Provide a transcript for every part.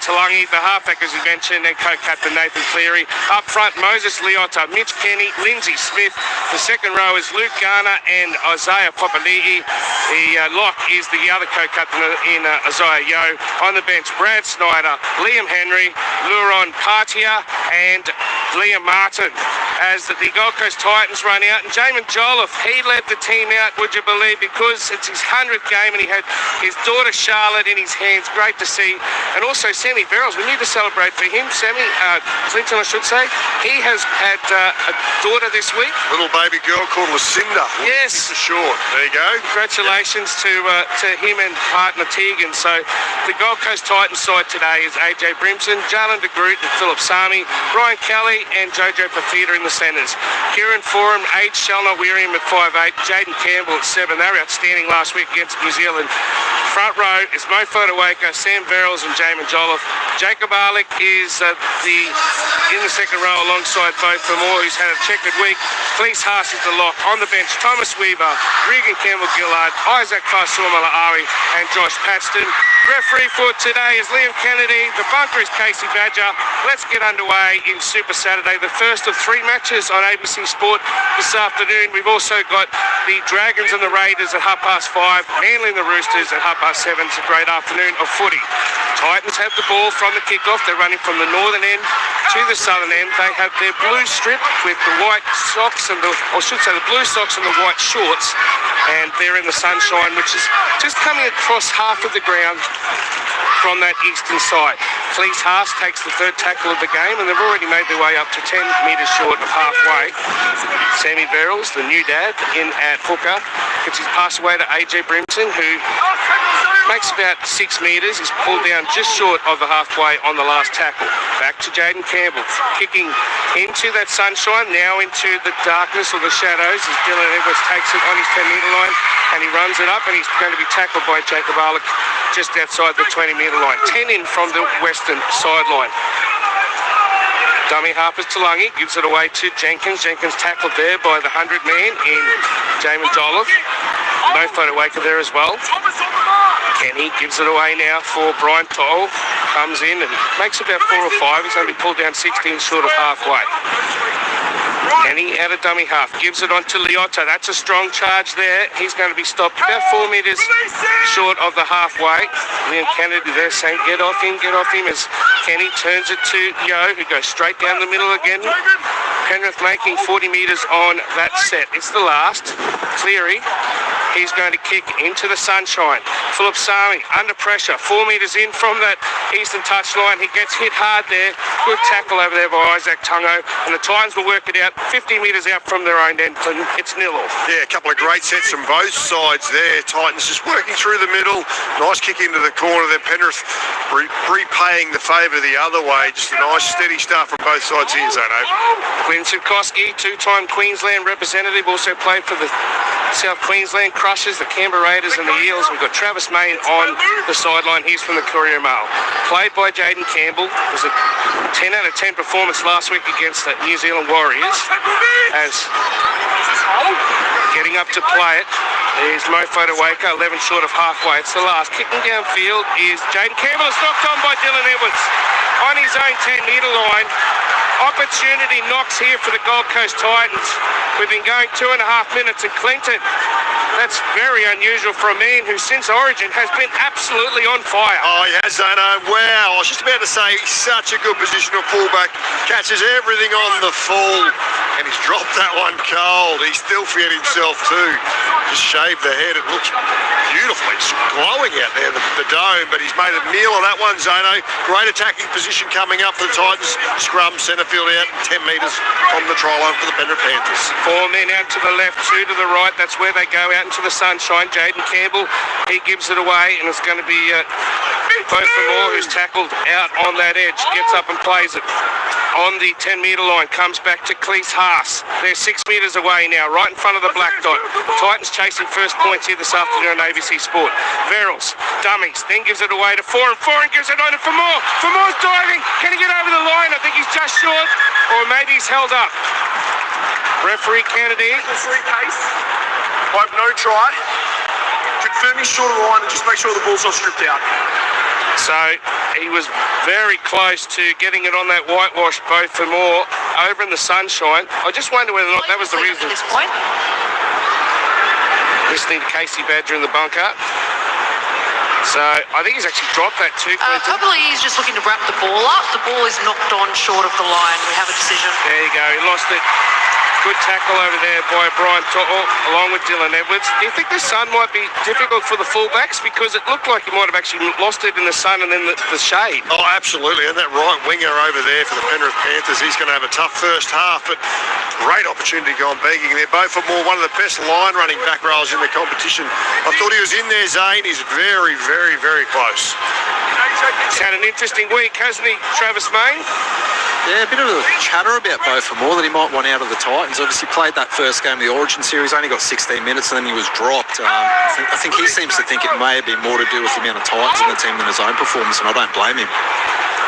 Talangi, the halfback as we mentioned, and co-captain Nathan Cleary. Up front, Moses Leota, Mitch Kenny, Lindsay Smith. The second row is Luke Garner and Isaiah Papali'i. The lock is the other co-captain in Isaiah Yo. On the bench, Brad Snyder, Liam Henry, Luron Partia, and Liam Martin. As the Gold Coast Titans run out, and Jamin Jolliffe, he led the team out, would you believe, because it's his 100th game and he had his daughter Charlotte in his hands. Great to see. And also Sammy Verrills, we need to celebrate for him. Sammy Clinton, I should say, he has had a daughter this week. Little baby girl called Lucinda. Yes. For short. There you go. Congratulations to him and partner Tegan. So the Gold Coast Titans side today is AJ Brimson, Jalen de Groot and Philip Sami, Brian Kelly and Jojo Fafita in the centres. Kieran Forum, 8, Shalna Weiriam at 5'8", Jaden Campbell at 7. They were outstanding last week against New Zealand. Front row is Mo Fodawaker, Sam Verrills and Jamin Jolliffe. Jacob Arlick is in the second row alongside both Moore, who's had a checkered week. Fleece Haas is the lock. On the bench, Thomas Weaver, Regan Campbell-Gillard, Isaac Kaisumala-Ari and Josh Paxton. Referee for today is Liam Kennedy. The bunker is Casey Badger. Let's get underway in Super Saturday, the first of 3 matches on ABC Sport this afternoon. We've also got the Dragons and the Raiders at 5:30, Manly and the Roosters at 7:30. It's a great afternoon of footy. Titans have the ball from the kickoff. They're running from the northern end to the southern end. They have their blue strip with the white socks and the blue socks and the white shorts. And they're in the sunshine, which is just coming across half of the ground from that eastern side. Fleece Haas takes the third tackle of the game, and they've already made their way up to 10 metres short of halfway. Sammy Verrills, the new dad, in at hooker, gets his pass away to AJ Brimson, who makes about 6 metres. He's pulled down just short of the halfway on the last tackle. Back to Jaden Campbell, kicking into that sunshine, now into the darkness or the shadows, as Dylan Edwards takes it on his 10-metre line, and he runs it up, and he's going to be tackled by Jacob Arlick just outside the 20-metre line. 10 in from the western sideline. Dummy Harper's Talangi gives it away to Jenkins. Jenkins tackled there by the 100-man in Jamin Jolliffe. No Fodawaker there as well. Kenny gives it away now for Brian Toll. Comes in and makes about 4 or 5. He's going to be pulled down 16 short of halfway. Kenny out of dummy half, gives it on to Leota. That's a strong charge there. He's going to be stopped about 4 metres short of the halfway. Liam Kennedy there saying, get off him, as Kenny turns it to Yo, who goes straight down the middle again. Penrith making 40 metres on that set. It's the last. Cleary. He's going to kick into the sunshine. Philip Sami under pressure, 4 metres in from that eastern touchline. He gets hit hard there. Good tackle over there by Isaac Tungo. And the Titans will work it out 50 metres out from their own end. It's 0-0. Yeah, a couple of great sets from both sides there. Titans just working through the middle. Nice kick into the corner there. Penrith repaying the favour the other way. Just a nice steady start from both sides here, Zano. Quinn Sikoski, 2-time Queensland representative, also played for the South Queensland Crushers, the Canberra Raiders and the Eels. We've got Travis Main on the sideline. He's from the Courier Mail. Played by Jaden Campbell. It was a 10 out of 10 performance last week against the New Zealand Warriors. As getting up to play it is Mo Fodawaker, 11 short of halfway. It's the last. Kicking downfield is Jaden Campbell. It's knocked on by Dylan Edwards on his own 10-metre line. Opportunity knocks here for the Gold Coast Titans. We've been going 2.5 minutes, and Clinton, that's very unusual for a man who since Origin has been absolutely on fire. Oh, he has, Zano. Wow. I was just about to say, he's such a good positional fullback. Catches everything on the full, and he's dropped that one cold. He's still forget himself too. Just shaved the head. It looks beautiful. It's glowing out there, the dome, but he's made a meal of that one, Zano. Great attacking position coming up for the Titans. Scrum, centre field out, 10 metres from the try line for the Penrith Panthers. 4 men out to the left, 2 to the right. That's where they go out into the sunshine. Jaden Campbell, he gives it away, and it's going to be both Moore, who's tackled out on that edge, gets up and plays it on the 10-metre line, comes back to Fleece Haas. They're 6 metres away now, right in front of the black dot. Titans chasing first points here this afternoon on ABC Sport. Verrills, dummies, then gives it away to Foran. Foran gives it on to Moore. Moore's diving. Can he get over the line? I think he's just short, or maybe he's held up. Referee Kennedy. I have no try. Confirm he's short of the line and just make sure the ball's not stripped out. So he was very close to getting it on that whitewash both for more over in the sunshine. I just wonder whether or not that was the reason. At this point. Listening to Casey Badger in the bunker. So I think he's actually dropped that too. Probably he's just looking to wrap the ball up. The ball is knocked on short of the line. We have a decision. There you go. He lost it. Good tackle over there by Brian To'o along with Dylan Edwards. Do you think the sun might be difficult for the fullbacks? Because it looked like he might have actually lost it in the sun and then the shade. Oh, absolutely. And that right winger over there for the Penrith Panthers, he's going to have a tough first half, but great opportunity to go on begging. They're both for more, one of the best line running back rows in the competition. I thought he was in there, Zane. He's very, very, very close. He's had an interesting week, hasn't he, Travis Mayne? Yeah, a bit of a chatter about Beau Fermor that he might want out of the Titans. Obviously played that first game of the Origin series, only got 16 minutes and then he was dropped. I think he seems to think it may have been more to do with the amount of Titans in the team than his own performance, and I don't blame him.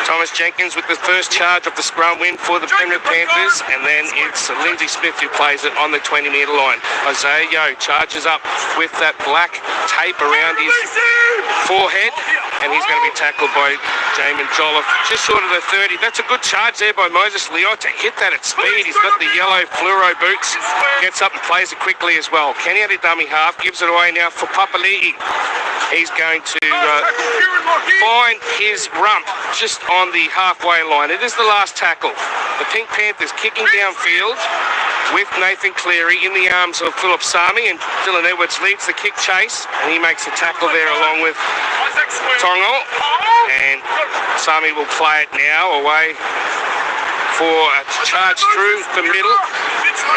Thomas Jenkins with the first charge of the scrum win for the Penrith Panthers, and then it's Lindsay Smith who plays it on the 20-metre line. Isaiah Yeo charges up with that black tape around his forehead, and he's going to be tackled by Jamin Jolliffe just short of the 30. That's a good charge there by Moses Leota. Hit that at speed. He's got the yellow fluoro boots. Gets up and plays it quickly as well. Kenny at a dummy half, gives it away now for Papali'i. He's going to find his rump just on the halfway line. It is the last tackle. The Pink Panthers kicking downfield with Nathan Cleary in the arms of Philip Sami, and Dylan Edwards leads the kick chase, and he makes a tackle there along with Tongo, and Sami will play it now away for a charge through the middle,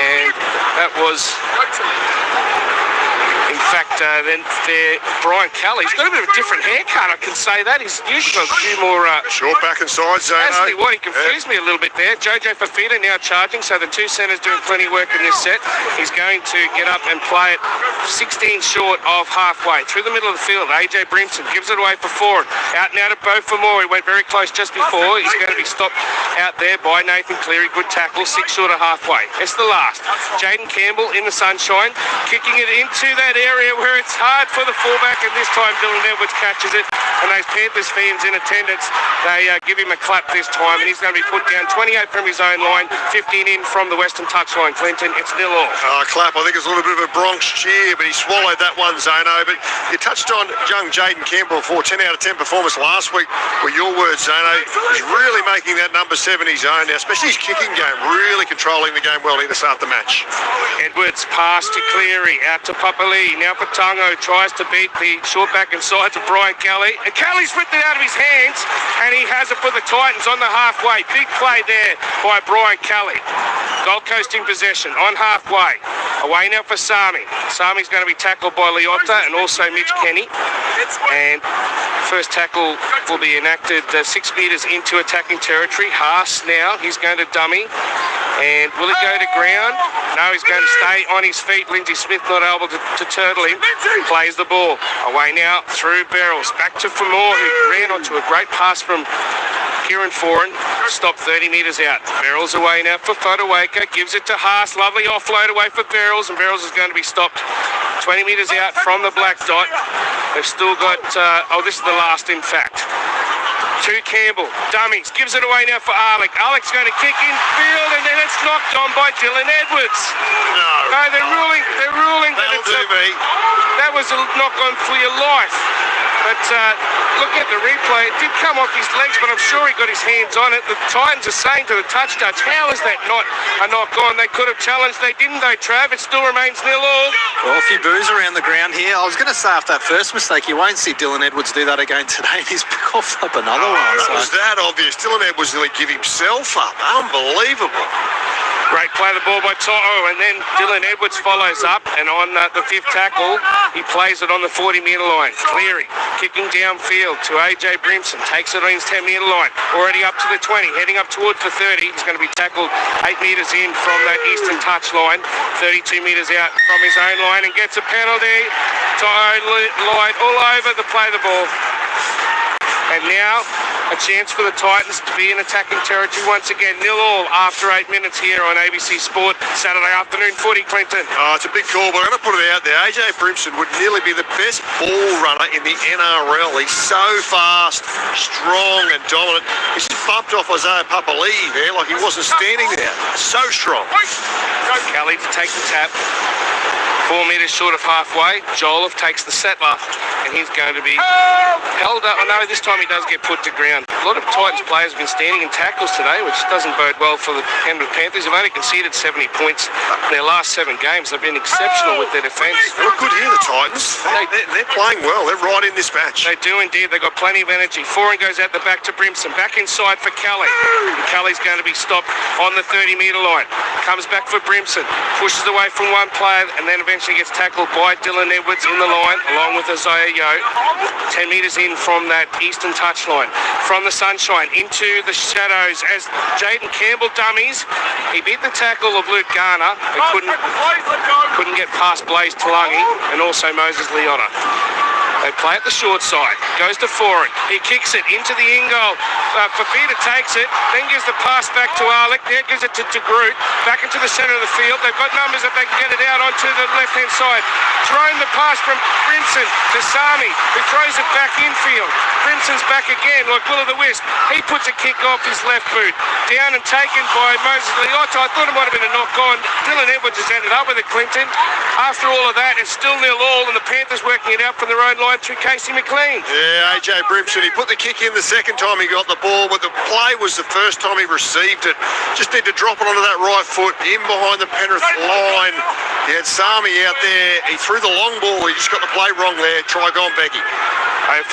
and that was in fact then there Brian Kelly's got a bit of a different haircut, I can say that. He's usually got a few more short back and side, Zane. Actually, what he confused me a little bit there. Jojo Fafita now charging, so the two centres doing plenty of work in this set. He's going to get up and play it 16 short of halfway through the middle of the field. AJ Brimson gives it away for Ford. Out now to Beau Fermor. He went very close just before. He's going to be stopped out there by Nathan Cleary. Good tackle, 6 short of halfway. It's the last. Jaden Campbell in the sunshine, kicking it into that area where it's hard for the fullback, and this time Dylan Edwards catches it, and those Panthers fans in attendance, they give him a clap this time, and he's going to be put down 28 from his own line, 15 in from the Western touchline. Clinton, it's 0-0. Clap, I think it's a little bit of a Bronx cheer, but he swallowed that one, Zano. But you touched on young Jaden Campbell for 10 out of 10 performance last week. Were your words, Zano. He's really making that number 7 his own now, especially his kicking game, really controlling the game well in the start of the match. Edwards pass to Cleary, out to Papali'i, now for Tungo, tries to beat the short back inside to Brian Kelly, and Kelly's ripped it out of his hands, and he has it for the Titans on the halfway. Big play there by Brian Kelly. Gold Coast in possession on halfway. Away now for Sami. Sami's going to be tackled by Leota and also Mitch Kenny, and first tackle will be enacted 6 metres into attacking territory. Haas now, he's going to dummy, and will it go to ground? No, he's going to stay on his feet. Lindsay Smith not able to turtle him. Plays the ball. Away now through Barrels. Back to Fermor, who ran onto a great pass from Kieran Foran. Stopped 30 metres out. Barrels away now for Fodawaker. Gives it to Haas. Lovely offload away for Barrels, and Barrels is going to be stopped 20 metres out from the black dot. They've still got, this is the last in fact. To Campbell, dummies, gives it away now for Alec. Alec's going to kick in field, and then it's knocked on by Dylan Edwards. No, they're ruling that it's that was a knock on for your life. But looking at the replay, it did come off his legs, but I'm sure he got his hands on it. The Titans are saying to the touch judge, how is that not a knock on? They could have challenged, they didn't though, Trav. It still remains 0-0. Well, a few boos around the ground here. I was going to say after that first mistake, you won't see Dylan Edwards do that again today. He's coughed up another one. That was that obvious. Dylan Edwards nearly give himself up. Unbelievable. Great play the ball by To'o, and then Dylan Edwards follows up, and on the 5th tackle, he plays it on the 40-metre line. Cleary kicking downfield to AJ Brimson, takes it on his 10-metre line, already up to the 20, heading up towards the 30. He's going to be tackled 8 metres in from that eastern touch line, 32 metres out from his own line, and gets a penalty. To'o lied all over the play the ball. And now a chance for the Titans to be in attacking territory once again. 0-0 after 8 minutes here on ABC Sport, Saturday afternoon footy, Clinton. Oh, it's a big call, but I'm going to put it out there. AJ Brimson would nearly be the best ball runner in the NRL. He's so fast, strong and dominant. He's just bumped off Isaiah Papali'i there like he wasn't standing there. So strong. Kelly to take the tap. 4 metres short of halfway. Joel takes the settler, and he's going to be held up. I know this time he does get put to ground. A lot of Titans players have been standing in tackles today, which doesn't bode well for the Penrith Panthers. They've only conceded 70 points in their last 7 games. They've been exceptional with their defence. They look good here, the Titans. They're playing well. They're right in this match. They do indeed. They've got plenty of energy. Foran goes out the back to Brimson. Back inside for Kelly. And Kelly's going to be stopped on the 30-metre line. Comes back for Brimson. Pushes away from one player and then eventually gets tackled by Dylan Edwards in the line, along with Isaiah Yeo. 10 metres in from that eastern touchline. From the sunshine into the shadows as Jaden Campbell dummies. He beat the tackle of Luke Garner, but couldn't get past Blaze Talangi and also Moses Leota. They play at the short side. Goes to Foran. He kicks it into the in goal. Fafita takes it, then gives the pass back to Arlick. There gives it to Groot. Back into the centre of the field. They've got numbers that they can get it out onto the left-hand side. Thrown the pass from Brimson to Sami, who throws it back infield. Brimson's back again, like Will of the Wisp. He puts a kick off his left boot. Down and taken by Moses Leota. I thought it might have been a knock on. Dylan Edwards has ended up with it, Clinton. After all of that, it's still 0-0, and the Panthers working it out from their own line through Casey McLean. Yeah, AJ Brimson, he put the kick in the second time he got the ball, but the play was the first time he received it. Just need to drop it onto that right foot, in behind the Penrith line. He had Sami out there. He threw the long ball. He just got the play wrong there. Try go on, Becky.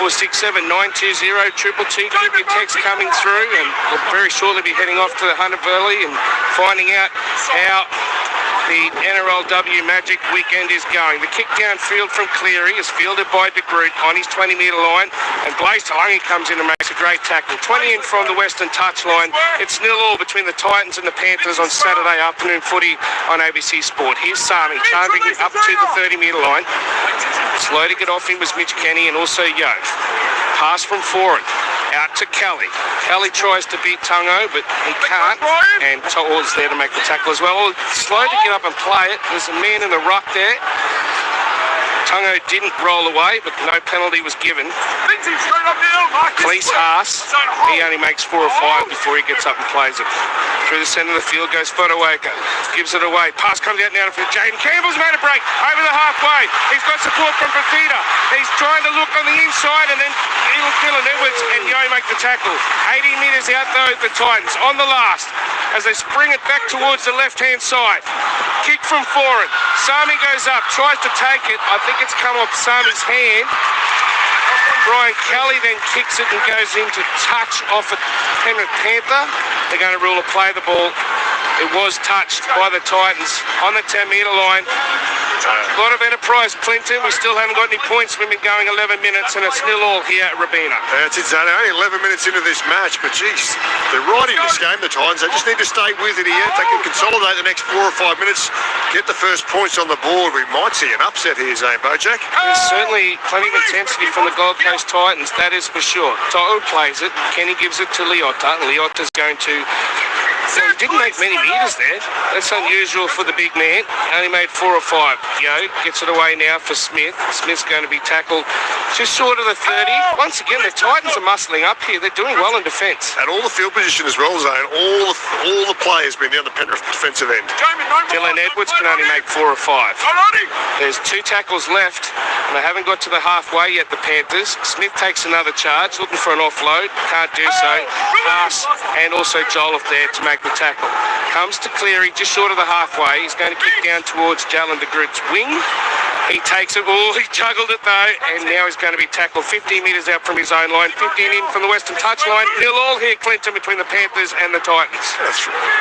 0467 920 222. Keep your text coming through, and we'll very shortly be heading off to the Hunter Valley and finding out how the NRLW Magic weekend is going. The kick downfield from Cleary is fielded by De Groot on his 20-metre line, and Blaze Talangi comes in and makes a great tackle. 20 in from the western touchline. It's 0-0 between the Titans and the Panthers on Saturday afternoon footy on ABC Sport. Here's Sami charging up to the 30-metre line. Slow to get off him was Mitch Kenny and also Yo. Pass from Foran. Out to Kelly. Kelly tries to beat Tungo, but he can't. And To'o's there to make the tackle as well. Slow to get up and play it. There's a man in the ruck there. Tungo didn't roll away, but no penalty was given. Cleese Haas, he only makes 4 or 5 before he gets up and plays it. Through the centre of the field goes Fodawaker. Gives it away. Pass comes out now for Jaden Campbell's made a break over the halfway. He's got support from Fafita. He's trying to look on the inside, and then Dylan Edwards and Yo make the tackle. 80 metres out though the Titans on the last as they spring it back towards the left-hand side. Kick from Foran. Sami goes up, tries to take it. I think it's come off Sami's hand. Brian Kelly then kicks it and goes in to touch off a Penrith Panther. They're going to rule a play the ball. It was touched by the Titans on the 10-metre line. A lot of enterprise, Clinton. We still haven't got any points. We've been going 11 minutes, and it's 0-0 here at Robina. That's it, Zane. Only 11 minutes into this match, but geez, they're right in this game, the Titans. They just need to stay with it here. If they can consolidate the next 4 or 5 minutes, get the first points on the board, we might see an upset here, Zane Bojack. There's certainly plenty of intensity from the Gold Coast Titans, that is for sure. To'o plays it. Kenny gives it to Leota. Leota's going to... So he didn't make many metres there. That's unusual for the big man. Only made 4 or 5. Yo gets it away now for Smith. Smith's going to be tackled just short of the 30. Once again, the Titans are muscling up here. They're doing well in defence. And all the field position as well, Zane. All the players been down the Penrith defensive end. Dylan Edwards can only make 4 or 5. There's 2 tackles left, and they haven't got to the halfway yet, the Panthers. Smith takes another charge, looking for an offload. Can't do so. Pass, and also Joel there to make the tackle. Comes to Cleary just short of the halfway. He's going to kick down towards Jalen de Groot's wing. He takes it. Oh, he juggled it though, and now he's going to be tackled 15 metres out from his own line, 15 in from the western touchline. 0-0 here, Clinton, between the Panthers and the Titans.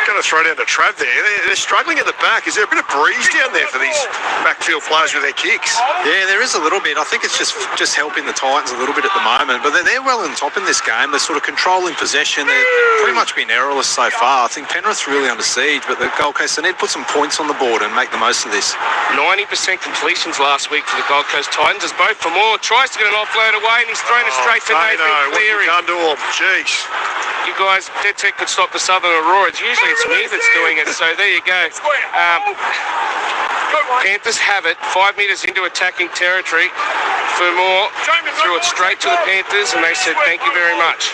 Going to throw down to Trav there. They're struggling at the back. Is there a bit of breeze down there for these backfield players with their kicks? Yeah, there is a little bit. I think it's just helping the Titans a little bit at the moment, but they're well on top in this game. They're sort of controlling possession. They've pretty much been errorless so far. I think Penrith's really under siege, but the Gold Coast, they need to put some points on the board and make the most of this. 90% completion wins last week for the Gold Coast Titans as both for more tries to get an offload away, and he's thrown it straight to Nathan Cleary. What have you done to him? Jeez. You guys, dead set could stop the Southern Aurora. Usually it's me that's doing it, so there you go. Panthers have it, 5 metres into attacking territory. For more, threw it straight to the Panthers, and they said thank you very much.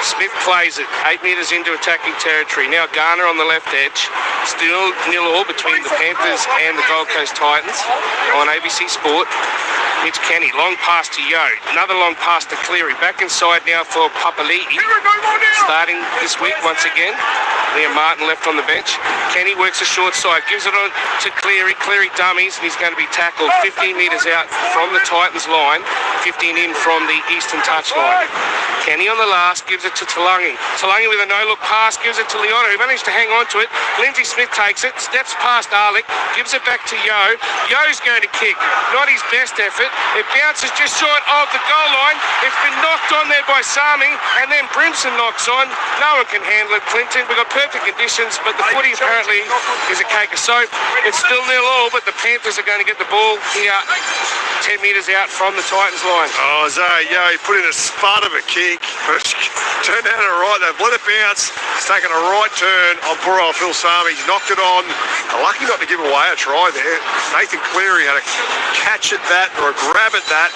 Smith plays it, 8 metres into attacking territory. Now Garner on the left edge. Still 0-0 between the Panthers and the Gold Coast Titans on ABC Sport. Mitch Kenny, long pass to Yo. Another long pass to Cleary. Back inside now for Papali'i. Starting this week once again. Liam Martin left on the bench. Kenny works the short side, gives it on to Cleary. Cleary dummies, and he's going to be tackled 15 metres out from the Titans line, 15 in from the eastern touch line. Kenny on the last, gives it to Talangi. Talangi with a no-look pass, gives it to Leona, who managed to hang on to it. Lindsay Smith takes it, steps past Arlick, gives it back to Yo. Yo's going to kick, not his best effort. It bounces just short of the goal line. It's been knocked on there by Sami, and then Brimson knocks on. No one can handle it, Clinton. We've got perfect conditions, but the footy apparently is a cake of soap. It's still 0-0, but the Panthers are going to get the ball here 10 metres out from the Titans line. Oh, Zay, he put in a spud of a kick, but turned out alright. They've let it bounce. It's taken a right turn on poor old Phil Sami. He's knocked it on. Lucky not to give away a try there. Nathan Cleary had a catch at that, or a grab at that.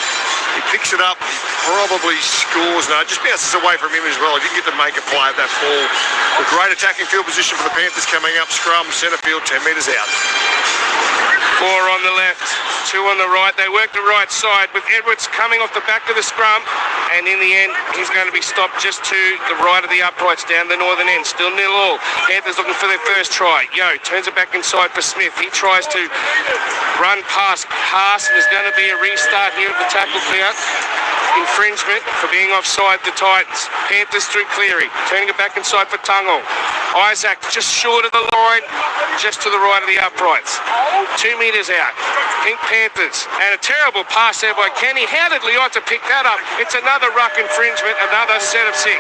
He picks it up. He probably scores. No, it just bounces away from him as well. He didn't get to make a play at that ball. A great attacking field position for the Panthers coming up. Scrum, centre field, 10 metres out. 4 on the left, 2 on the right. They work the right side with Edwards coming off the back of the scrum, and in the end he's going to be stopped just to the right of the uprights down the northern end. Still 0-0. Panthers looking for their first try. Yo turns it back inside for Smith. He tries to run past Haas, and there's going to be a restart here of the tackle count. Infringement for being offside the Titans. Panthers through Cleary, turning it back inside for Tungle. Isaac just short of the line, just to the right of the uprights. 2 metres out. Pink Panthers, and a terrible pass there by Kenny. How did Leota pick that up? It's another ruck infringement, another set of 6.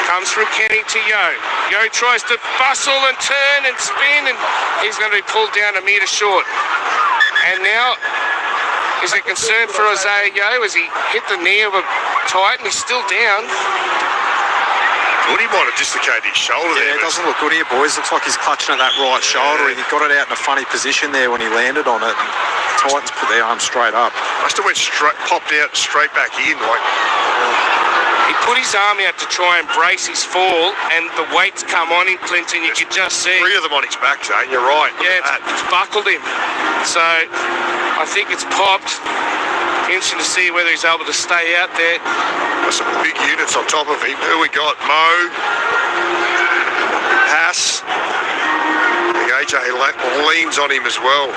Comes from Kenny to Yo. Yo tries to bustle and turn and spin, and he's going to be pulled down a metre short. And now, is there concern for Isaiah Yo as he hit the knee of a Titan? He's still down. He might have dislocated his shoulder there. Yeah, it doesn't look good here, boys. Looks like he's clutching at that right shoulder. He got it out in a funny position there when he landed on it. Titans put their arm straight up. Must have went straight, popped out straight back in. He put his arm out to try and brace his fall, and the weight's come on him, Clinton. You could just see. 3 of them on his back, Zane. You're right. Yeah, it's buckled him. So I think it's popped. Interesting to see whether he's able to stay out there. Got some big units on top of him. Who we got? Mo, Haas. I think AJ leans on him as well.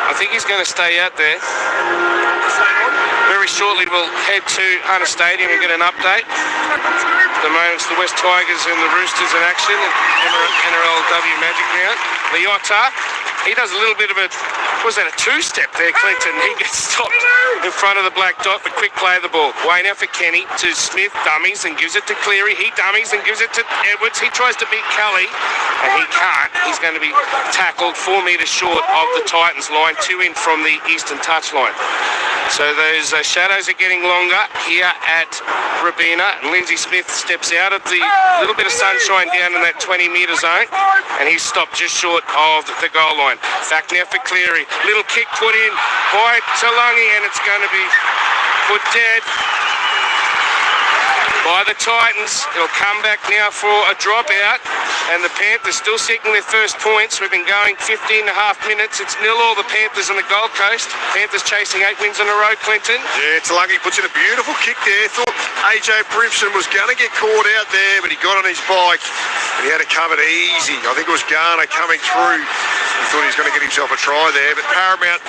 I think he's going to stay out there. Very shortly we'll head to Hunter Stadium and get an update. At the moment it's the West Tigers and the Roosters in action at NRLW Magic Round. Leota, he does a little bit of a, was that a 2-step there, Clinton? He gets stopped in front of the black dot, but quick play of the ball. Way now for Kenny to Smith, dummies and gives it to Cleary. He dummies and gives it to Edwards. He tries to beat Kelly, and he can't. He's going to be tackled 4 metres short of the Titans line, 2 in from the eastern touch line. So those shadows are getting longer here at Robina, and Lindsay Smith steps out of the little bit of sunshine down in that 20-metre zone, and he's stopped just short of the goal line. Back now for Cleary. Little kick put in by Talangi, and it's going to be put dead by the Titans. It'll come back now for a dropout, and the Panthers still seeking their first points. We've been going 15 and a half minutes. It's 0-0 the Panthers and the Gold Coast. Panthers chasing 8 wins in a row, Clinton. Yeah, Talangi puts in a beautiful kick there. Thought AJ Brimson was going to get caught out there, but he got on his bike and he had it covered easy. I think it was Garner coming through. He thought he was going to get himself a try there, but Paramount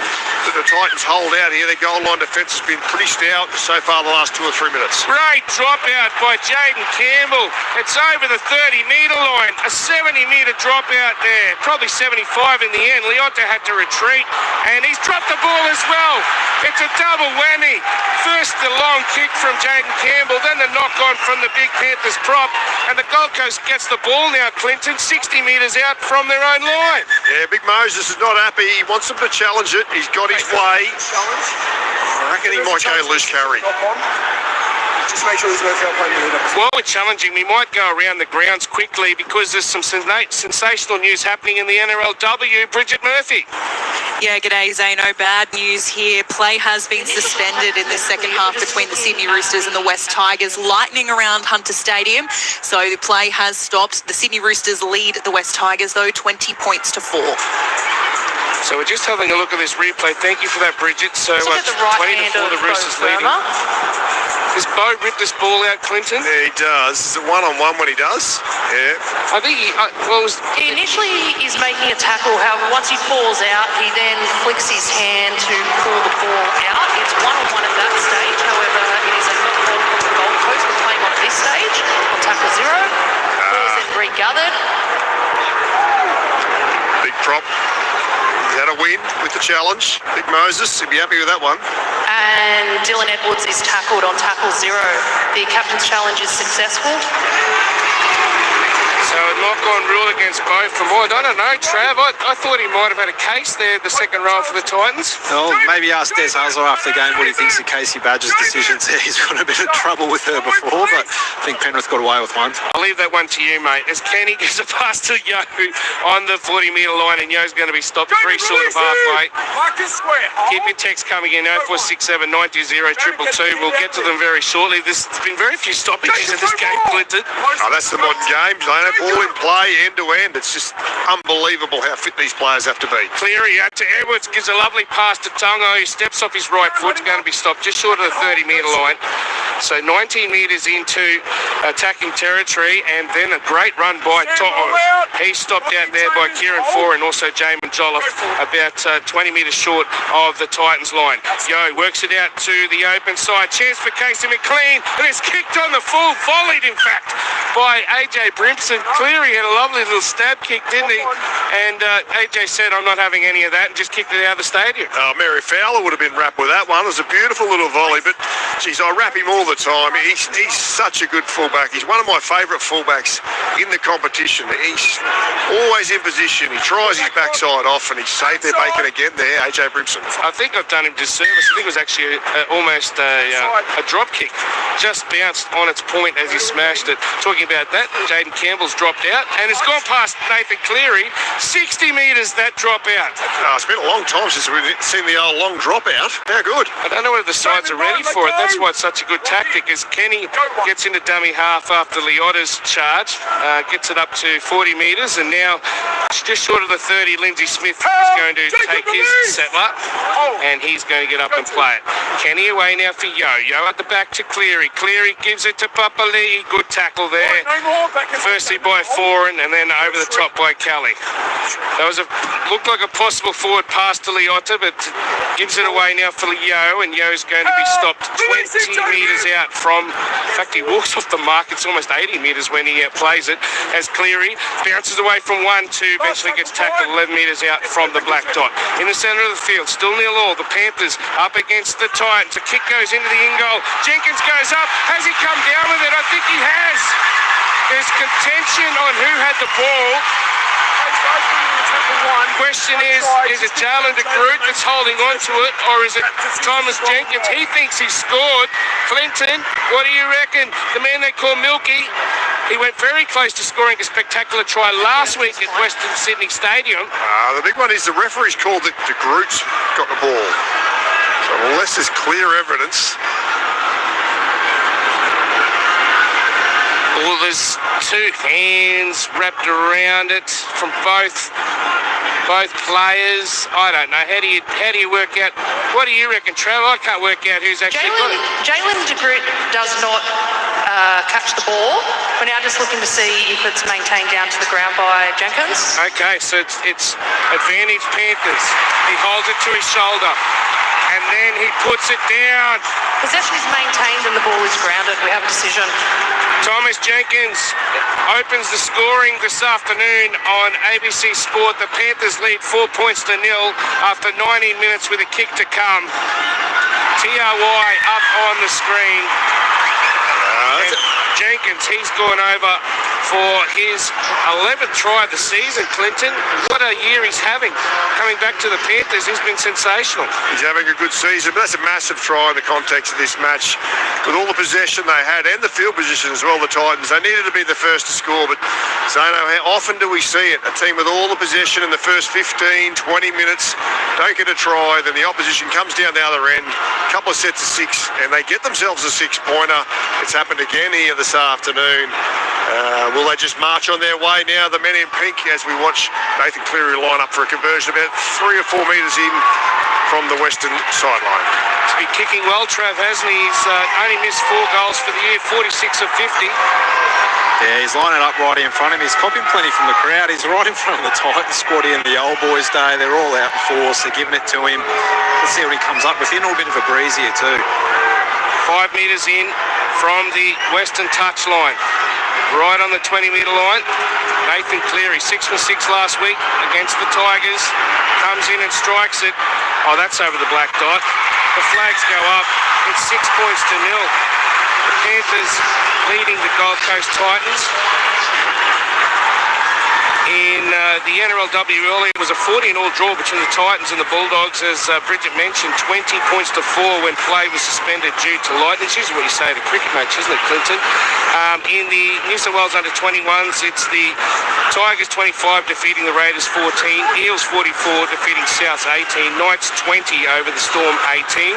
that the Titans hold out here. Their goal line defence has been pretty stout so far the last 2 or 3 minutes. Great drop out by Jaden Campbell. It's over the 30-metre line. A 70-metre drop out there. Probably 75 in the end. Leota had to retreat, and he's dropped the ball as well. It's a double whammy. First the long kick from Jaden Campbell, then the knock on from the big Panthers prop, and the Gold Coast gets the ball now, Clinton, 60 metres out from their own line. Yeah, Big Moses is not happy. He wants them to challenge it. He's got his way. I reckon he might go loose carry. Just make sure there's no foul play in the lead-up. While we're challenging, we might go around the grounds quickly because there's some sensational news happening in the NRLW. Bridget Murphy. Yeah, g'day Zano. Bad news here. Play has been suspended in the second half between the Sydney Roosters and the West Tigers. Lightning around Hunter Stadium, so the play has stopped. The Sydney Roosters lead the West Tigers, though, 20 points to 4. So we're just having a look at this replay. Thank you for that, Bridget. So Look at the right 20 hand to 4, of the Roosters Bo leading. Burma. Does Bo rip this ball out, Clinton? Yeah, he does. Is it one-on-one when he does? Yeah. I think He initially is making a tackle, however, once he falls out, he then flicks his hand to pull the ball out. It's one-on-one at that stage, however, it is a knock ball from the Gold Coast. We're playing on this stage, on tackle 0. Ball is then regathered. Big prop. He's had a win with the challenge. Big Moses, he'd be happy with that one. And Dylan Edwards is tackled on tackle 0. The captain's challenge is successful. so a knock-on rule against Bo for Moyd. I don't know, Trav. I thought he might have had a case there, the second row for the Titans. Well, maybe ask Des Hasler after the game what he thinks of Casey Badger's decisions there. He's got a bit of trouble with her before, but I think Penrith got away with one. I'll leave that one to you, mate. As Kenny gives a pass to Yo on the 40-metre line, and Yo's going to be stopped 3 short of halfway. Keep your text coming in, 0467 90 222. We'll get to them very shortly. There's been very few stoppages in this game, Clinton. Oh, that's the modern game. They have all in play, end to end. It's just unbelievable how fit these players have to be. Cleary out to Edwards, gives a lovely pass to Tongo. He steps off his right foot, going to be stopped just short of the 30-metre line. So 19 metres into attacking territory, and then a great run by Toto. He's stopped out there by Kieran Four and also Jamin Jolliffe, about 20 metres short of the Titans line. Yo works it out to the open side. Chance for Casey McLean, and it's kicked on the full, volleyed in fact, by AJ Brimson. Cleary had a lovely little stab kick, didn't he? And AJ said, I'm not having any of that, and just kicked it out of the stadium. Mary Fowler would have been wrapped with that one. It was a beautiful little volley, but geez, I wrap him all the time. He's such a good fullback. He's one of my favourite fullbacks in the competition. He's always in position. He tries his backside off, and he saved their bacon again there, AJ Brimson. I think I've done him disservice. I think it was actually almost a drop kick. Just bounced on its point as he smashed it. Talking about that, Jaden Campbell's dropped out, and it's gone past Nathan Cleary. 60 metres that drop out. It's been a long time since we've seen the old long drop out. How good. I don't know whether the sides are ready for it. That's why it's such a good tactic, as Kenny gets into dummy half after Leota's charge, gets it up to 40 metres, and now just short of the 30, Lindsay Smith is going to take his settler, and he's going to get up and play it. Kenny away now for Yo. Yo at the back to Cleary. Cleary gives it to Papali'i. Good tackle there. Firstly by Foran, and then over the top by Kelly. That was looked like a possible forward pass to Leota, but gives it away now for Yo, and Yo's going to be stopped 20 metres out from, in fact, he walks off the mark. It's almost 80 metres when he plays it, as Cleary bounces away from 1-2, eventually gets tackled 11 metres out from the black dot. In the centre of the field, still 0-0. The Panthers up against the Titans. A kick goes into the in-goal. Jenkins goes up. Has he come down with it? I think he has. There's contention on who had the ball. Question is it Jalen de Groot that's holding on to it, or is it Thomas Jenkins? He thinks he scored. Clinton, what do you reckon? The man they call Milky, he went very close to scoring a spectacular try last week at Western Sydney Stadium. The big one is the referee's called that de Groot's got the ball. So unless there's clear evidence. Well, there's Two hands wrapped around it from both players. I don't know. How do you work out? What do you reckon, Trevor? I can't work out who's actually got it. Jalen de Groot does not catch the ball. We're now just looking to see if it's maintained down to the ground by Jenkins. Okay, so it's advantage Panthers. He holds it to his shoulder, and then he puts it down. Possession is maintained and the ball is grounded. We have a decision. Thomas Jenkins opens the scoring this afternoon on ABC Sport. The Panthers lead 4 points to nil after 19 minutes with a kick to come. TRY up on the screen. And Jenkins, he's gone over for his 11th try of the season, Clinton. What a year he's having. Coming back to the Panthers, he's been sensational. He's having a good season, but that's a massive try in the context of this match. With all the possession they had and the field position as well, the Titans, they needed to be the first to score. But Zano, how often do we see it? A team with all the possession in the first 15, 20 minutes, don't get a try, then the opposition comes down the other end, a couple of sets of six, and they get themselves a six-pointer. It's happened again here this afternoon. Will they just march on their way now, the men in pink, as we watch Nathan Cleary line up for a conversion about 3 or 4 metres in from the western sideline? He's been kicking well, Trav, hasn't he? He's only missed 4 goals for the year, 46 of 50. Yeah, he's lining up right in front of him. He's copying plenty from the crowd. He's right in front of the Titans squad in the old boys' day. They're all out in force. They're giving it to him. Let's see what he comes up with. In a bit of a breeze here too. 5 metres in from the western touchline. Right on the 20-metre line. Nathan Cleary, 6 for 6 last week against the Tigers. Comes in and strikes it. Oh, that's over the black dot. The flags go up. It's 6 points to nil. The Panthers leading the Gold Coast Titans. In the NRLW earlier, it was a 14-all draw between the Titans and the Bulldogs. As Bridget mentioned, 20 points to 4 when play was suspended due to lightning. It's usually what you say at a cricket match, isn't it, Clinton? In the New South Wales under-21s, it's the Tigers 25 defeating the Raiders 14, Eels 44 defeating South 18, Knights 20 over the Storm 18.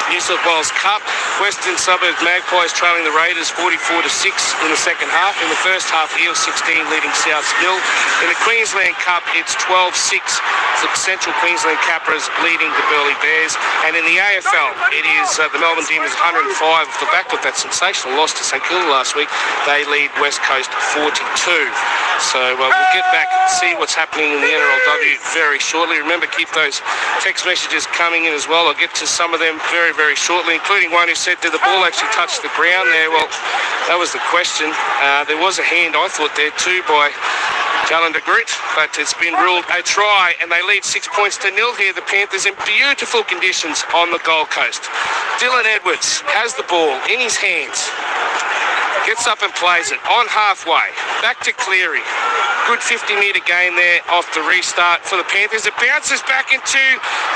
New South Wales Cup, Western Suburbs Magpies trailing the Raiders 44-6 in the second half. In the first half, Eels 16 leading South still. In the Queensland Cup, it's 12-6 for Central Queensland Capras leading the Burleigh Bears. And in the AFL, it is the Melbourne Demons 105 off the back of that sensational loss to St Kilda last week. They lead West Coast 42. So we'll get back and see what's happening in the NRLW very shortly. Remember, keep those text messages coming in as well. I'll get to some of them very, very shortly, including one who said, did the ball actually touch the ground there? Well, that was the question. There was a hand, I thought, there too by Jalen de Groot, but it's been ruled a try, and they lead 6 points to nil here. The Panthers in beautiful conditions on the Gold Coast. Dylan Edwards has the ball in his hands. Gets up and plays it on halfway. Back to Cleary. Good 50-metre gain there off the restart for the Panthers. It bounces back into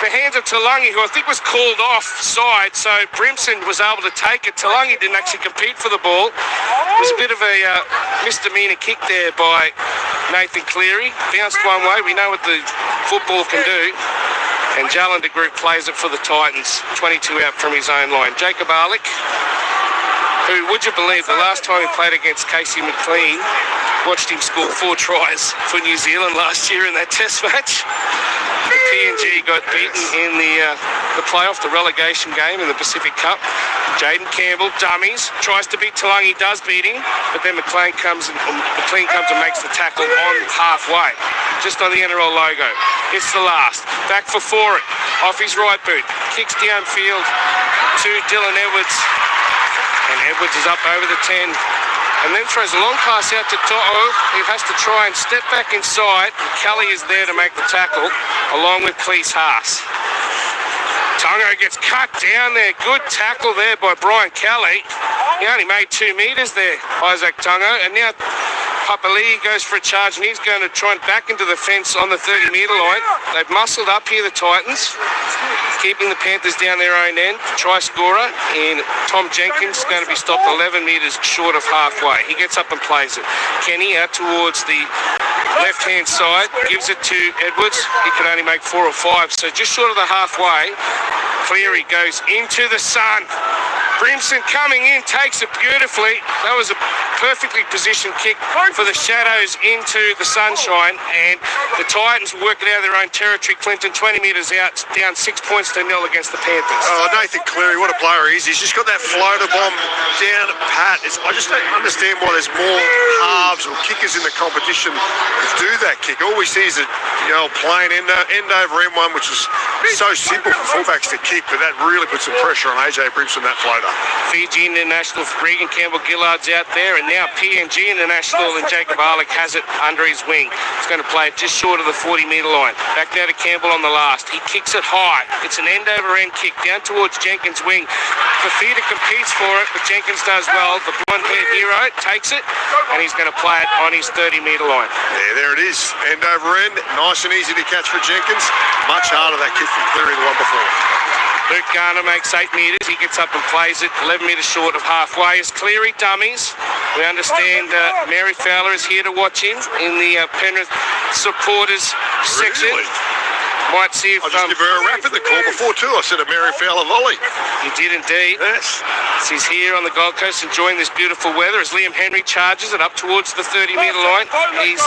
the hands of Talangi, who I think was called offside. So Brimson was able to take it. Talangi didn't actually compete for the ball. It was a bit of a misdemeanor kick there by Nathan Cleary. Bounced one way. We know what the football can do. And Jalen de Groot plays it for the Titans. 22 out from his own line. Jacob Arlick, who, would you believe, the last time he played against Casey McLean, watched him score 4 tries for New Zealand last year in that test match. The PNG got beaten in the playoff, the relegation game in the Pacific Cup. Jaden Campbell, dummies, tries to beat Talangi, does beat him, but then McLean comes and makes the tackle on halfway, just on the NRL logo. It's the last. Back for Foran, off his right boot, kicks downfield to Dylan Edwards. And Edwards is up over the 10 and then throws a long pass out to To'o. He has to try and step back inside. Kelly is there to make the tackle along with Cleese Haas. Tungo gets cut down there. Good tackle there by Brian Kelly. He only made 2 metres there, Isaac Tungo. And now Papali'i goes for a charge, and he's going to try and back into the fence on the 30-metre line. They've muscled up here, the Titans, keeping the Panthers down their own end. Try scorer in Tom Jenkins is going to be stopped 11 metres short of halfway. He gets up and plays it. Kenny out towards the left-hand side, gives it to Edwards. He can only make 4 or 5, so just short of the halfway. Cleary goes into the sun. Brimson coming in, takes it beautifully. That was a perfectly positioned kick for the shadows into the sunshine, and the Titans work it out of their own territory. Clinton 20 metres out, down 6 points to 0 against the Panthers. Oh, Nathan Cleary, what a player he is. He's just got that floater bomb down pat. I just don't understand why there's more halves or kickers in the competition that do that kick. All we see is a plain end over M1, which is so simple for fullbacks to kick, but that really puts some pressure on AJ Brimson, that floater. Fiji International Regan Campbell-Gillard's out there, and now PNG International and Jacob Arlick has it under his wing. He's going to play it just short of the 40-metre line. Back now to Campbell on the last. He kicks it high. It's an end-over-end kick down towards Jenkins' wing. Fafita competes for it, but Jenkins does well. The blonde-haired hero takes it, and he's going to play it on his 30-metre line. Yeah, there it is. End over end. Nice and easy to catch for Jenkins. Much harder that kick from Cleary the one before. Luke Garner makes 8 metres. He gets up and plays it 11 metres short of halfway. As Cleary dummies, we understand Mary Fowler is here to watch him in the Penrith supporters section. Really? Might see if... I just give her a rap at the call before too. I said a Mary Fowler volley. You did indeed. Yes. He's here on the Gold Coast enjoying this beautiful weather as Liam Henry charges it up towards the 30-metre line. He's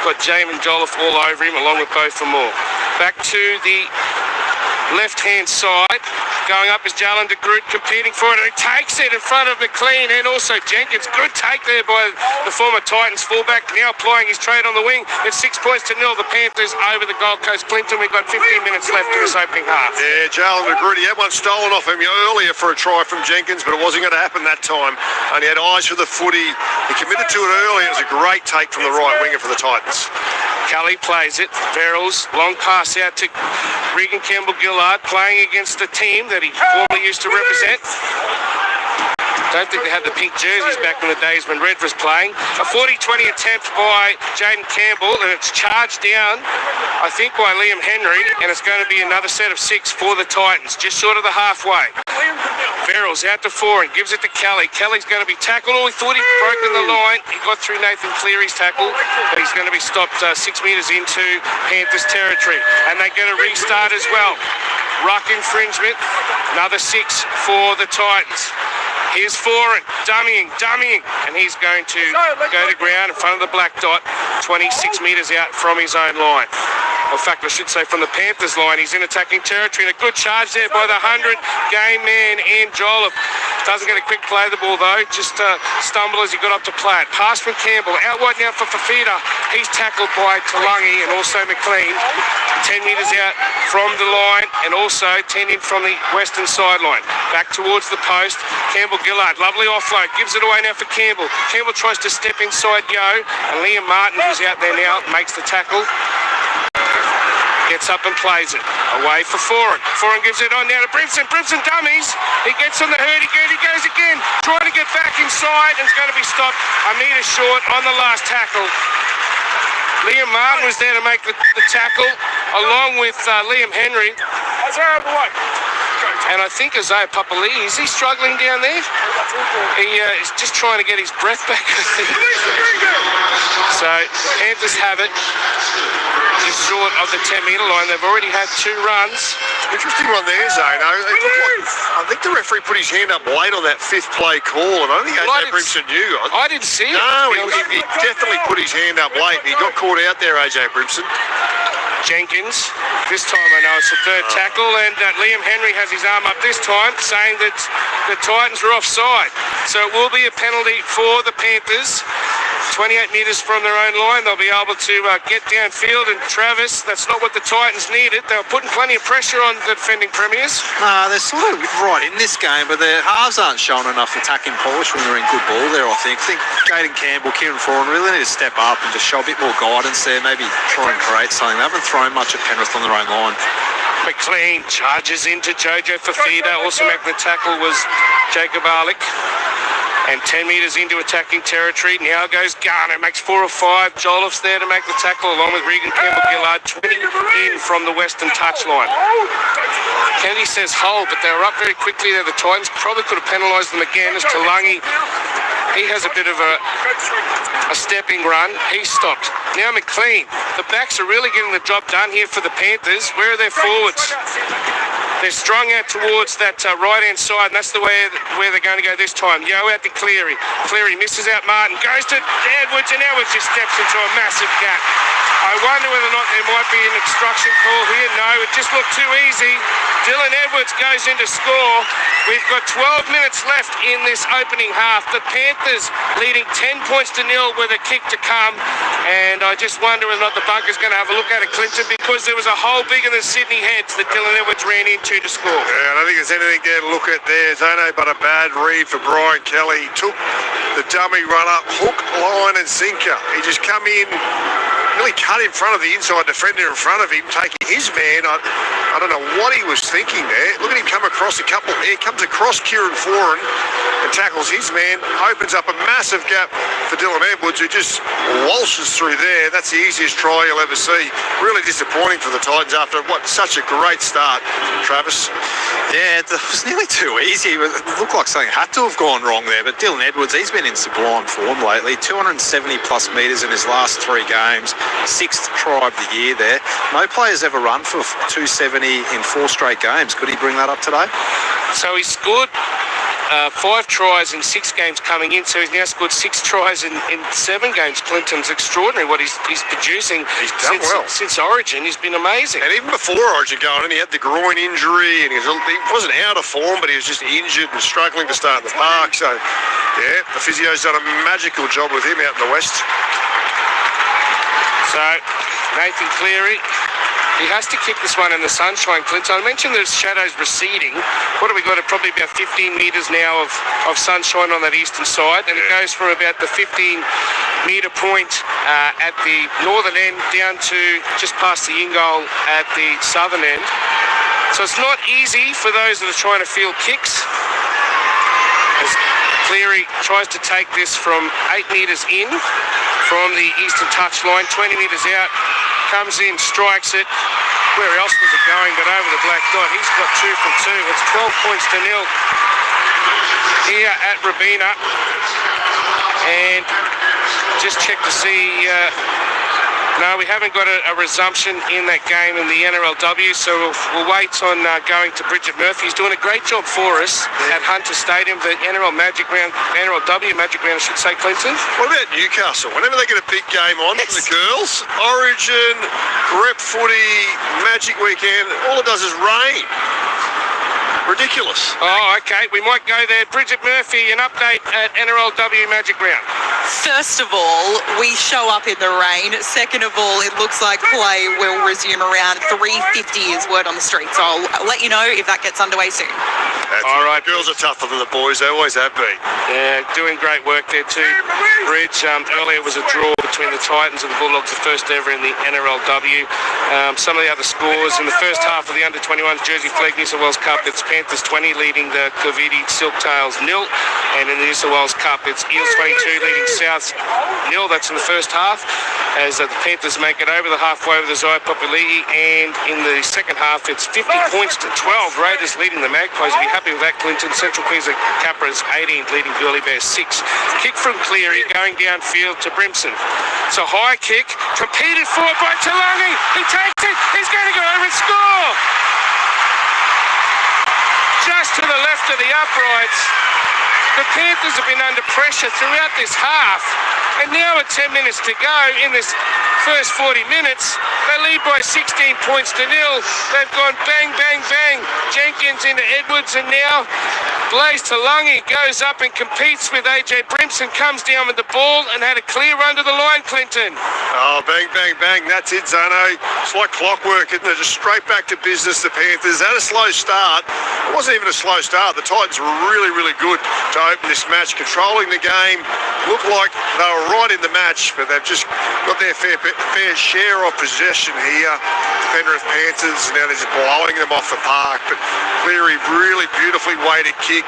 got Jamin Jolliffe all over him, along with Beau Fermor. Back to the left-hand side. Going up is Jalen de Groot competing for it, and he takes it in front of McLean and also Jenkins. Good take there by the former Titans fullback, now applying his trade on the wing. It's 6 points to 0. The Panthers over the Gold Coast. Clinton, we've got 15 minutes left in this opening half. Yeah, Jalen de Groot, he had one stolen off him earlier for a try from Jenkins, but it wasn't going to happen that time. Only had eyes for the footy. He committed to it early. It was a great take from the right winger for the Titans. Kelly plays it. Verrills, long pass out to Regan Campbell-Gillard, playing against a team that he formerly used to represent. Don't think they had the pink jerseys back in the days when Red was playing. A 40-20 attempt by Jaden Campbell, and it's charged down, I think, by Liam Henry, and it's going to be another set of 6 for the Titans, just short of the halfway. Verrills out to 4 and gives it to Kelly. Kelly's going to be tackled. Oh, he thought he'd broken the line. He got through Nathan Cleary's tackle, but he's going to be stopped 6 metres into Panthers territory. And they get a restart as well. Ruck infringement. Another 6 for the Titans. Here's Foran, dummying, and he's going to go to ground in front of the black dot, 26 metres out from his own line. In fact, I should say from the Panthers line. He's in attacking territory, and a good charge there by the 100-game man, Ian Jolliffe. Doesn't get a quick play of the ball, though. Just stumble as he got up to play it. Pass from Campbell. Out wide now for Fafita. He's tackled by Talangi and also McLean. 10 metres out from the line, and also 10 in from the western sideline. Back towards the post. Campbell-Gillard, lovely offload. Gives it away now for Campbell. Campbell tries to step inside Yo, and Liam Martin, who's out there now, makes the tackle. Gets up and plays it. Away for Foran. Foran gives it on now to Brimson. Brimson dummies. He gets on the hurdy-gurdy. He goes again. Trying to get back inside, and it's going to be stopped a metre short on the last tackle. Liam Martin was there to make the tackle, along with Liam Henry. And I think Isaiah Papali, is he struggling down there? He is just trying to get his breath back, I think. So, Panthers have it just short of the 10-metre line. They've already had 2 runs. Interesting one there, Zano. I think the referee put his hand up late on that 5th play call, and I think AJ Brimson knew. I didn't see it. No, he definitely put his hand up late, and he got caught out there, AJ Brimson. Jenkins, this time I know it's the 3rd tackle, and Liam Henry has his arm up this time, saying that the Titans were offside. So it will be a penalty for the Panthers. 28 metres from their own line, they'll be able to get downfield, and Travis, that's not what the Titans needed. They were putting plenty of pressure on the defending premiers. They're sort of right in this game, but their halves aren't showing enough attacking polish when they're in good ball there, I think. I think Jaden Campbell, Kieran Foran really need to step up and just show a bit more guidance there, maybe try and create something. They haven't thrown much at Penrith on their own line. McLean charges into Jojo Fafita. Also making the tackle was Jacob Arlick. And 10 metres into attacking territory. Now goes Garner. Makes 4 or 5. Jolliffe's there to make the tackle, along with Regan Campbell-Gillard. 20 in from the western touchline. Kennedy says hold, but they were up very quickly there. The Titans probably could have penalised them again as Talangi, he has a bit of a stepping run. He's stopped. Now McLean. The backs are really getting the job done here for the Panthers. Where are their forwards? They're strung out towards that right-hand side, and that's the way where they're going to go this time. Yo out to Cleary. Cleary misses out Martin, goes to Edwards, and Edwards just steps into a massive gap. I wonder whether or not there might be an obstruction call here. No, it just looked too easy. Dylan Edwards goes in to score. We've got 12 minutes left in this opening half. The Panthers leading 10 points to nil with a kick to come. And I just wonder whether or not the bunker's going to have a look at it, Clinton, because there was a hole bigger than Sydney heads that Dylan Edwards ran into to score. Yeah, I don't think there's anything there to look at there, Zano, but a bad read for Brian Kelly. He took the dummy run up, hook, line and sinker. He just come in, really cut in front of the inside defender in front of him, taking his man. I don't know what he was thinking there. Look at him come across he comes across Kieran Foran and tackles his man, opens up a massive gap for Dylan Edwards, who just waltzes through there. That's the easiest try you'll ever see. Really disappointing for the Titans after such a great start, Travis. Yeah, it was nearly too easy. It looked like something had to have gone wrong there, but Dylan Edwards, he's been in sublime form lately. 270 plus metres in his last 3 games, 6th try of the year there. No player's ever run for 270 in 4 straight games. Could he bring that up today? So he scored 5 tries in 6 games coming in, so he's now scored 6 tries in 7 games. Clinton's extraordinary what he's producing. He's done well. Since Origin. He's been amazing. And even before Origin going in, he had the groin injury and he wasn't out of form, but he was just injured and struggling to start in the park. So, yeah, the physio's done a magical job with him out in the West. So, Nathan Cleary, he has to kick this one in the sunshine, Clinton. I mentioned the shadows receding. What have we got? Probably about 15 metres now of sunshine on that eastern side, and it goes from about the 15-metre point at the northern end down to just past the in goal at the southern end. So it's not easy for those that are trying to field kicks. As Cleary tries to take this from 8 metres in from the eastern touchline, 20 metres out, comes in, strikes it. Where else was it going but over the black dot? He's got 2 from 2. It's 12 points to nil here at Robina. And just check to see... no, we haven't got a resumption in that game in the NRLW, so we'll wait on going to Bridget Murphy. He's doing a great job for us at Hunter Stadium, the NRLW Magic Round, I should say, Clinton. What about Newcastle? Whenever they get a big game on for the girls, Origin, Rep Footy, Magic Weekend, all it does is rain. Ridiculous. Oh, okay. We might go there. Bridget Murphy, an update at NRLW Magic Round. First of all, we show up in the rain. Second of all, it looks like play will resume around 3:50 is word on the street. So I'll let you know if that gets underway soon. All right. Girls are tougher than the boys. They always have been. Yeah, doing great work there too. Bridge, earlier was a draw between the Titans and the Bulldogs, the first ever in the NRLW. Some of the other scores in the first half of the under-21s Jersey Flag New South Wales Cup, it's Panthers 20 leading the Clavidi Silktails 0, and in the New South Wales Cup it's Eels 22 leading Souths 0. That's in the first half as the Panthers make it over the halfway with the Zai Populigi, and in the second half it's 50 points to 12. Raiders leading the Magpies. Be happy with that, Clinton. Central Queensland Capras 18 leading Burleigh Bears 6. Kick from Cleary going downfield to Brimson. It's a high kick competed for by Talangi. He takes it. He's going to go over and score. Just to the left of the uprights. The Panthers have been under pressure throughout this half, and now with 10 minutes to go in this first 40 minutes, they lead by 16 points to 0. They've gone bang, bang, bang. Jenkins into Edwards, and now Blaze Talangi goes up and competes with AJ Brimson, comes down with the ball and had a clear run to the line, Clinton. Oh, bang, bang, bang. That's it, Zano. It's like clockwork, isn't it? Just straight back to business, the Panthers. Had a slow start. It wasn't even a slow start. The Titans were really, really good to open this match, controlling the game. Looked like they were right in the match, but they've just got their fair share of possession here. Penrith Panthers, now they're just blowing them off the park. But Cleary really beautifully weighted kick.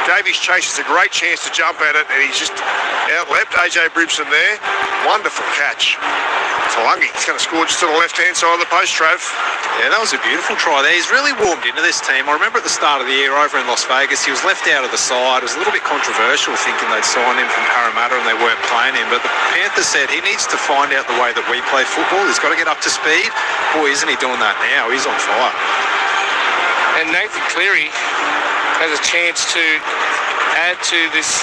Davies chases a great chance to jump at it, and he's just outleapt AJ Brimson there. Wonderful catch. Talangi, he's going to score just to the left-hand side of the post, Trav. Yeah, that was a beautiful try there. He's really warmed into this team. I remember at the start of the year over in Las Vegas, he was left out of the side. It was a little bit controversial thinking they'd signed him from Parramatta and they weren't playing him. But the Panthers said he needs to find out the way that we play football. He's got to get up to speed. Boy, isn't he doing that now? He's on fire. And Nathan Cleary has a chance to add to this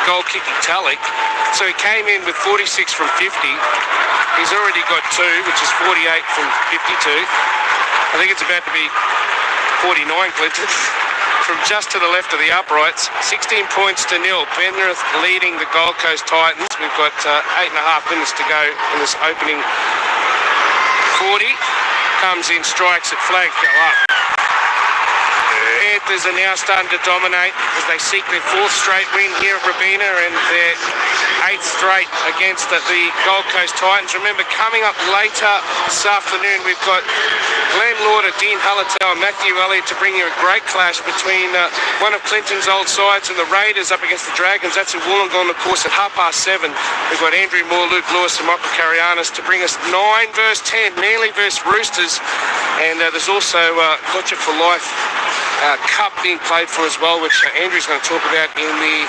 goal kicking tally. So he came in with 46 from 50. He's already got 2, which is 48 from 52. I think it's about to be 49, Clinton. From just to the left of the uprights, 16 points to 0. Penrith leading the Gold Coast Titans. We've got 8.5 minutes to go in this opening 40. Comes in, strikes it, flags go up. Panthers are now starting to dominate as they seek their 4th straight win here at Robina and their 8th straight against the Gold Coast Titans. Remember, coming up later this afternoon, we've got Glenn Lauder, Dean Hullatow and Matthew Elliott to bring you a great clash between one of Clinton's old sides and the Raiders up against the Dragons. That's in Wollongong, of course, at 7:30. We've got Andrew Moore, Luke Lewis and Michael Carianis to bring us 9 versus 10, Manly versus Roosters. And there's also Gotcha for Life Cup being played for as well, which Andrew's going to talk about in the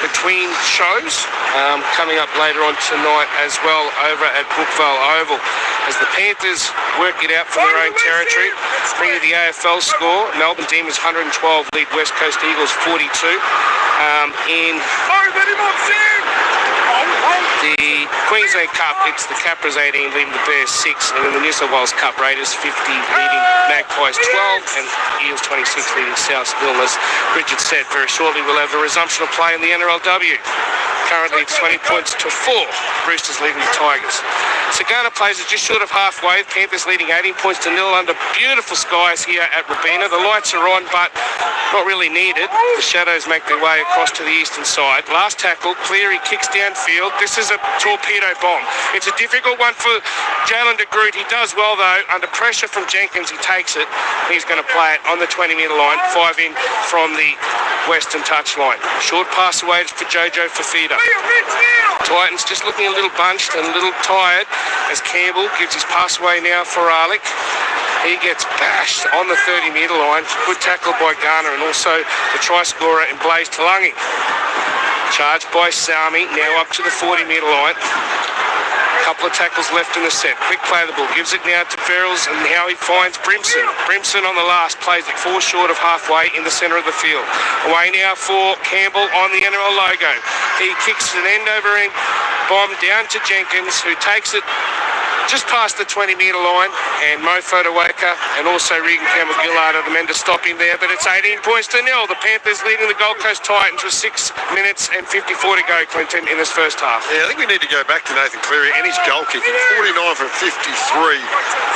between shows coming up later on tonight as well over at Brookvale Oval. As the Panthers work it out for their own territory, bring you the AFL score. Melbourne Demons 112 lead West Coast Eagles 42. In the Queensland Cup, it's the Capras 18 leading the Bears 6, and in the New South Wales Cup, Raiders 50 leading Magpies 12, and Eels 26 leading South Hill. As Richard said, very shortly we'll have a resumption of play in the NRLW. Currently it's 20 points to 4. Roosters leading the Tigers. Sagana plays it just short of halfway. Panthers leading 18 points to 0 under beautiful skies here at Robina. The lights are on, but not really needed. The Shadows make their way across to the eastern side. Last tackle, Cleary kicks downfield. This is a torpedo bomb. It's a difficult one for Jalen de Groot. He does well, though. Under pressure from Jenkins, he takes it. He's going to play it on the 20-metre line, 5 in from the western touchline. Short pass away for Jojo Fafita. Titans just looking a little bunched and a little tired as Campbell gives his pass away now for Arlick. He gets bashed on the 30-metre line. Good tackle by Garner and also the try scorer in Blaze Talangi. Charged by Xiaomi, now up to the 40-metre line. Couple of tackles left in the set. Quick play of the ball. Gives it now to Verrills and now he finds Brimson. Brimson on the last plays it 4 short of halfway in the centre of the field. Away now for Campbell on the NRL logo. He kicks an end-over-end bomb down to Jenkins, who takes it just past the 20-metre line, and Mo Fodawaker and also Regan Campbell-Gillard are the men to stop him there, but it's 18 points to 0. The Panthers leading the Gold Coast Titans with 6 minutes and 54 to go, Clinton, in this first half. Yeah, I think we need to go back to Nathan Cleary and his goal kicking. 49 from 53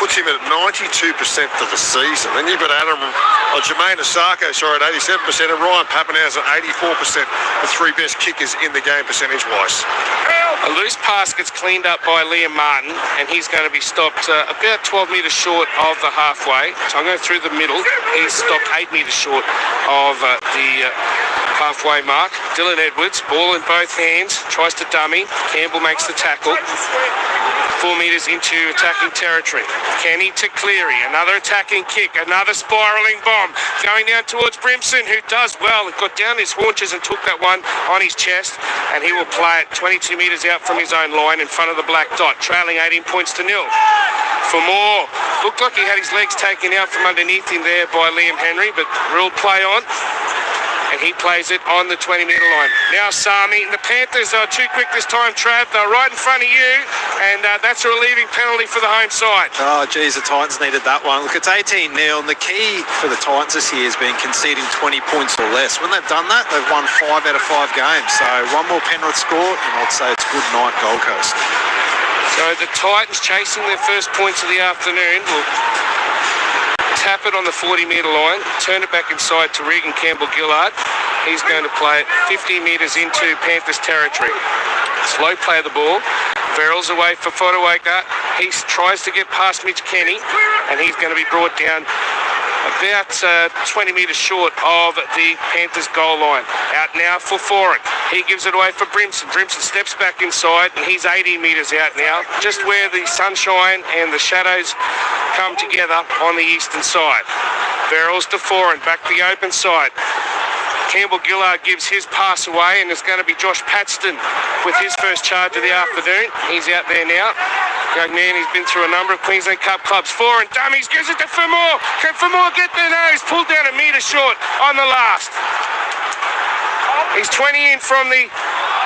puts him at 92% for the season. Then you've got Jermaine Asako, at 87%, and Ryan Pappenhausen at 84%, the 3 best kickers in the game percentage-wise. A loose pass gets cleaned up by Liam Martin, and he's going to be stopped about 12 metres short of the halfway. So I'm going through the middle. He's stopped 8 metres short of the halfway mark. Dylan Edwards, ball in both hands, tries to dummy. Campbell makes the tackle. 4 metres into attacking territory. Kenny to Cleary, another attacking kick, another spiralling bomb going down towards Brimson, who does well. He got down his haunches and took that one on his chest, and he will play it 22 metres out from his own line in front of the black dot, trailing 18 points to 0. For more, looked like he had his legs taken out from underneath him there by Liam Henry, but ruled play on. And he plays it on the 20-metre line. Now Sami, and the Panthers are too quick this time, Trav. They're right in front of you, and that's a relieving penalty for the home side. Oh, geez, the Titans needed that one. Look, it's 18-0, and the key for the Titans this year has been conceding 20 points or less. When they've done that, they've won 5 out of 5 games. So one more Penrith score, and I'd say it's good night, Gold Coast. So the Titans chasing their first points of the afternoon will tap it on the 40-metre line, turn it back inside to Regan Campbell-Gillard. He's going to play it 50 metres into Panthers territory. Slow play of the ball. Verrills away for Fodawaker. He tries to get past Mitch Kenny, and he's going to be brought down about 20 metres short of the Panthers goal line. Out now for Foran. He gives it away for Brimson. Brimson steps back inside, and he's 18 metres out now, just where the sunshine and the shadows come together on the eastern side. Verrills to Foran, back to the open side. Campbell-Gillard gives his pass away, and it's going to be Josh Paxton with his first charge of the afternoon. He's out there now. Young man, he's been through a number of Queensland Cup clubs. 4 and dummies, gives it to Famore. Can Famore get there? No, he's pulled down a metre short on the last. He's 20 in from the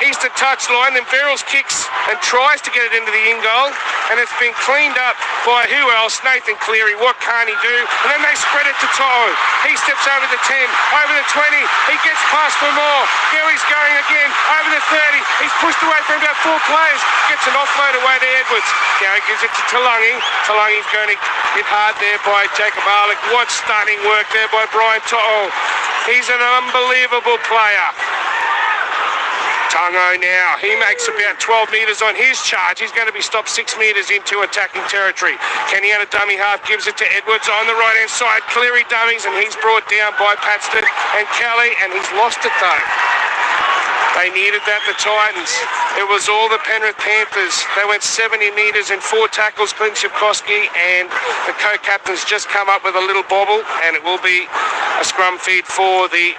eastern touchline, then Verrills kicks and tries to get it into the in goal, and it's been cleaned up by who else? Nathan Cleary. What can't he do? And then they spread it to To'o. He steps over the 10, over the 20. He gets past for more. Now he's going again over the 30. He's pushed away from about 4 players. Gets an offload away to Edwards. Now he gives it to Talangi. Talangi's going to hit hard there by Jacob Arlick. What stunning work there by Brian To'o. He's an unbelievable player. Tungo now, he makes about 12 metres on his charge. He's going to be stopped 6 metres into attacking territory. Kenny out of dummy half, gives it to Edwards on the right-hand side. Cleary dummies, and he's brought down by Paxton and Kelly, and he's lost it though. They needed that, the Titans. It was all the Penrith Panthers. They went 70 metres in 4 tackles, Clint Shipkowski, and the co-captains just come up with a little bobble, and it will be a scrum feed for the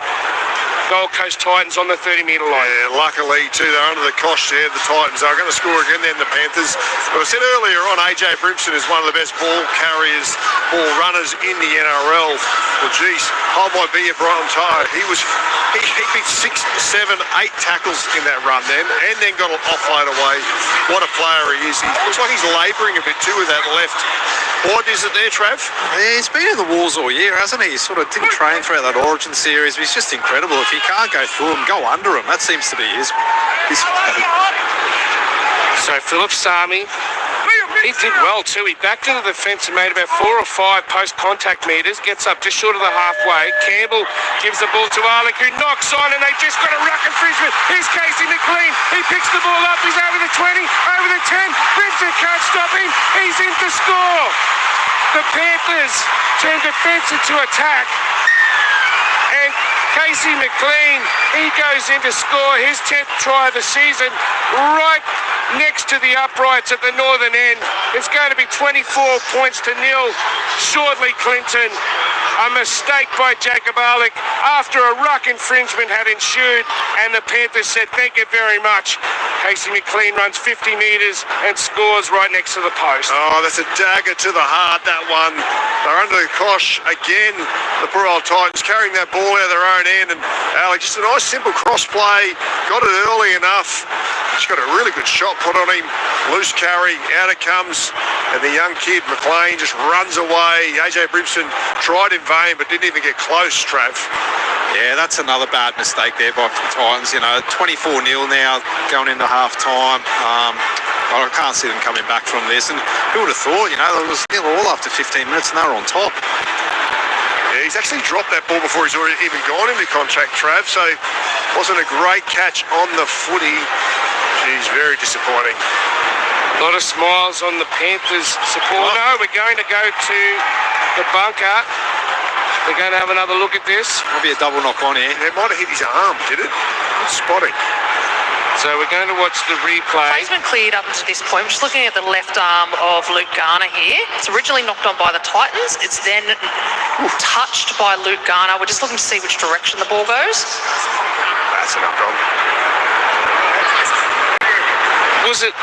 Gold Coast Titans on the 30-metre line. Yeah, luckily, too, they're under the cosh there, the Titans. They're going to score again then, the Panthers. But I said earlier on, AJ Brimson is one of the best ball carriers, ball runners in the NRL. Well, geez, hold my beer, Brian To'o. He beat 6, 7, 8 tackles in that run then got an offload away. What a player he is. He looks like he's labouring a bit too with that left. What is it there, Trav? Yeah, he's been in the Wars all year, hasn't he? He sort of didn't train throughout that Origin series, but he's just incredible. If he can't go through him, go under him. That seems to be his. So Philip Sami, he did well too. He backed into the fence and made about 4 or 5 post-contact metres, gets up just short of the halfway. Campbell gives the ball to Arlick, who knocks on, and they just got a ruck infringement. Here's Casey McLean. He picks the ball up. He's over the 20, over the 10. Brimson can't stop him. He's in to score. The Panthers turn defence into attack. And Casey McLean, he goes in to score his 10th try of the season right next to the uprights at the northern end. It's going to be 24 points to 0. Shortly, Clinton. A mistake by Jacob Arlick after a ruck infringement had ensued, and the Panthers said thank you very much. Casey McLean runs 50 metres and scores right next to the post. Oh, that's a dagger to the heart, that one. They're under the cosh again, the poor old Titans, carrying that ball out of their own end, and Alec, just a nice simple cross play, got it early enough. Just got a really good shot put on him, loose carry, out it comes, and the young kid McLean just runs away. AJ Brimson tried in vain but didn't even get close, Trav. Yeah, that's another bad mistake there by the Titans. You know, 24-0 now going into half-time. I can't see them coming back from this, and who would have thought, you know, it was nil all after 15 minutes and they were on top. Yeah, he's actually dropped that ball before he's already even gone into contact, Trav, so wasn't a great catch on the footy. Geez, very disappointing. A lot of smiles on the Panthers support. No, we're going to go to the bunker. We're going to have another look at this. Might be a double knock on here. It might have hit his arm, did it? Good spotting. So we're going to watch the replay. Play's been cleared up to this point. I'm just looking at the left arm of Luke Garner here. It's originally knocked on by the Titans. It's then touched by Luke Garner. We're just looking to see which direction the ball goes. That's a knock on. Was it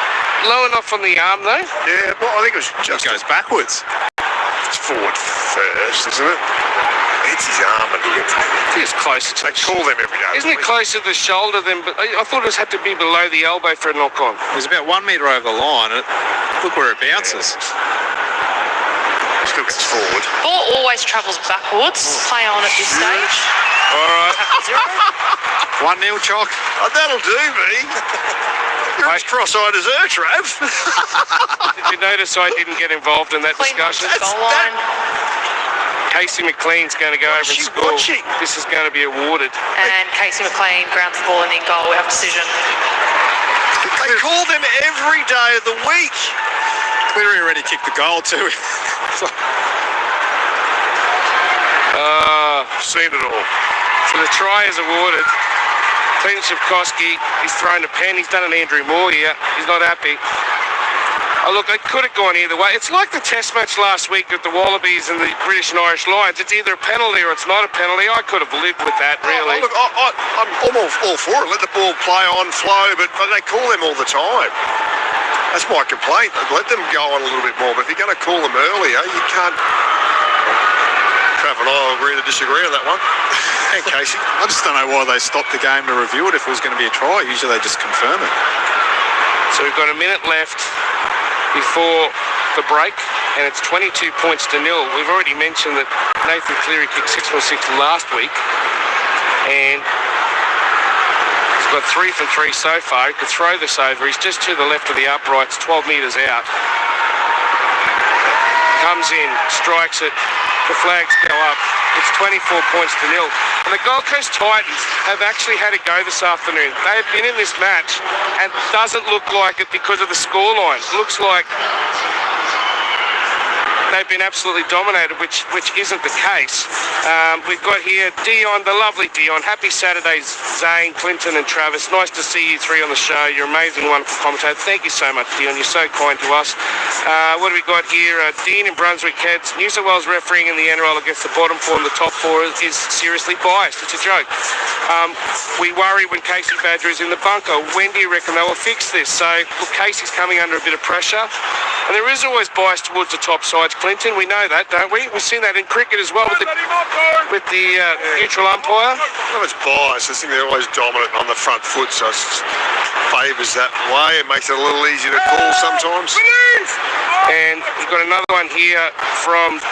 low enough on the arm though? Yeah, well, I think it was just... It goes backwards. It's forward first, isn't it? It's his arm. I think it's closer to They call them every day. Isn't it closer to the shoulder than... I thought it had to be below the elbow for a knock-on. It was about 1 metre over the line. Look where it bounces. Still gets forward. Ball always travels backwards. Play on at this stage. All right. 1-0 chalk. Oh, that'll do me. You're as cross-eyed as her, Trav. Did you notice I didn't get involved in that Clean discussion? goal line. Casey McLean's going to go over and score. Watching? This is going to be awarded. And Casey McLean grounds the ball in the goal. We have a decision. They call them every day of the week. Cleary already kicked the goal too. Seen it all. So the try is awarded. Clint Shipkowski, he's thrown a pen. He's done an Andrew Moore here. He's not happy. Oh, look, it could have gone either way. It's like the test match last week with the Wallabies and the British and Irish Lions. It's either a penalty or it's not a penalty. I could have lived with that, really. Look, I'm all for it. Let the ball play on, flow, but they call them all the time. That's my complaint. Let them go on a little bit more, but if you're going to call them earlier, you can't. Trav and I will agree to disagree on that one. And Casey. I just don't know why they stopped the game to review it if it was going to be a try. Usually they just confirm it. So we've got a minute left before the break, and it's 22 points to 0. We've already mentioned that Nathan Cleary kicked 6 for 6 last week, and he's got 3 from 3 so far. He could throw this over. He's just to the left of the uprights, 12 metres out. Comes in, strikes it. The flags go up. It's 24 points to 0. And the Gold Coast Titans have actually had a go this afternoon. They have been in this match, and it doesn't look like it because of the scoreline. It looks like they've been absolutely dominated, which isn't the case. We've got here Dion, the lovely Dion. Happy Saturdays, Zane, Clinton and Travis. Nice to see you three on the show. You're amazing, wonderful commentator. Thank you so much, Dion. You're so kind to us. What have we got here? Dean in Brunswick heads. New South Wales refereeing in the NRL against the bottom four and the top four is seriously biased. It's a joke. We worry when Casey Badger is in the bunker. When do you reckon they will fix this? So, look, Casey's coming under a bit of pressure. And there is always bias towards the top sides, Clinton. We know that, don't we? We've seen that in cricket as well with the neutral umpire. Well, it's bias. I think they're always dominant on the front foot, so it favours that way. It makes it a little easier to call sometimes. And we've got another one here from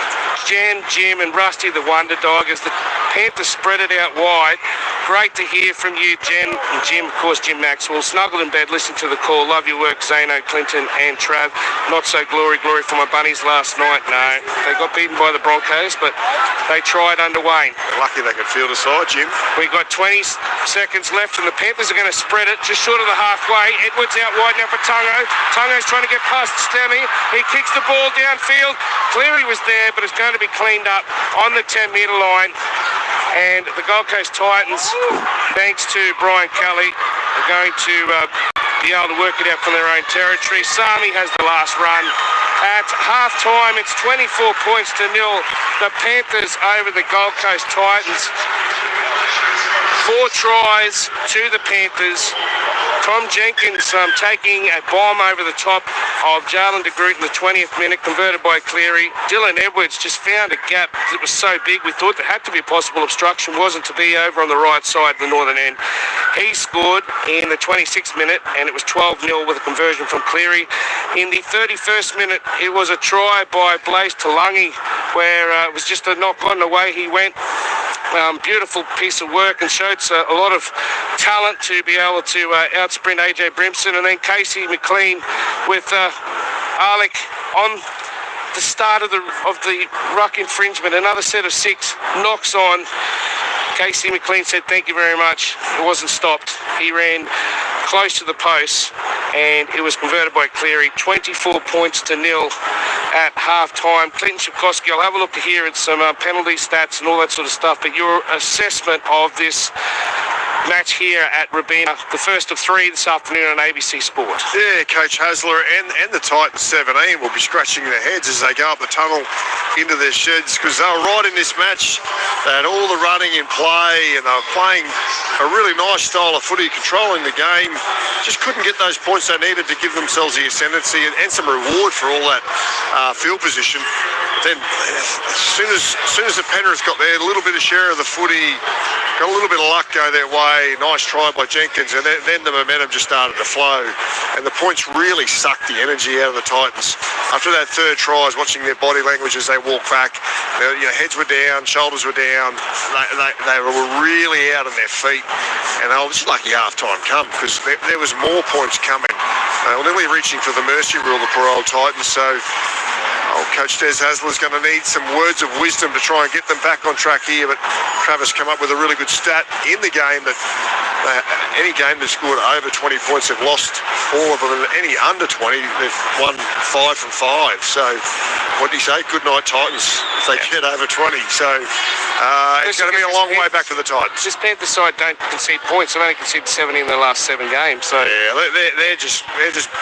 Jen, Jim and Rusty the Wonder Dog as the Panthers spread it out wide. Great to hear from you, Jen and Jim, of course, Jim Maxwell. Snuggled in bed, listened to the call. Love your work, Zano, Clinton and Trav. Not so glory for my bunnies last night. No, they got beaten by the Broncos, but they tried under Wayne. They're lucky they could field aside, Jim. We got 20 seconds left, and the Panthers are going to spread it just short of the halfway. Edwards out wide now for Tungo. Tungo's trying to get past Stemmy. He kicks the ball downfield. Cleary was there, but it's going to be cleaned up on the 10-metre line. And the Gold Coast Titans, thanks to Brian Kelly, are going to be able to work it out from their own territory. Sami has the last run. At half-time, it's 24 points to 0. The Panthers over the Gold Coast Titans. 4 tries to the Panthers. Tom Jenkins taking a bomb over the top of Jalen de Groot in the 20th minute, converted by Cleary. Dylan Edwards just found a gap that was so big we thought there had to be a possible obstruction. Wasn't to be over on the right side of the northern end. He scored in the 26th minute, and it was 12-0 with a conversion from Cleary. In the 31st minute, it was a try by Blaze Talangi, where it was just a knock on the way he went. Beautiful piece of work, and showed a lot of talent to be able to outsprint AJ Brimson. And then Casey McLean with Alec on the start of the ruck infringement. Another set of 6 knocks on. Casey McLean said thank you very much. It wasn't stopped. He ran close to the post, and it was converted by Cleary. 24 points to 0 at half-time. Clinton Shipkowski, I'll have a look here at some penalty stats and all that sort of stuff, but your assessment of this match here at Robina, the first of 3 this afternoon on ABC Sport. Yeah, Coach Hasler and the Titans 17 will be scratching their heads as they go up the tunnel into their sheds, because they were right in this match. They had all the running in play, and they were playing a really nice style of footy, controlling the game. Just couldn't get those points they needed to give themselves the ascendancy and some reward for all that field position. Then as soon as the Penrith got there, a little bit of share of the footy, got a little bit of luck go their way. Nice try by Jenkins, and then the momentum just started to flow, and the points really sucked the energy out of the Titans. After that third try, I was watching their body language as they walked back. Heads were down, shoulders were down. They were really out on their feet, and they were just lucky half-time come, because there was more points coming. They were nearly reaching for the mercy rule, the poor old Titans. So Coach Des Hasler's going to need some words of wisdom to try and get them back on track here, but Travis come up with a really good stat in the game that any game that scored over 20 points, they've lost all of them, and any under 20, they've won 5 from 5. So what do you say? Good night, Titans, if they get over 20. So it's going to be a long way back for the Titans. This Panthers side don't concede points. They've only conceded 70 in the last 7 games. So yeah, they're just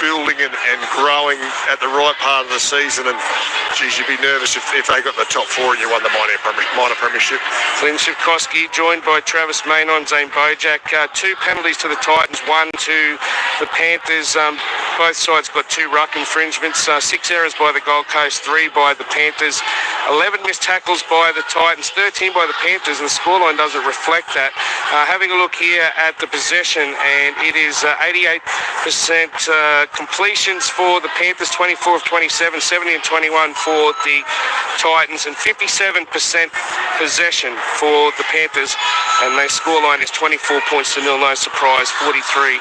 building and growing at the right part of the season. And geez, you'd be nervous if they got the top 4 and you won the minor premiership. Flynn Shipkowski joined by Travis Maynon, Zane Bojack. 2 penalties to the Titans, 1 to the Panthers. Both sides got 2 ruck infringements, 6 errors by the Gold Coast, 3 by the Panthers, 11 missed tackles by the Titans, 13 by the Panthers, and the scoreline doesn't reflect that. Having a look here at the possession, and it is 88% completions for the Panthers, 24 of 27, 70 and 21 for the Titans, and 57% possession for the Panthers, and their scoreline is 24 points to 0, no surprise, 43%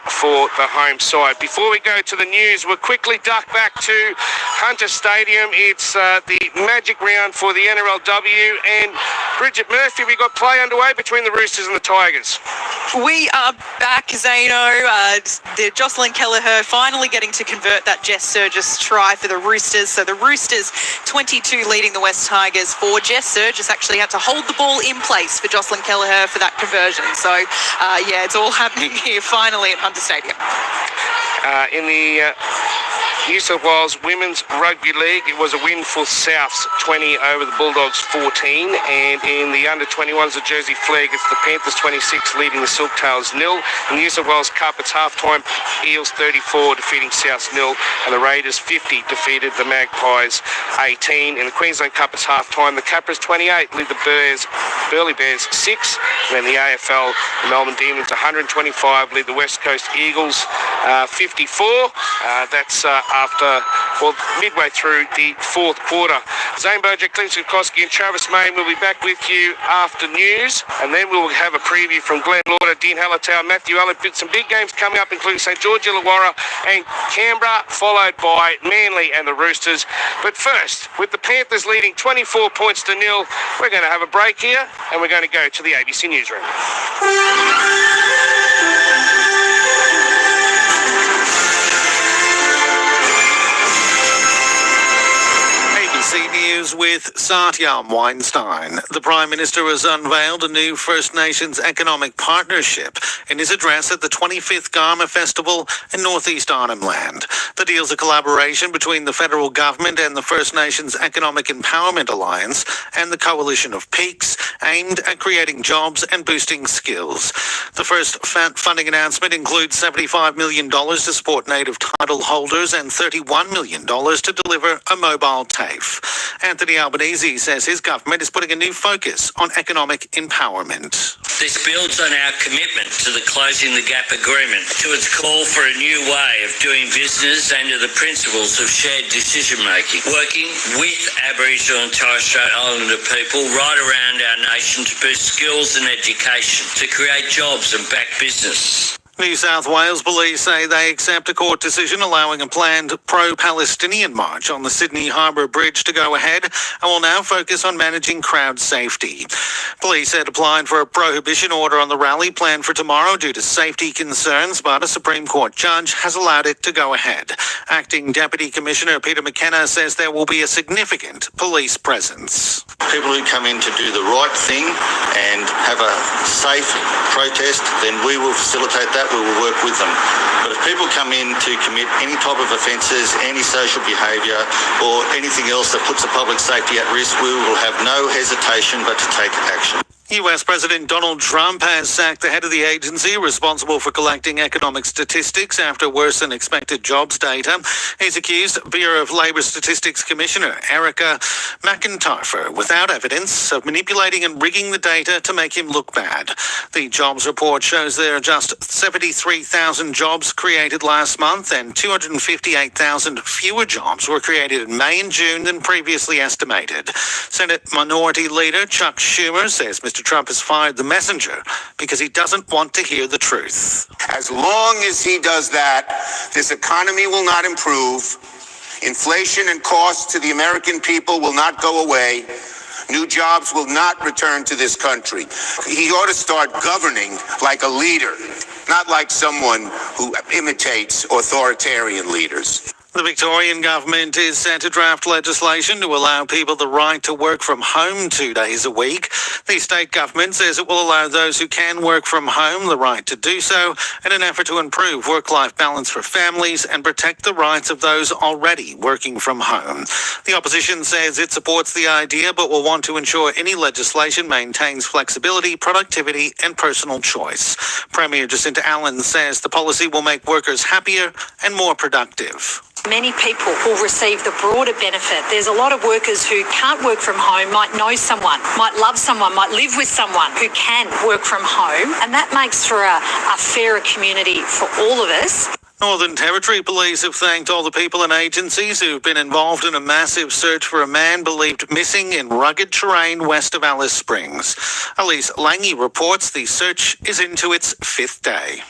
for the home side. Before we go to the news, we'll quickly duck back to Hunter Stadium. It's the magic round for the NRLW, and Bridget Murphy, we got play underway between the Roosters and the Tigers. We are back, Zeno. The Jocelyn Kelleher finally getting to convert that Jess Surgis try for the Roosters. So the Roosters 22 leading the West Tigers 4. Jess Surgis actually had to hold the ball in place for Jocelyn Kelleher for that conversion. So, yeah, it's all happening here finally at Hunter Stadium. In the New South Wales Women's Rugby League, it was a win for Souths, 20 over the Bulldogs 14, and in the under-21s, the Jersey Flag, it's the Panthers 26 leading the Silktails 0. In the New South Wales Cup, it's half-time, Eels 34 defeating Souths 0, and the Raiders 50 defeated the Magpies 18. In the Queensland Cup, it's half-time, the Capras 28 lead the Burleigh Bears 6, and then the AFL, the Melbourne Demons 125 lead the West Coast Eagles 54. That's after, well, midway through the fourth quarter. Zane Bojack, Clint Sikorsky and Travis Main will be back with you after news, and then we'll have a preview from Glenn Lauder, Dean Hallertau, Matthew Allen. Some big games coming up, including St George Illawarra and Canberra, followed by Manly and the Roosters. But first, with the Panthers leading 24 points to 0, we're going to have a break here, and we're going to go to the ABC Newsroom. ABC News with Satyam Weinstein. The Prime Minister has unveiled a new First Nations economic partnership in his address at the 25th Garma Festival in Northeast Arnhem Land. The deal's a collaboration between the federal government and the First Nations Economic Empowerment Alliance and the Coalition of Peaks, aimed at creating jobs and boosting skills. The first funding announcement includes $75 million to support native title holders and $31 million to deliver a mobile TAFE. Anthony Albanese says his government is putting a new focus on economic empowerment. This builds on our commitment to the Closing the Gap agreement, to its call for a new way of doing business and to the principles of shared decision-making, working with Aboriginal and Torres Strait Islander people right around our nation to boost skills and education, to create jobs and back business. New South Wales police say they accept a court decision allowing a planned pro-Palestinian march on the Sydney Harbour Bridge to go ahead and will now focus on managing crowd safety. Police had applied for a prohibition order on the rally planned for tomorrow due to safety concerns, but a Supreme Court judge has allowed it to go ahead. Acting Deputy Commissioner Peter McKenna says there will be a significant police presence. People who come in to do the right thing and have a safe protest, then we will facilitate that. We will work with them. But if people come in to commit any type of offences, antisocial behaviour or anything else that puts the public safety at risk, we will have no hesitation but to take action. US President Donald Trump has sacked the head of the agency responsible for collecting economic statistics after worse than expected jobs data. He's accused Bureau of Labour Statistics Commissioner Erica McIntyre, without evidence, of manipulating and rigging the data to make him look bad. The jobs report shows there are just 73,000 jobs created last month and 258,000 fewer jobs were created in May and June than previously estimated. Senate Minority Leader Chuck Schumer says Mr. Trump has fired the messenger because he doesn't want to hear the truth. As long as he does that, this economy will not improve. Inflation and costs to the American people will not go away. New jobs will not return to this country. He ought to start governing like a leader, not like someone who imitates authoritarian leaders. The Victorian government is set to draft legislation to allow people the right to work from home 2 days a week. The state government says it will allow those who can work from home the right to do so in an effort to improve work-life balance for families and protect the rights of those already working from home. The opposition says it supports the idea but will want to ensure any legislation maintains flexibility, productivity and personal choice. Premier Jacinta Allen says the policy will make workers happier and more productive. Many people will receive the broader benefit. There's a lot of workers who can't work from home, might know someone, might love someone, might live with someone who can work from home, and that makes for a fairer community for all of us. Northern Territory Police have thanked all the people and agencies who've been involved in a massive search for a man believed missing in rugged terrain west of Alice Springs. Elise Lange reports the search is into its 5th day.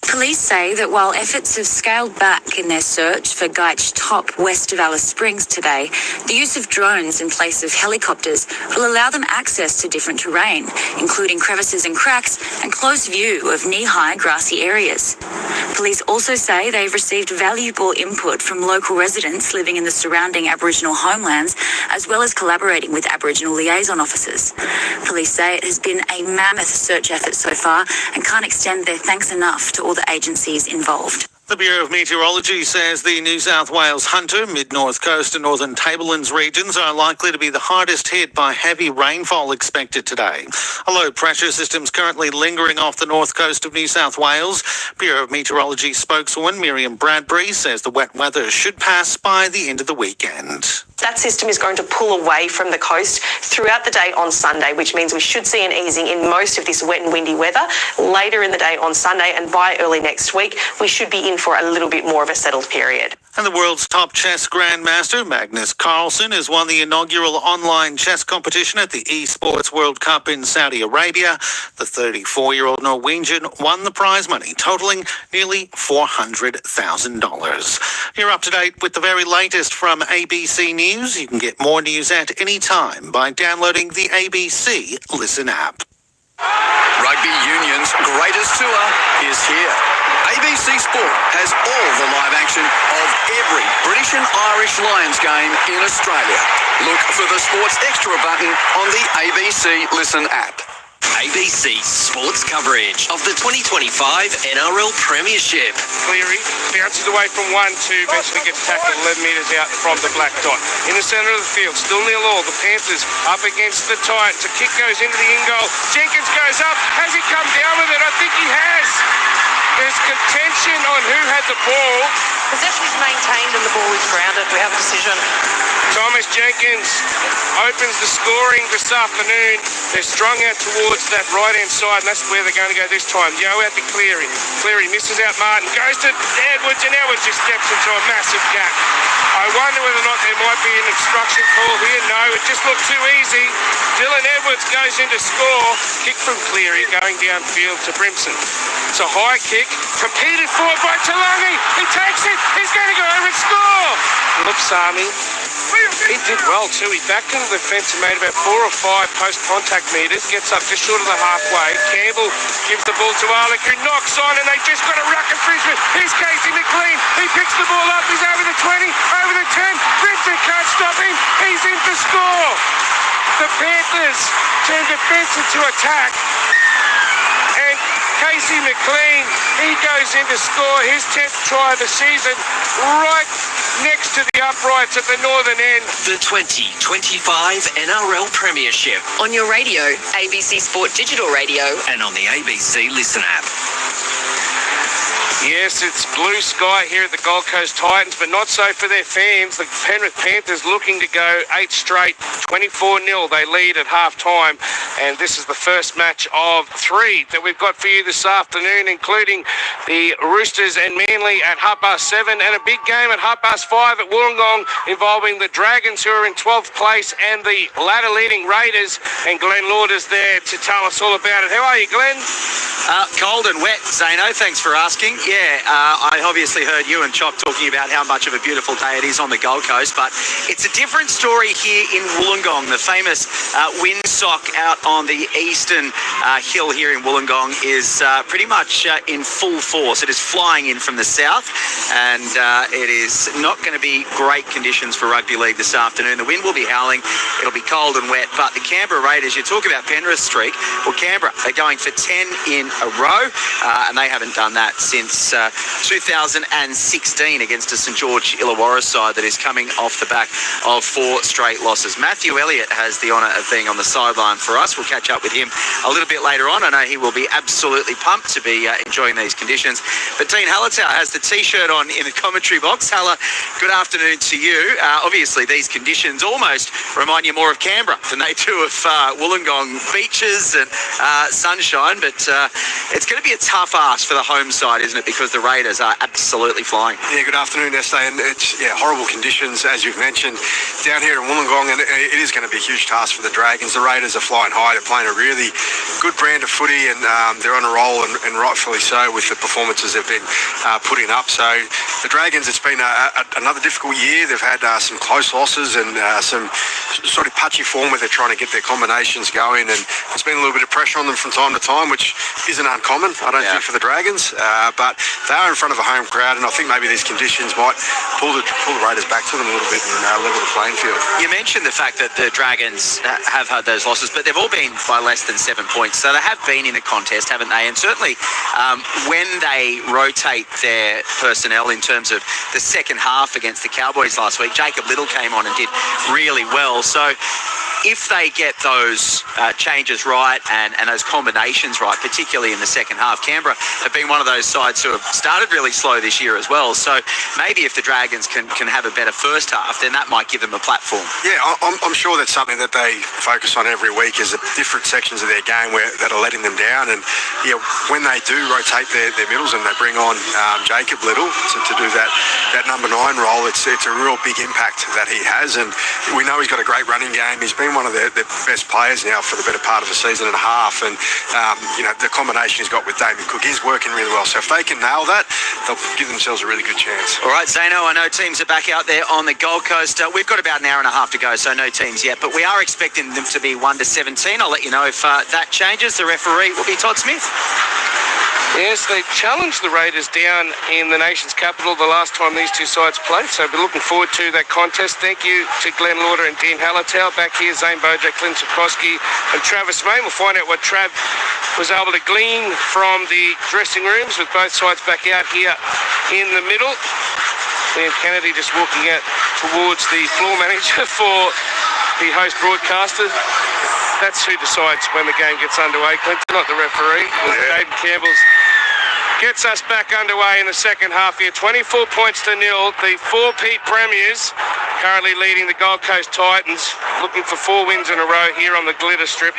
Police say that while efforts have scaled back in their search for Gaich Top west of Alice Springs today, the use of drones in place of helicopters will allow them access to different terrain, including crevices and cracks and close view of knee-high grassy areas. Police also say they've received valuable input from local residents living in the surrounding Aboriginal homelands, as well as collaborating with Aboriginal liaison officers. Police say it has been a mammoth search effort so far and can't extend their thanks enough to all the agencies involved. The Bureau of Meteorology says the New South Wales Hunter, Mid-North Coast and Northern Tablelands regions are likely to be the hardest hit by heavy rainfall expected today. A low pressure system is currently lingering off the north coast of New South Wales. Bureau of Meteorology spokeswoman Miriam Bradbury says the wet weather should pass by the end of the weekend. That system is going to pull away from the coast throughout the day on Sunday, which means we should see an easing in most of this wet and windy weather later in the day on Sunday, and by early next week, we should be in for a little bit more of a settled period. And the world's top chess grandmaster, Magnus Carlsen, has won the inaugural online chess competition at the Esports World Cup in Saudi Arabia. The 34-year-old Norwegian won the prize money, totaling nearly $400,000. You're up to date with the very latest from ABC News. You can get more news at any time by downloading the ABC Listen app. Rugby Union's greatest tour is here. ABC Sport has all the live action of every British and Irish Lions game in Australia. Look for the Sports Extra button on the ABC Listen app. ABC Sports coverage of the 2025 NRL Premiership. Cleary bounces away from 1-2, eventually gets tackled 11 metres out from the black dot. In the centre of the field, still 0-0. The Panthers up against the Titans. A kick goes into the in-goal. Jenkins goes up. Has he come down with it? I think he has. There's contention on who had the ball. Possession is maintained and the ball is grounded. We have a decision. Thomas Jenkins opens the scoring this afternoon. They're strung out towards that right-hand side, and that's where they're going to go this time. Yo out to Cleary. Cleary misses out Martin, goes to Edwards, and Edwards just steps into a massive gap. I wonder whether or not there might be an obstruction call here. No, it just looked too easy. Dylan Edwards goes in to score. Kick from Cleary going downfield to Brimson. It's a high kick, competed for by Talangi. He takes it. He's going to go over and score. Xiaomi Mi, he did well too. He backed into the fence and made about 4 or 5 post-contact metres. Gets up just short of the halfway. Campbell gives the ball to Alec, who knocks on, and they just got a ruck at Brisbane. Here's Casey McLean. He picks the ball up. He's over the 20, over the 10. Brisbane can't stop him. He's in to score. The Panthers turn defence into attack. And Casey McLean, he goes in to score his 10th try of the season, right next to the uprights at the northern end. The 2025 NRL Premiership. On your radio, ABC Sport Digital Radio, and on the ABC Listen app. Yes, it's blue sky here at the Gold Coast Titans, but not so for their fans. The Penrith Panthers looking to go 8 straight, 24-0. They lead at half-time, and this is the first match of 3 that we've got for you this afternoon, including the Roosters and Manly at 7:30, and a big game at 5:30 at Wollongong involving the Dragons, who are in 12th place, and the ladder-leading Raiders. And Glenn Lauder's there to tell us all about it. How are you, Glenn? Cold and wet, Zano. Thanks for asking. I obviously heard you and Chop talking about how much of a beautiful day it is on the Gold Coast, but it's a different story here in Wollongong. The famous windsock out on the eastern hill here in Wollongong is pretty much in full force. It is flying in from the south, and it is not going to be great conditions for rugby league this afternoon. The wind will be howling, it'll be cold and wet, but the Canberra Raiders, you talk about Penrith streak, well, Canberra are going for 10 in a row, and they haven't done that since 2016 against a St George Illawarra side that is coming off the back of 4 straight losses. Matthew Elliott has the honour of being on the sideline for us. We'll catch up with him a little bit later on. I know he will be absolutely pumped to be enjoying these conditions. But Dean Hallertau has the T-shirt on in the commentary box. Haller, good afternoon to you. Obviously, these conditions almost remind you more of Canberra than they do of Wollongong beaches and sunshine, but it's going to be a tough ask for the home side, isn't it? Because the Raiders are absolutely flying. Yeah, good afternoon, Este. And it's horrible conditions, as you've mentioned, down here in Wollongong, and it is going to be a huge task for the Dragons. The Raiders are flying high. They're playing a really good brand of footy, and they're on a roll, and rightfully so, with the performances they've been putting up. So the Dragons, it's been another difficult year. They've had some close losses and some sort of patchy form where they're trying to get their combinations going, and there's been a little bit of pressure on them from time to time, which isn't uncommon, I don't think, for the Dragons. But they are in front of a home crowd, and I think maybe these conditions might pull the Raiders back to them a little bit and level the playing field. You mentioned the fact that the Dragons have had those losses, but they've all been by less than 7 points. So they have been in a contest, haven't they? And certainly when they rotate their personnel in terms of the second half against the Cowboys last week, Jacob Little came on and did really well. So if they get those changes right and those combinations right, particularly in the second half, Canberra have been one of those sides who have started really slow this year as well. So maybe if the Dragons can have a better first half, then that might give them a platform. Yeah, I'm sure that's something that they focus on every week, is the different sections of their game that are letting them down. And when they do rotate their middles and they bring on Jacob Little to do that number 9 role, it's a real big impact that he has. And we know he's got a great running game. He's been one of the best players now for the better part of a season and a half, and the combination he's got with David Cook is working really well. So if they can nail that, they'll give themselves a really good chance. All right, Zeno, I know teams are back out there on the Gold Coast. We've got about an hour and a half to go, so no teams yet, but we are expecting them to be 1-17. I'll let you know if that changes. The referee will be Todd Smith. Yes, they challenged the Raiders down in the nation's capital the last time these two sides played, so we're looking forward to that contest. Thank you to Glenn Lauder and Dean Hallertau. Back here, Zane Bojack, Clint Sikorsky and Travis May. We'll find out what Trav was able to glean from the dressing rooms with both sides back out here in the middle. Liam Kennedy just walking out towards the floor manager for the host broadcaster. That's who decides when the game gets underway, Clinton, not the referee. Aidan Campbell's gets us back underway in the second half here. 24 points to 0. The 4-peat premiers currently leading the Gold Coast Titans, looking for 4 wins in a row here on the glitter strip.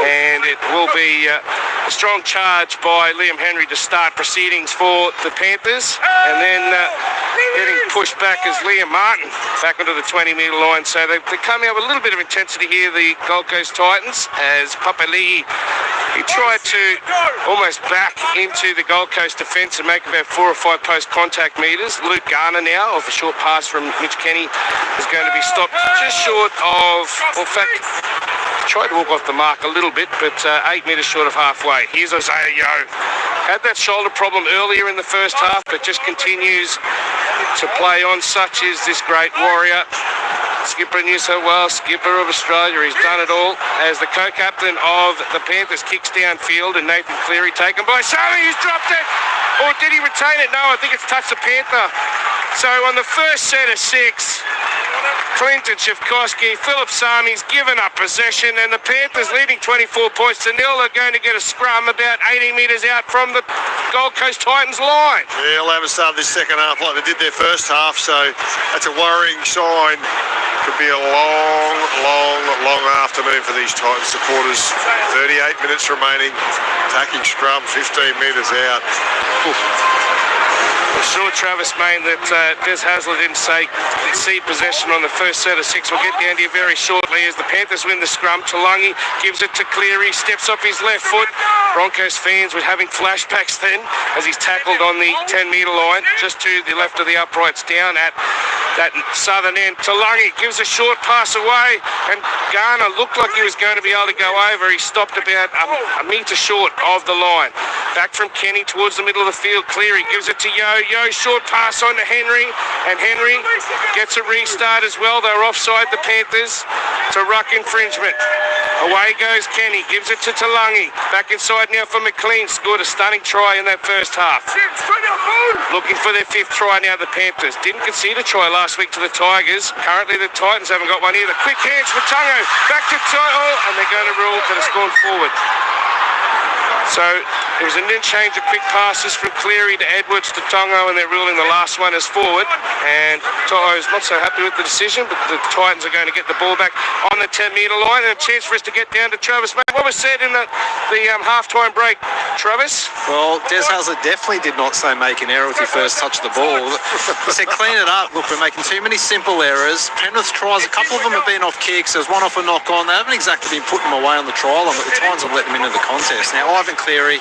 And it will be a strong charge by Liam Henry to start proceedings for the Panthers. And then getting pushed back is Liam Martin back onto the 20-metre line. So they're coming up with a little bit of intensity here, the Gold Coast Titans, as Papali'i, he tried to almost back into the Gold Coast defence and make about 4 or 5 post-contact metres. Luke Garner now, off a short pass from Mitch Kenny, is going to be stopped just short of, well, in fact, tried to walk off the mark a little bit, but 8 metres short of halfway. Here's Isaiah Yeo. Had that shoulder problem earlier in the first half, but just continues to play on. Such is this great warrior. Skipper of New South Wales, skipper of Australia, he's done it all. As the co-captain of the Panthers kicks downfield, and Nathan Cleary taken by Sami, who's dropped it. Or did he retain it? No, I think it's touched the Panther. So on the first set of 6, Clinton Xiaomi, Philip Sami's given up possession, and the Panthers leading 24 points to 0 are going to get a scrum about 80 metres out from the Gold Coast Titans line. Yeah, they haven't started this second half like they did their first half, so that's a worrying sign Could be a long afternoon for these Titans supporters. 38 minutes remaining. Attacking scrum, 15 metres out. I'm sure, Travis, mate, that Des Hasler didn't concede possession on the first set of 6. We'll get down to you very shortly as the Panthers win the scrum. Talangi gives it to Cleary, steps off his left foot. Broncos fans were having flashbacks then as he's tackled on the 10-metre line, just to the left of the uprights, down at that southern end. Talangi gives a short pass away, and Garner looked like he was going to be able to go over. He stopped about a metre short of the line. Back from Kenny towards the middle of the field. Cleary gives it to Yo. Yo, short pass on to Henry, and Henry gets a restart as well. They're offside, the Panthers. It's a ruck infringement. Away goes Kenny, gives it to Talangi. Back inside now for McLean. Scored a stunning try in that first half. Looking for their 5th try now, the Panthers. Didn't concede a try last week to the Tigers. Currently the Titans haven't got one either. Quick hands for Tungo. Back to Toto, and they're going to rule that it's gone forward. So it was an interchange of quick passes from Cleary to Edwards to Tongo, and they're ruling the last one as forward. And Toto's not so happy with the decision, but the Titans are going to get the ball back on the 10-metre line, and a chance for us to get down to Travis. Mate, what was said in the half-time break, Travis? Well, Des Hasler definitely did not say make an error with your first touch of the ball. He said clean it up. Look, we're making too many simple errors. Penrith tries, a couple of them have been off kicks. There's one off a knock-on. They haven't exactly been putting them away on the trial, but the Titans have let them into the contest. Now, Ivan Cleary,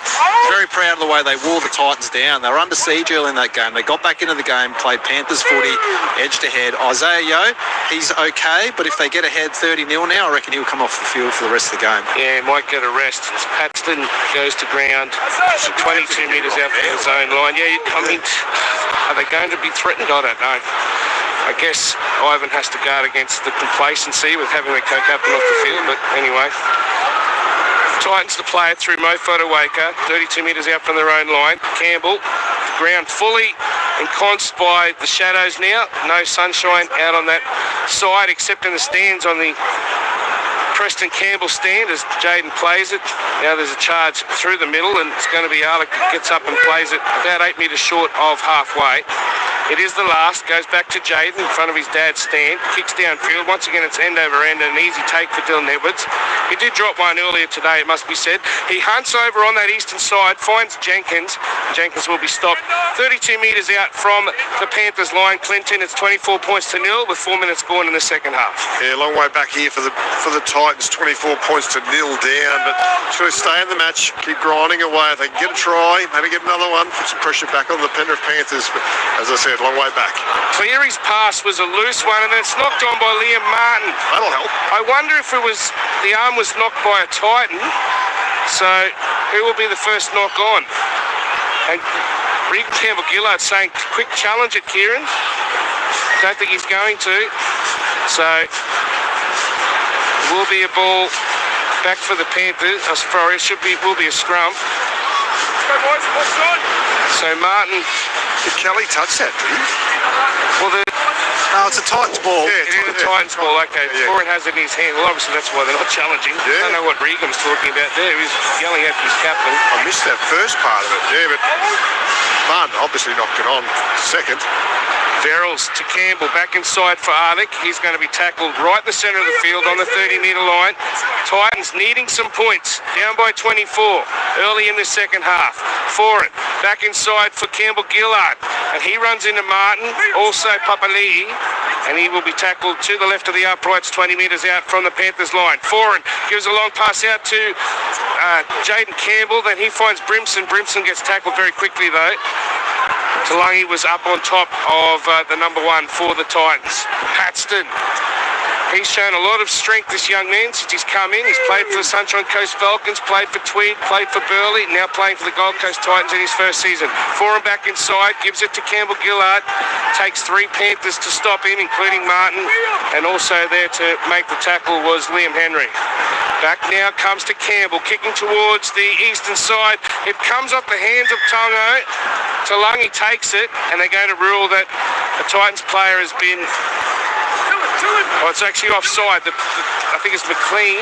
very proud of the way they wore the Titans down. They were under siege early in that game. They got back into the game, played Panthers footy, edged ahead. Isaiah Yo, he's okay, but if they get ahead 30-0 now, I reckon he'll come off the field for the rest of the game. Yeah, might get a rest. Paxton goes to ground, 22 metres out from the zone line. Yeah, I mean, are they going to be threatened? I don't know. I guess Ivan has to guard against the complacency with having the co-captain off the field, but anyway. Titans to play it through Mo Fotuaika, 32 metres out from their own line. Campbell, ground fully encompassed by the shadows now. No sunshine out on that side except in the stands on the Preston Campbell stand as Jaden plays it. Now there's a charge through the middle, and it's going to be Alec gets up and plays it about 8 metres short of halfway. It is the last, goes back to Jaden in front of his dad's stand, kicks downfield. Once again, it's end over end and an easy take for Dylan Edwards. He did drop one earlier today, it must be said. He hunts over on that eastern side, finds Jenkins. Jenkins will be stopped 32 metres out from the Panthers line. Clinton, it's 24 points to 0 with 4 minutes gone in the second half. Yeah, long way back here for the Titans, 24 points to 0 down, but just got to stay in the match, keep grinding away. If they can get a try, maybe get another one, put some pressure back on the Penrith Panthers. But as I said, long way back. Cleary's pass was a loose one, and then it's knocked on by Liam Martin. That'll help. I wonder if the arm was knocked by a Titan. So who will be the first knock on? And Regan Campbell-Gillard saying, quick challenge at Kieran. Don't think he's going to. So will be a ball back for the Panthers. Sorry, will be a scrum. So Martin. Did Kelly touch that, did he? Well, no, it's a Titans ball. Yeah, it is a Titans ball. Okay, Corin has it in his hand. Well, obviously that's why they're not challenging. Yeah. I don't know what Regan was talking about there. He was yelling at his captain. I missed that first part of it. Yeah, but Martin obviously knocked it on second. Verrills to Campbell, back inside for Ardick. He's going to be tackled right in the centre of the field on the 30-metre line. Titans needing some points, down by 24 early in the second half. For it, back inside for Campbell-Gillard, and he runs into Martin, also Papali'i, and he will be tackled to the left of the uprights, 20 metres out from the Panthers line. Foran gives a long pass out to Jaden Campbell, then he finds Brimson. Brimson gets tackled very quickly though. Talangi was up on top of the number 1 for the Titans. Paxton. He's shown a lot of strength, this young man, since he's come in. He's played for the Sunshine Coast Falcons, played for Tweed, played for Burleigh, now playing for the Gold Coast Titans in his first season. Foran back inside, gives it to Campbell-Gillard, takes 3 Panthers to stop him, including Martin, and also there to make the tackle was Liam Henry. Back now comes to Campbell, kicking towards the eastern side. It comes off the hands of Tongo. Talangi takes it, and they're going to rule that a Titans player has been... Oh, it's actually offside. I think it's McLean.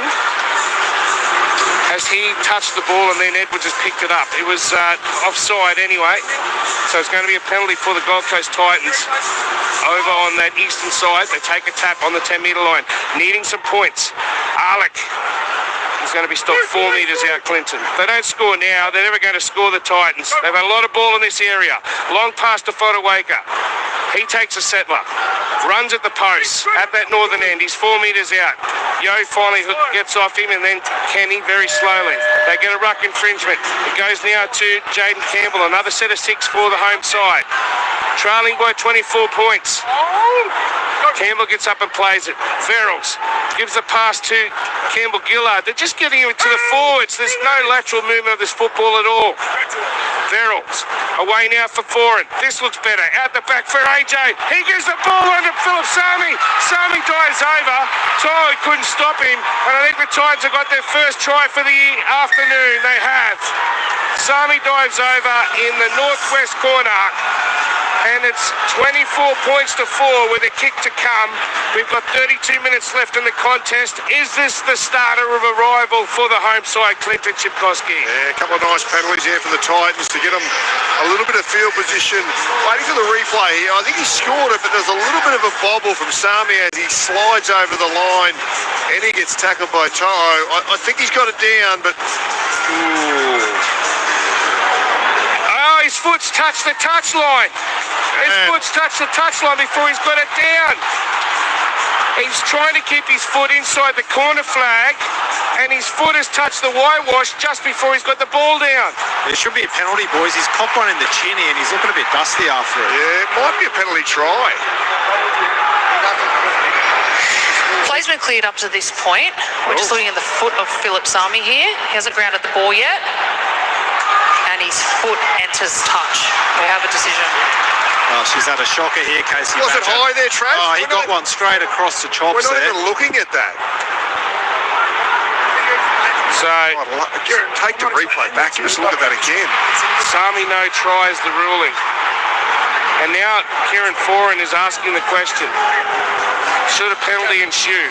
as he touched the ball and then Edwards just picked it up. It was offside anyway, so it's going to be a penalty for the Gold Coast Titans over on that eastern side. They take a tap on the 10-metre line, needing some points. Alec is going to be stopped 4 metres out Clinton. If they don't score now, they're never going to score the Titans. They've had a lot of ball in this area. Long pass to Fodawaker. He takes a settler, runs at the post at that northern end. He's 4 metres out. Yo finally gets off him, and then Kenny very slowly. They get a ruck infringement. It goes now to Jaden Campbell, another set of 6 for the home side. Trailing by 24 points. Campbell gets up and plays it. Verrills gives the pass to Campbell Gillard. They're just getting him to the forwards. There's no lateral movement of this football at all. Verrills away now for Foran. This looks better. Out the back for AJ. He gives the ball under Philip Sami. Sami dives over. Ty couldn't stop him. And I think the Titans have got their first try for the afternoon. They have. Sami dives over in the northwest corner. And it's 24 points to 4 with a kick to come. We've got 32 minutes left in the contest. Is this the starter of a rival for the home side, Clinton Chipkowski? Yeah, a couple of nice penalties here for the Titans to get them a little bit of field position. Waiting for the replay here. I think he scored it, but there's a little bit of a bobble from Sami as he slides over the line and he gets tackled by Toro. I think he's got it down, but... Oh, his foot's touched the touchline. His foot's touched the touchline before he's got it down. He's trying to keep his foot inside the corner flag, and his foot has touched the whitewash just before he's got the ball down. There should be a penalty, boys. He's copped one in the chinny, and he's looking a bit dusty after it. Yeah, it might be a penalty try. Play's been cleared up to this point. We're just looking at the foot of Philip Sami here. He hasn't grounded the ball yet. And his foot enters touch. We have a decision. Oh, she's had a shocker here, Casey. Was it high there, Trav? Oh, he got one straight across the chops there. We're not there. even looking at that. So, take the replay back. Just look at that again. Sami no try is the ruling. And now Kieran Foran is asking the question. Should a penalty ensue?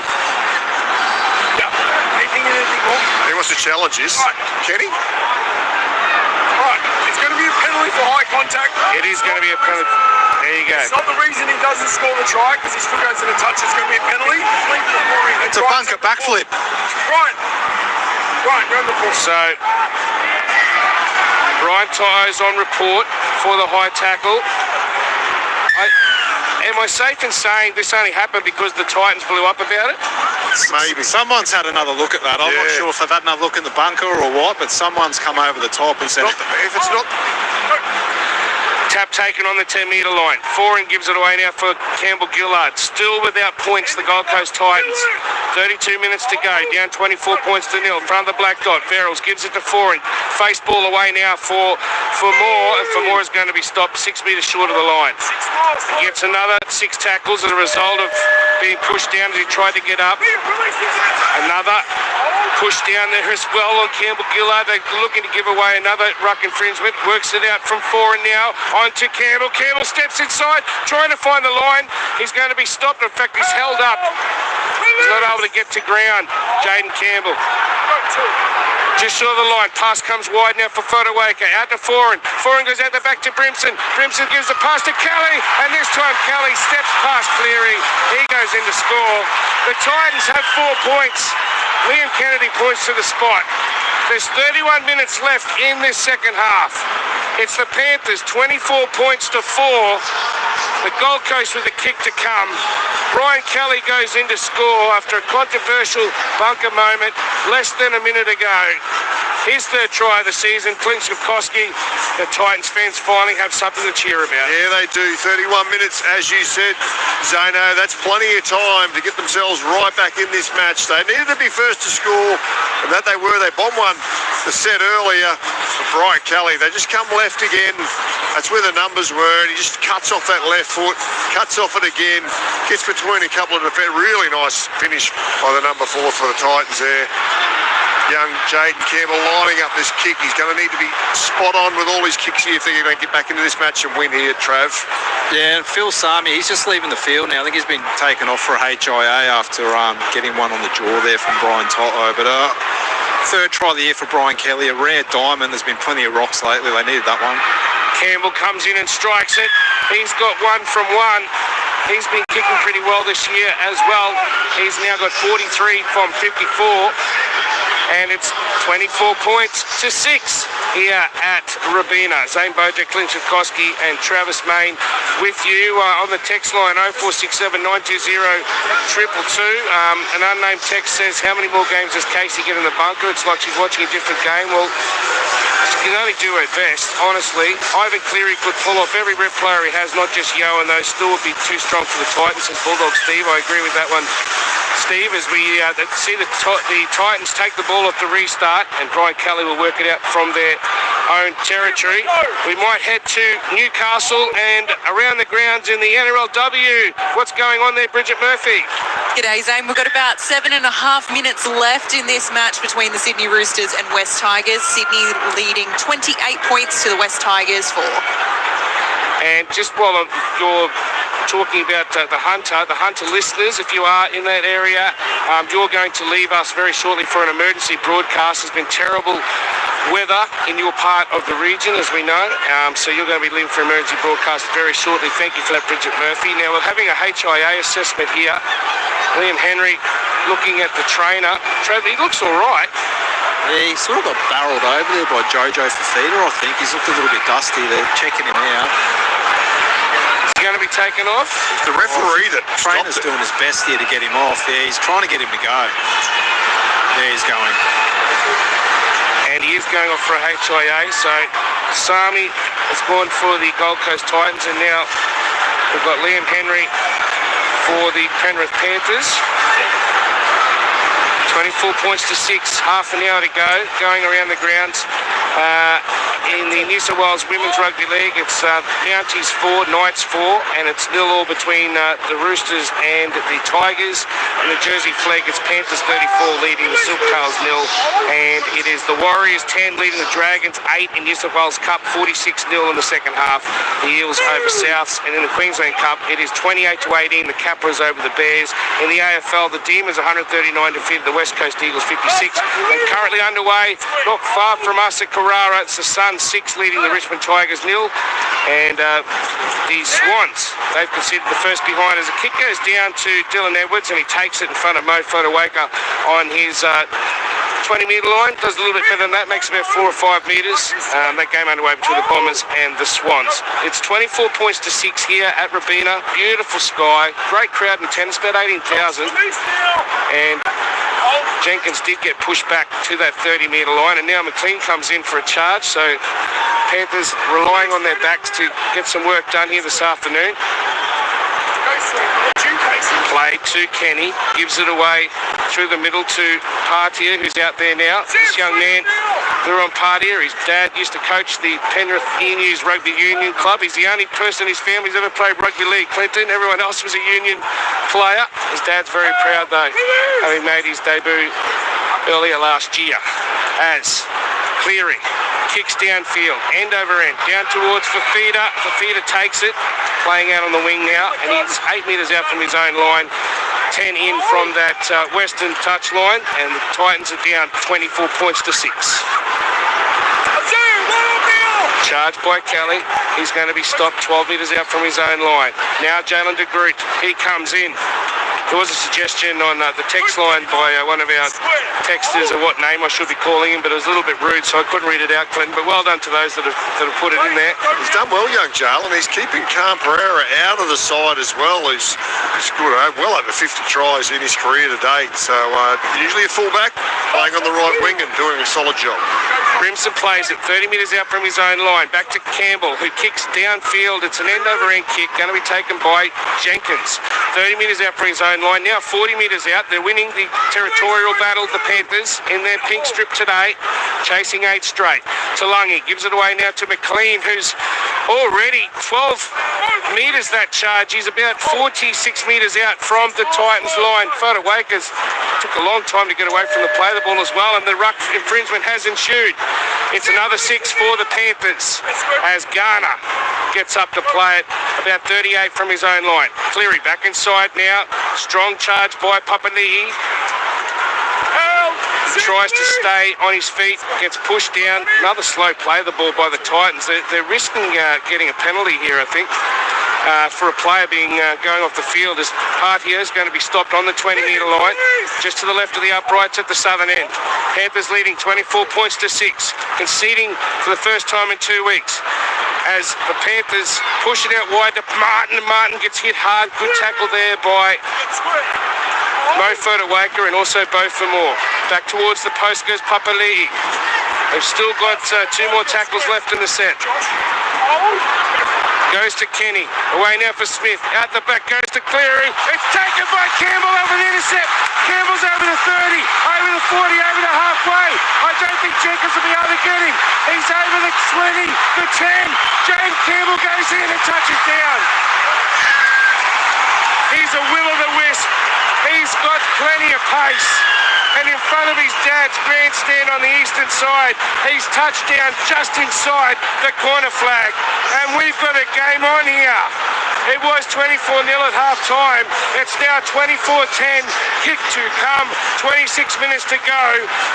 He wants to challenge this. Kenny? It's going to be a penalty for high contact. It is going to be a penalty. There you go. It's not the reason he doesn't score the try because his foot goes in a touch. It's going to be a penalty. It's a bunker backflip. Right, round the ball. So, Brian Tyers on report for the high tackle. Am I safe in saying this only happened because the Titans blew up about it? Maybe. Someone's had another look at that. I'm not sure if they've had another look in the bunker or what, but someone's come over the top and said... If it's not... Tap taken on the 10-metre line. Foran gives it away now for Campbell Gillard. Still without points, the Gold Coast Titans. 32 minutes to go. Down 24 points to 0. In front of the black dot. Verrills gives it to Foran. Face ball away now for Moore. And for Moore is going to be stopped 6 metres short of the line. He gets another 6 tackles as a result of being pushed down as he tried to get up. Another push down there as well on Campbell Gillard. They're looking to give away another ruck infringement. Works it out from Foran now. On to Campbell. Campbell steps inside, trying to find the line. He's going to be stopped. In fact, he's held up. He's not able to get to ground. Jaden Campbell. Just short of the line. Pass comes wide now for Fodawaker. Out to Foran. Foran goes out the back to Brimson. Brimson gives the pass to Kelly. And this time Kelly steps past Cleary. He goes in to score. The Titans have 4 points. Liam Kennedy points to the spot. There's 31 minutes left in this second half. It's the Panthers 24 points to 4. The Gold Coast with a kick to come. Brian Kelly goes in to score after a controversial bunker moment less than a minute ago. His third try of the season. Clint Chipkowski. The Titans fans finally have something to cheer about. Yeah, they do. 31 minutes, as you said, Zano. That's plenty of time to get themselves right back in this match. They needed to be first to score, and that they were. They bombed one the set earlier for Brian Kelly. They just come left again. That's where the numbers were, and he just cuts off that left foot, cuts off it again, gets between a couple of defenders. Really nice finish by the number 4 for the Titans there. Young Jaden Campbell lining up this kick. He's going to need to be spot on with all his kicks here if they're going to get back into this match and win here, Trav. Yeah, and Phil Sami, he's just leaving the field now. I think he's been taken off for a HIA after getting one on the jaw there from Brian Toto. But Third try of the year for Brian Kelly, a rare diamond. There's been plenty of rocks lately. They needed that one. Campbell comes in and strikes it. He's got 1 from 1. He's been kicking pretty well this year as well. He's now got 43 from 54. And it's 24 points to 6 here at Rabina. Zane Bojack, Clint Sikoski and Travis Main with you on the text line 0467 920 222. An unnamed text says, how many more games does Casey get in the bunker? It's like she's watching a different game. Well, she can only do her best, honestly. Ivan Cleary could pull off every rep player he has, not just Yo, and those still would be too strong for the Titans. And Bulldog Steve, I agree with that one, Steve, as we see the Titans take the ball off the restart, and Brian Kelly will work it out from their own territory. We might head to Newcastle and around the grounds in the NRLW. What's going on there, Bridget Murphy? G'day, Zane. We've got about 7.5 minutes left in this match between the Sydney Roosters and West Tigers. Sydney leading 28 points to the West Tigers 4. And just while you're talking about the Hunter listeners, if you are in that area, you're going to leave us very shortly for an emergency broadcast. There's been terrible weather in your part of the region, as we know, so you're going to be leaving for emergency broadcast very shortly. Thank you for that, Bridget Murphy. Now, we're having a HIA assessment here. Liam Henry looking at the trainer. He looks all right. Yeah, he sort of got barreled over there by Jojo Fafita, I think. He's looked a little bit dusty. They're checking him out. Is he going to be taken off? The referee that trainer's doing his best here to get him off. Yeah, he's trying to get him to go. There he's going. And he is going off for a HIA. So Sami has gone for the Gold Coast Titans, and now we've got Liam Henry for the Penrith Panthers. 24 points to 6, half an hour to go, going around the grounds. In the New South Wales Women's Rugby League, it's Mounties 4, Knights 4, and it's 0-0 between the Roosters and the Tigers. In the Jersey Flag, it's Panthers 34 leading the Silk Tails 0, and it is the Warriors 10 leading the Dragons 8 in New South Wales Cup, 46-0 in the second half. The Eels over Souths, and in the Queensland Cup, it is 28-18. The Capras over the Bears. In the AFL, the Demons 139 defeated the West Coast Eagles 56, and currently underway, not far from us at Carrara, it's the Suns 6 leading the Richmond Tigers 0, and the Swans, they've conceded the first behind as a kick goes down to Dylan Edwards, and he takes it in front of Mo Fodawaker on his 20-metre line. Does a little bit better than that, makes about 4 or 5 metres. That game underway between the Bombers and the Swans. It's 24 points to 6 here at Rabina. Beautiful sky, great crowd in tennis, about 18,000, and Jenkins did get pushed back to that 30-metre line, and now McLean comes in for a charge, so Panthers relying on their backs to get some work done here this afternoon. Play to Kenny, gives it away through the middle to Partia, who's out there now. This young man, Luron Partia, his dad used to coach the Penrith Emus Rugby Union Club. He's the only person in his family who's ever played rugby league, Clinton. Everyone else was a union player. His dad's very proud, though, having made his debut earlier last year. As Cleary kicks downfield, end over end, down towards Fafita. Fafita takes it, playing out on the wing now, and he's 8 metres out from his own line, 10 in from that western touch line, and the Titans are down 24 points to 6. Charged by Kelly. He's going to be stopped 12 metres out from his own line. Now Jalen de Groot, he comes in. There was a suggestion on the text line by one of our texters of what name I should be calling him, but it was a little bit rude, so I couldn't read it out, Clinton. But well done to those that have put it in there. He's done well, young Jalen. He's keeping Cam Pereira out of the side as well. He's good, well over 50 tries in his career to date. So usually a fullback, playing on the right wing and doing a solid job. Brimson plays it 30 metres out from his own line. Back to Campbell, who kicks downfield. It's an end-over-end kick, going to be taken by Jenkins. 30 metres out from his own line. Now 40 metres out. They're winning the territorial battle, the Panthers, in their pink strip today, chasing 8 straight. Talangi gives it away now to McLean, who's already 12 metres that charge. He's about 46 metres out from the Titans line. Fodawaker's took a long time to get away from the play the ball as well, and the ruck infringement has ensued. It's another 6 for the Panthers as Garner gets up to play it about 38 from his own line. Cleary back inside now. Strong charge by Papali'i. tries to stay on his feet, gets pushed down. Another slow play of the ball by the Titans. They're risking getting a penalty here, I think, for a player being going off the field, as Partia is going to be stopped on the 20-metre line, just to the left of the uprights at the southern end. Panthers leading 24 points to 6, conceding for the first time in 2 weeks. As the Panthers push it out wide to Martin, and Martin gets hit hard. Good tackle there by Mofo to Waker and also Bo for more. Back towards the post goes Papali'i. They've still got 2 more tackles left in the set. Goes to Kenny. Away now for Smith. Out the back goes to Cleary. It's taken by Campbell over the intercept. Campbell's over the 30, over the 40, over the halfway. I don't think Jenkins will be able to get him. He's over the 20, the 10. James Campbell goes in and touches down. He's a will-o'-the-wisp. He's got plenty of pace. And in front of his dad's grandstand on the eastern side, he's touched down just inside the corner flag. And we've got a game on here. It was 24-0 at half-time. It's now 24-10. Kick to come. 26 minutes to go.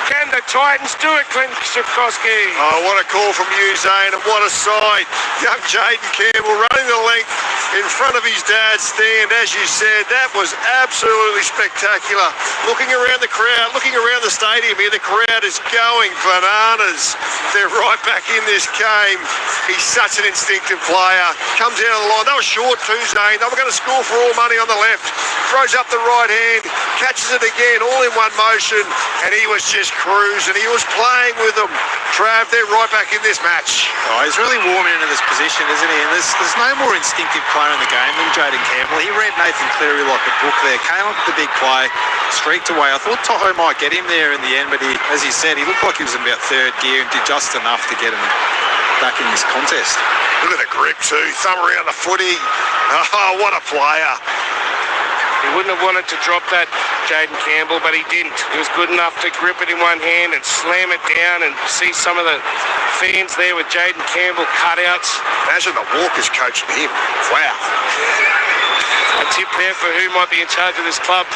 Can the Titans do it, Clint Shipkowski? Oh, what a call from you, Zane, and what a sight. Young Jaden Campbell running the length in front of his dad's stand. As you said, that was absolutely spectacular. Looking around the crowd, looking around the stadium here, the crowd is going bananas. They're right back in this game. He's such an instinctive player. Comes out of the line. They were short too, Zane. They were going to score for all money on the left. Throws up the right hand, catches it again, all in one motion, and he was just cruising. He was playing with them. Trav, they're right back in this match. Oh, he's really warming into this position, isn't he? And there's no more instinctive player in the game than Jaden Campbell. He read Nathan Cleary like a book there. Came up with the big play, streaked away. I thought Toho might get him there in the end, but as he said, he looked like he was in about third gear and did just enough to get him back in this contest. Look at the grip too. Thumb around the footy. Oh, what a player. He wouldn't have wanted to drop that, Jaden Campbell, but he didn't. He was good enough to grip it in one hand and slam it down, and see some of the fans there with Jaden Campbell cutouts. Imagine the Walkers coaching him. Wow. A tip there for who might be in charge of this club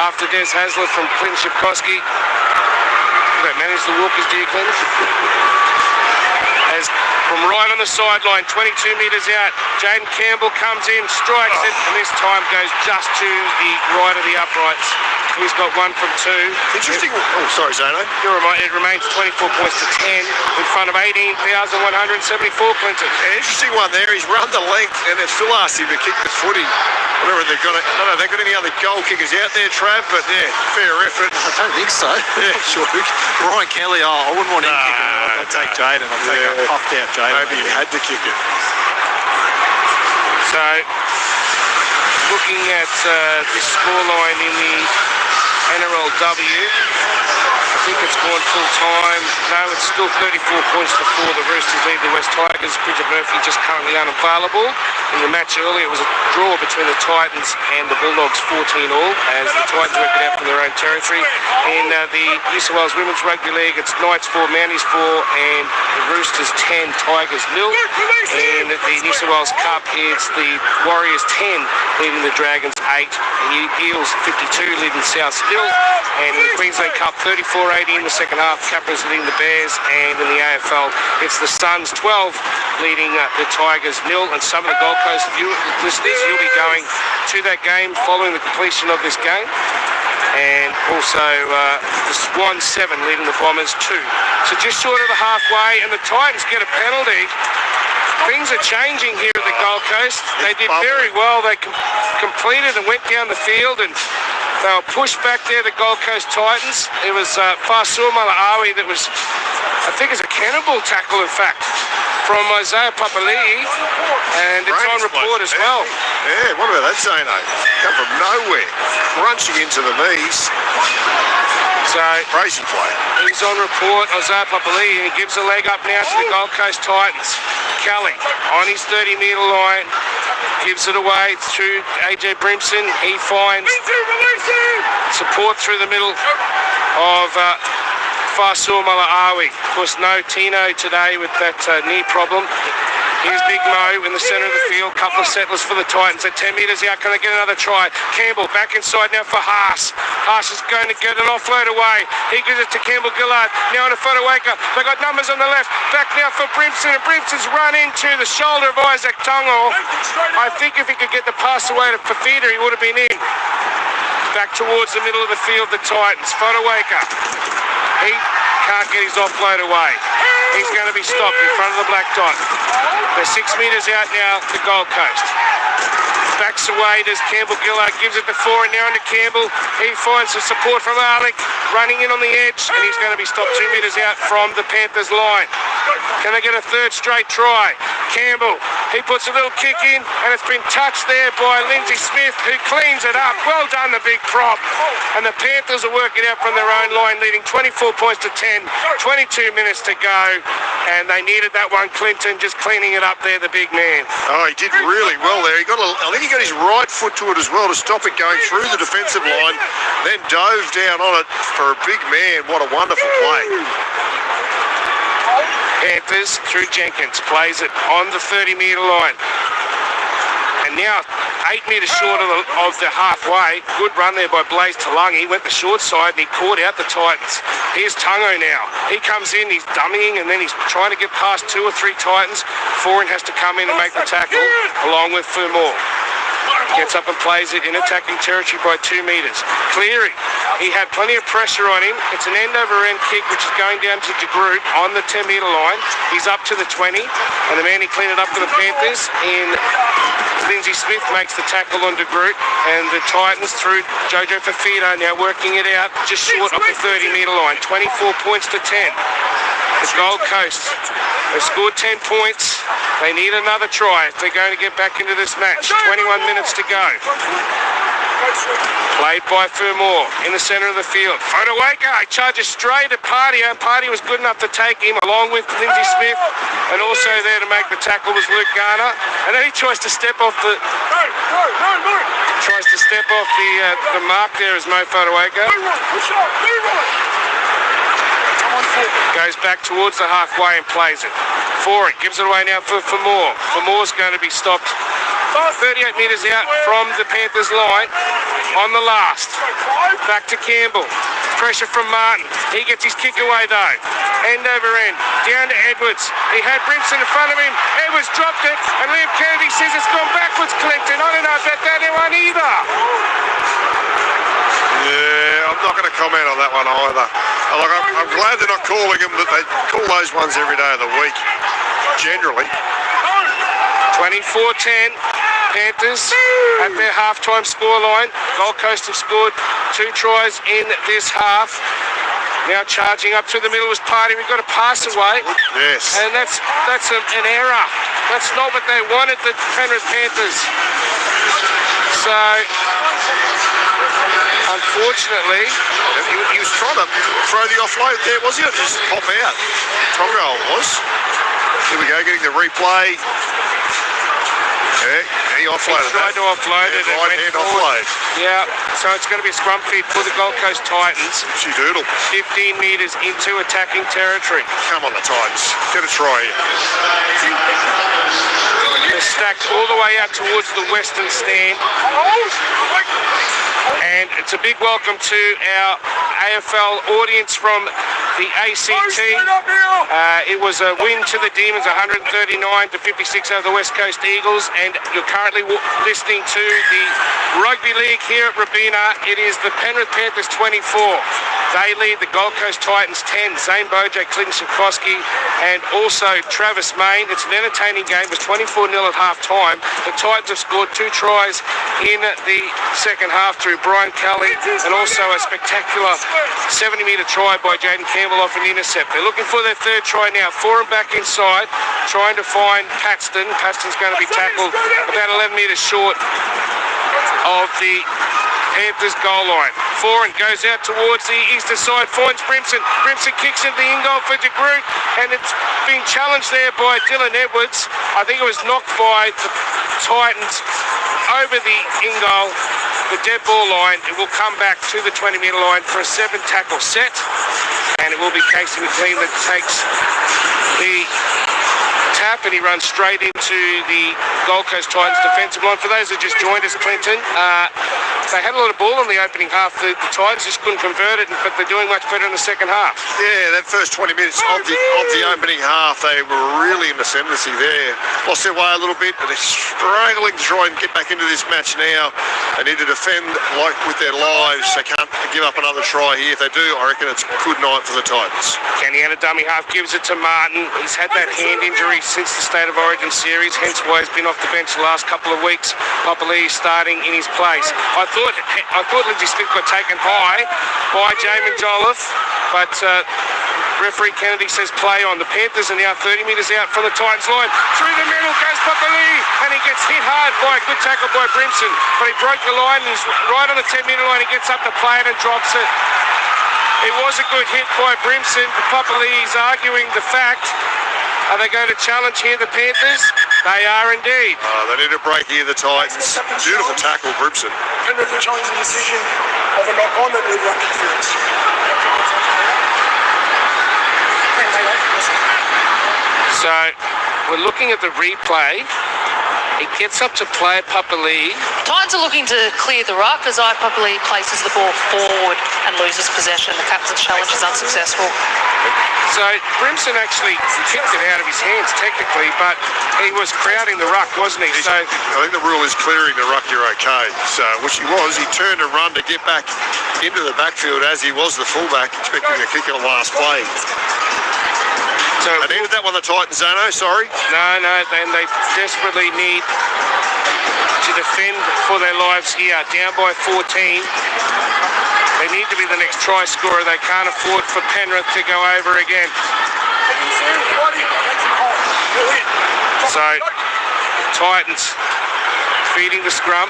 after Des Hasler from Clinton Shipkowski. You don't manage the Walkers, do you, Clinton? As from right on the sideline, 22 metres out, Jaden Campbell comes in, strikes it, and this time goes just to the right of the uprights. He's got 1 from 2. Interesting. Oh, sorry, Zano. It remains 24 points to 10 in front of 18,174, Clinton. An interesting one there. He's run the length, and they've still asked him to kick the footy. Whatever they've got. I don't know if they've got any other goal kickers out there, Trav, but yeah, fair effort. I don't think so. Yeah, sure. Brian Kelly, I wouldn't want him kicking it. I'd take Jaden. I'd take a puffed out Jaden. Maybe he had to kick it. So, looking at this scoreline in the NRLW, I think it's gone full time. No, it's still 34 points to 4. The Roosters lead the West Tigers. Bridget Murphy just currently unavailable. In the match earlier, it was a draw between the Titans and the Bulldogs, 14 all, as the Titans work it out from their own territory. In the New South Wales Women's Rugby League, it's Knights 4, Mounties 4, and the Roosters 10, Tigers 0. In the New South Wales Cup, it's the Warriors 10 leading the Dragons 8, and Eels 52 leading South 0. And in the Queensland Cup, 34-80 in the second half, Capras leading the Bears, and in the AFL, it's the Suns 12 leading the Tigers 0. And some of the Gold Coast listeners, you'll be going to that game following the completion of this game. And also the Swans 7 leading the Bombers 2. So just short of the halfway, and the Titans get a penalty. Things are changing here at the Gold Coast. They did very well. They completed and went down the field, and they were pushed back there, the Gold Coast Titans. It was Farsur Malaawi that was, I think it's a cannonball tackle, in fact, from Isaiah Papali'i, and it's on report as well. Yeah, what about that, Zano? Come from nowhere, crunching into the knees. So crazy play. He's on report, Isaiah Papali'i, and he gives a leg up now to the Gold Coast Titans. Kelly on his 30-metre line, gives it away to AJ Brimson. He finds support through the middle of Farsur Malaawi. Of course, no Tino today with that knee problem. Here's Big Mo in the centre of the field. Couple of settlers for the Titans at 10 metres out. Can they get another try? Campbell back inside now for Haas. Haas is going to get an offload away. He gives it to Campbell Gillard. Now on a Fodawaker. They got numbers on the left. Back now for Brimson. And Brimson's run into the shoulder of Isaac Tungo. I think if he could get the pass away to Fafita, he would have been in. Back towards the middle of the field, the Titans. Fodawaker. He can't get his offload away. He's going to be stopped in front of the black dot. They're 6 metres out now to Gold Coast. Backs away, does Campbell Gillard, gives it to Foran now into Campbell. He finds some support from Alec, running in on the edge, and he's going to be stopped 2 metres out from the Panthers line. Can they get a third straight try? Campbell, he puts a little kick in, and it's been touched there by Lindsay Smith, who cleans it up. Well done, the big prop. And the Panthers are working out from their own line, leading 24 points to 10, 22 minutes to go, and they needed that one. Clinton just cleaning it up there, the big man. Oh, he did really well there. I think he got his right foot to it as well to stop it going through the defensive line, then dove down on it for a big man. What a wonderful play. Panthers through Jenkins, plays it on the 30-metre line. And now 8 metres short of the halfway. Good run there by Blaze Talangi. He went the short side and he caught out the Titans. Here's Tungo now. He comes in, he's dummying, and then he's trying to get past 2 or 3 Titans. Foran has to come in and make the tackle, along with Furmore. Gets up and plays it in attacking territory by 2 metres. Cleary, he had plenty of pressure on him. It's an end-over-end kick, which is going down to DeGroot on the 10-metre line. He's up to the 20, and the man he cleaned it up for the Panthers in Lindsay Smith makes the tackle on DeGroot, and the Titans through Jojo Fafita now working it out just short of the 30-metre line. 24 points to 10. The Gold Coast, they've scored 10 points. They need another try if they're going to get back into this match. 21 minutes to go. Played by Furmore in the centre of the field. Fodawaker charges straight at Party, and Party was good enough to take him along with Lindsay Smith, and also there to make the tackle was Luke Garner. And then he tries to step off the mark there as Mo Fodawaker. Goes back towards the halfway and plays it. Foran gives it away now for Moore. Moore's going to be stopped 38 metres out from the Panthers line on the last. Back to Campbell. Pressure from Martin. He gets his kick away though. End over end. Down to Edwards. He had Brimson in front of him. Edwards dropped it, and Liam Kennedy says it's gone backwards, Clinton. I don't know about that one either. Yeah, I'm not going to comment on that one either. I'm glad they're not calling them, that they call those ones every day of the week, generally. 24-10, Panthers at their half-time scoreline. Gold Coast have scored 2 tries in this half. Now charging up to the middle was Party. We've got a pass away. Yes. And that's an error. That's not what they wanted, the Penrith Panthers. So, unfortunately, he was trying to throw the offload there, was he? Or just pop out? Tongo was. Here we go, getting the replay. Yeah, he offloaded. He tried to offload it. Right-hand offload. Yeah, so it's going to be a scrum feed for the Gold Coast Titans. She doodle. 15 metres into attacking territory. Come on, the Titans. Get a try here. They're stacked all the way out towards the western stand. And it's a big welcome to our AFL audience from the ACT. It was a win to the Demons, 139 to 56 over the West Coast Eagles, and you're currently listening to the Rugby League here at Robina. It is the Penrith Panthers 24. They lead the Gold Coast Titans 10. Zane Bojack, Clinton Sikorsky, and also Travis Main. It's an entertaining game. It was 24-0 at half-time. The Titans have scored 2 tries in the second half through Brian Kelly, and also a spectacular 70-metre try by Jaden Campbell off an intercept. They're looking for their third try now. Foran back inside, trying to find Paxton. Paxton's going to be tackled about 11 metres short of the Panthers goal line. Foran goes out towards the eastern side, finds Brimson. Brimson kicks into the in-goal for DeGroot, and it's being challenged there by Dylan Edwards. I think it was knocked by the Titans over the in-goal, the dead ball line. It will come back to the 20-metre line for a 7-tackle set, and it will be Casey McLean that takes the tap, and he runs straight into the Gold Coast Titans defensive line. For those that just joined us, Clinton, they had a lot of ball in the opening half. The Titans just couldn't convert it, but they're doing much better in the second half. Yeah, that first 20 minutes of the opening half, they were really in the ascendancy there. Lost their way a little bit, but they're struggling to try and get back into this match now. They need to defend like with their lives. They can't give up another try here. If they do, I reckon it's a good night for the Titans. Kenny out of dummy half gives it to Martin. He's had that hand injury since the State of Origin series, hence why he's been off the bench the last couple of weeks. Papali'i starting in his place. I thought Lindsay Smith got taken high by Jamin Jolliffe, but referee Kennedy says play on. The Panthers are now 30 metres out from the Titans line. Through the middle goes Papali'i, and he gets hit hard by a good tackle by Brimson, but he broke the line and he's right on the 10-metre line. He gets up to play it and drops it. It was a good hit by Brimson. Papali'i's arguing the fact. Are they going to challenge here, the Panthers? They are indeed. They need a break here, the Titans. Beautiful tackle, Brimson. Penrith will challenge the decision of a knock-on that will run interference. So we're looking at the replay. He gets up to play Papali'i. Titans are looking to clear the ruck as Papali'i places the ball forward and loses possession. The captain's challenge is unsuccessful. So Brimson actually kicked it out of his hands technically, but he was crowding the ruck, wasn't he? So I think the rule is clearing the ruck, you're okay. So which he was. He turned and run to get back into the backfield as he was the fullback, expecting a kick on the last play. So they needed that one, the Titans, Zano, sorry. No, then they desperately need to defend for their lives here. Down by 14. They need to be the next try scorer. They can't afford for Penrith to go over again. So, Titans feeding the scrum.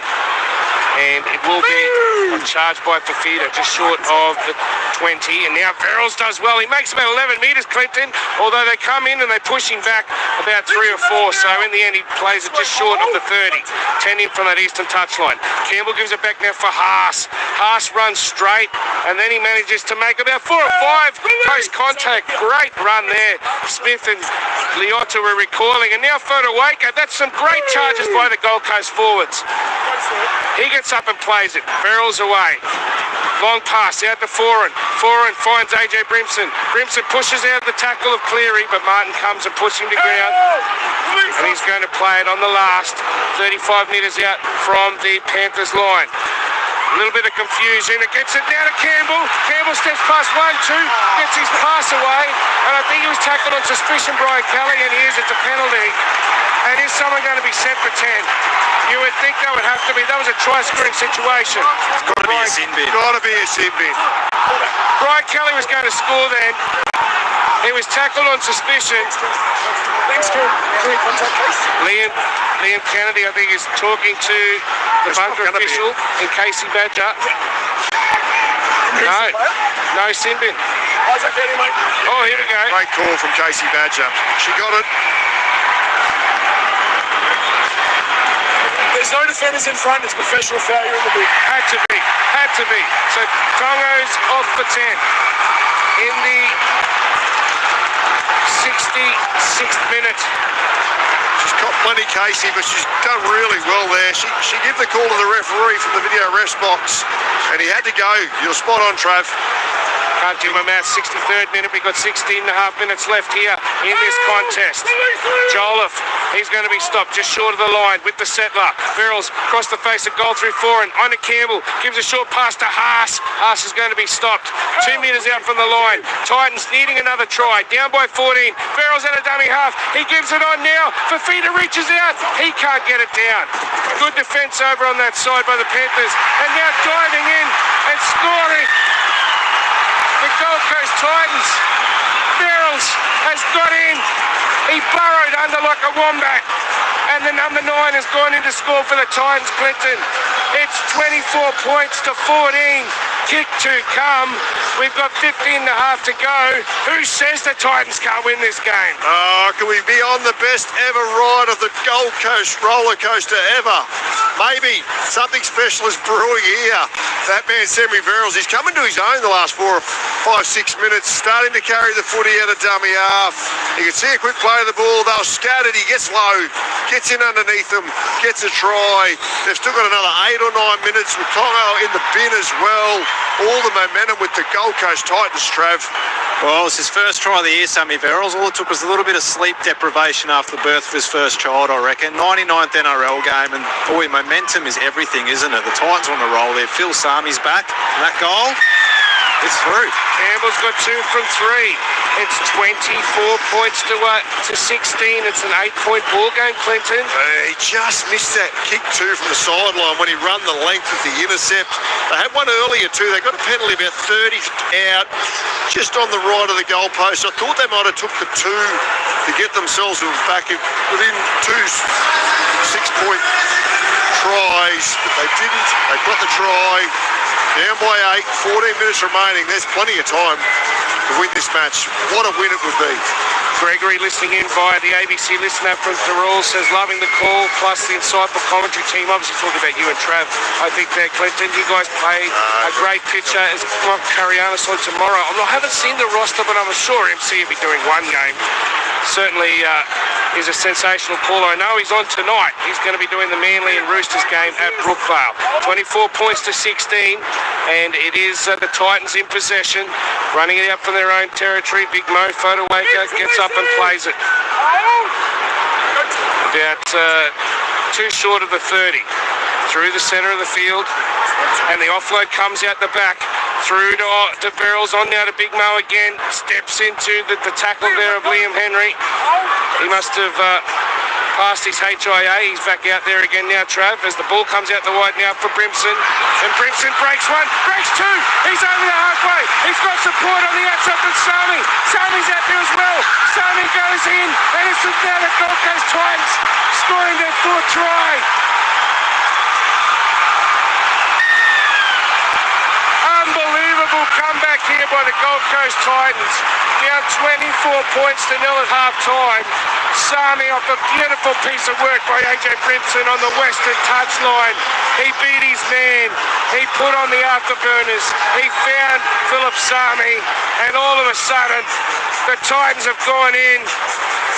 And it will be charged by Fafita, just short of the 20. And now Verrills does well. He makes about 11 metres, Clinton, although they come in and they push him back about 3 or 4. So in the end, he plays it just short of the 30. 10 in from that eastern touchline. Campbell gives it back now for Haas. Haas runs straight, and then he manages to make about 4 or 5 post-contact. Great run there. Smith and Liotta were recoiling. And now Fotuaika. That's some great charges by the Gold Coast forwards. He gets up and plays it. Verrills away. Long pass out to Foran. Foran finds AJ Brimson. Brimson pushes out the tackle of Cleary, but Martin comes and pushes him to ground. And he's going to play it on the last 35 metres out from the Panthers line. A little bit of confusion. It gets it down to Campbell. Campbell steps past 1, 2, gets his pass away. And I think he was tackled on suspicion, Brian Kelly, and here's it's a penalty. And is someone going to be sent for 10? You would think that would have to be. That was a try-scoring situation. It's got to be a sin bin. Got to be a sin bin. Brian Kelly was going to score then. He was tackled on suspicion. Liam Kennedy, I think, is talking to the bunker official in Casey Badger. No sin bin. Oh, here we go. Great call from Casey Badger. She got it. There's no defenders in front. It's professional failure in the big. Had to be. So Tongo's off for 10 in the 66th minute. She's got plenty, Casey, but she's done really well there. She gave the call to the referee from the video refs box, and he had to go. You're spot on, Trav. Can't do my math. 63rd minute. We've got 16 and a half minutes left here in this contest. Jolliffe, he's going to be stopped just short of the line with the settler. Verrills across the face of goal through Foran. On to Campbell. Gives a short pass to Haas. Haas is going to be stopped. 2 metres out from the line. Titans needing another try. Down by 14. Verrills at a dummy half. He gives it on now. Fafita reaches out. He can't get it down. Good defence over on that side by the Panthers. And now diving in and scoring. The Gold Coast Titans. Verrills has got in. He burrowed under like a wombat. And the number 9 has gone in to score for the Titans, Clinton. It's 24 points to 14. Kick to come. We've got 15 and a half to go. Who says the Titans can't win this game? Oh, can we be on the best ever ride of the Gold Coast roller coaster ever? Maybe something special is brewing here. That man, Semi Verrills, he's coming to his own the last 4 or 5, 6 minutes, starting to carry the footy out of dummy half. You can see a quick play of the ball. They were scattered. He gets low, gets in underneath them, gets a try. They've still got another 8 or 9 minutes with Tonga in the bin as well. All the momentum with the Gold Coast Titans, Trav. Well, it was his first try of the year, Sammy Verrills. All it took was a little bit of sleep deprivation after the birth of his first child, I reckon. 99th NRL game, and boy, momentum is everything, isn't it? The Titans on the roll there. Phil Sami's back, and that goal, it's through. Campbell's got 2 from 3. It's 24 points to 16. It's an 8-point ball game, Clinton. He just missed that kick too from the sideline when he run the length with the intercept. They had one earlier too. They got a penalty about 30 out, just on the right of the goalpost. I thought they might have took the 2 to get themselves back within 2 6-point tries, but they didn't. They got the try. Down by 8, 14 minutes remaining. There's plenty of time to win this match. What a win it would be. Gregory listening in via the ABC listener from Thirroul says loving the call plus the insightful commentary team. Obviously talking about you and Trav. I think there, Clinton, you guys play a great pitcher as Mark Carianis on tomorrow. I haven't seen the roster, but I'm sure MC will be doing one game. Certainly is a sensational caller. I know he's on tonight. He's going to be doing the Manly and Roosters game at Brookvale. 24 points to 16, and it is the Titans in possession, running it out from their own territory. Big Mo Fodawaker gets up and plays it. About 2 short of the 30. Through the centre of the field, and the offload comes out the back. Through to Verrills, on now to Big Mo again. Steps into the tackle there of Liam Henry. He must have passed his HIA. He's back out there again now, Trav, as the ball comes out the wide now for Brimson. And Brimson breaks 1, breaks 2. He's over the halfway. He's got support on the outside from Sami. Sami's out there as well. Sami goes in, and it's now the Gold Coast Titans scoring their 4th try. Unbelievable comeback here by the Gold Coast Titans. Down 24 points to 0 at half-time. Sami off a beautiful piece of work by AJ Brimson on the western touchline. He beat his man. He put on the afterburners. He found Philip Sami, and all of a sudden, the Titans have gone in.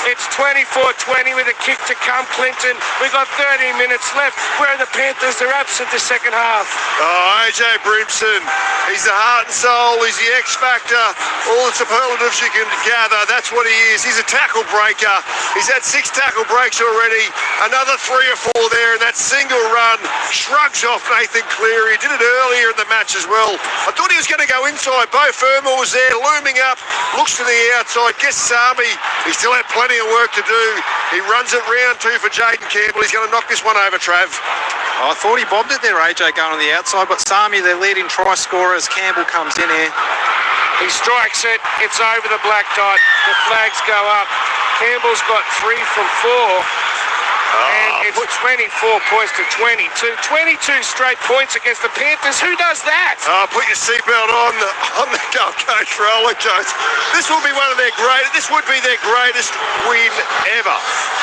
It's 24-20 with a kick to come, Clinton. We've got 30 minutes left. Where are the Panthers? They're absent the second half. Oh, AJ Brimson. He's the heart and soul. He's the X factor. All the superlatives you can gather. That's what he is. He's a tackle breaker. He's had 6 tackle breaks already. Another 3 or 4 there, and that single run shrugs off Nathan Cleary. He did it earlier in the match as well. I thought he was going to go inside. Bo Fermor was there, looming up. Looks to the outside. Gets Sami. He still had plenty of work to do. He runs it round 2 for Jaden Campbell. He's going to knock this one over, Trav. I thought he bobbed it there, AJ, going on the outside, but Sami, their leading try scorer, as Campbell comes in here. He strikes it. It's over the black dot. The flags go up. Campbell's got 3 from 4. And it's 24 points to 22. 22 straight points against the Panthers. Who does that? Put your seatbelt on the Gold Coast roller coaster. This will be one of their greatest. This would be their greatest win ever.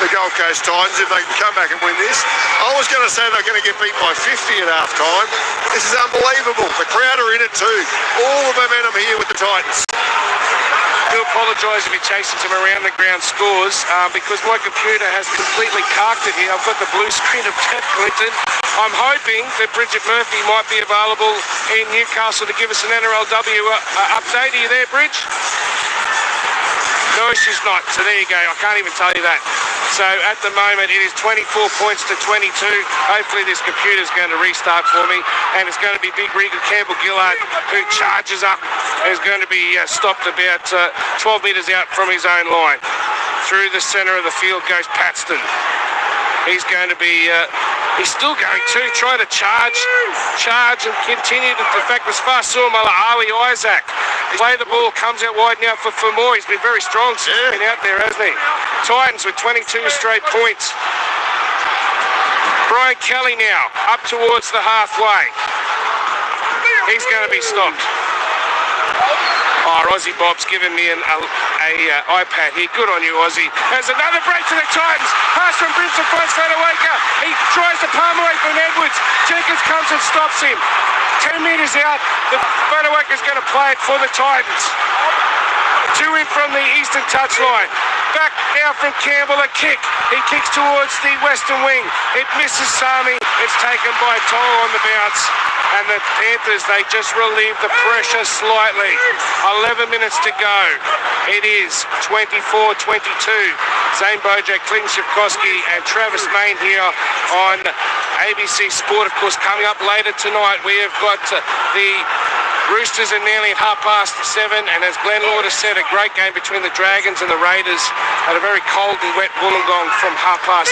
The Gold Coast Titans, if they can come back and win this. I was going to say they're going to get beat by 50 at half time. This is unbelievable. The crowd are in it too. All the momentum here with the Titans. I do apologise if you're chasing some around the ground scores because my computer has completely carked it here. I've got the blue screen of Ted Clinton. I'm hoping that Bridget Murphy might be available in Newcastle to give us an NRLW update. Are you there, Bridge? No, she's not. So there you go. I can't even tell you that. So at the moment, it is 24 points to 22. Hopefully this computer's going to restart for me. And it's going to be big Regan Campbell-Gillard who charges up and is going to be stopped about 12 metres out from his own line. Through the centre of the field goes Paxton. He's going to be, he's still going to, trying to charge and continue to defect as far as Ali Isaac. Play the ball, comes out wide now for Fermor. He's been very strong since he's been out there, hasn't he? Titans with 22 straight points. Brian Kelly now, up towards the halfway. He's going to be stopped. Oh, Aussie Bob's giving me an iPad here. Good on you, Aussie. There's another break for the Titans. Pass from Brimson finds Federaker. He tries to palm away from Edwards. Jenkins comes and stops him. 10 metres out. The Federaker's going to play it for the Titans. 2 in from the eastern touchline. Back now from Campbell, a kick. He kicks towards the western wing. It misses Sami. It's taken by Toll on the bounce. And the Panthers, they just relieve the pressure slightly. 11 minutes to go. It is 24-22. Zane Bojack, Clinton Shevkovsky and Travis Main here on ABC Sport. Of course, coming up later tonight, we have got the Roosters are nearly 7:30, and as Glenn Lauder said, a great game between the Dragons and the Raiders at a very cold and wet Wollongong from 5:30.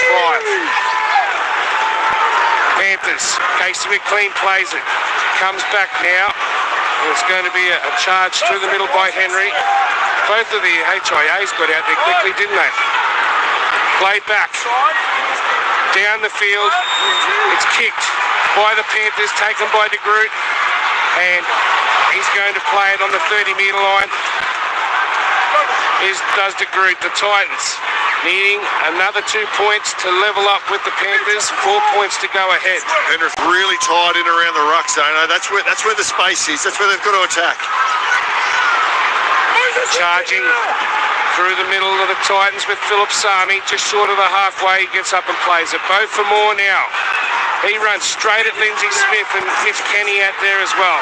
Panthers, Casey McLean plays it, comes back now, and it's going to be a charge through the middle by Henry. Both of the HIAs got out there quickly, didn't they? Played back, down the field, it's kicked by the Panthers, taken by De Groot, and he's going to play it on the 30-metre line. Does De Groot. The Titans needing another 2 points to level up with the Panthers. 4 points to go ahead. Penrith really tied in around the ruck zone. That's where the space is. That's where they've got to attack. Charging through the middle of the Titans with Philip Sami, just short of the halfway. He gets up and plays it. Both for more now. He runs straight at Lindsay Smith and Mitch Kenny out there as well.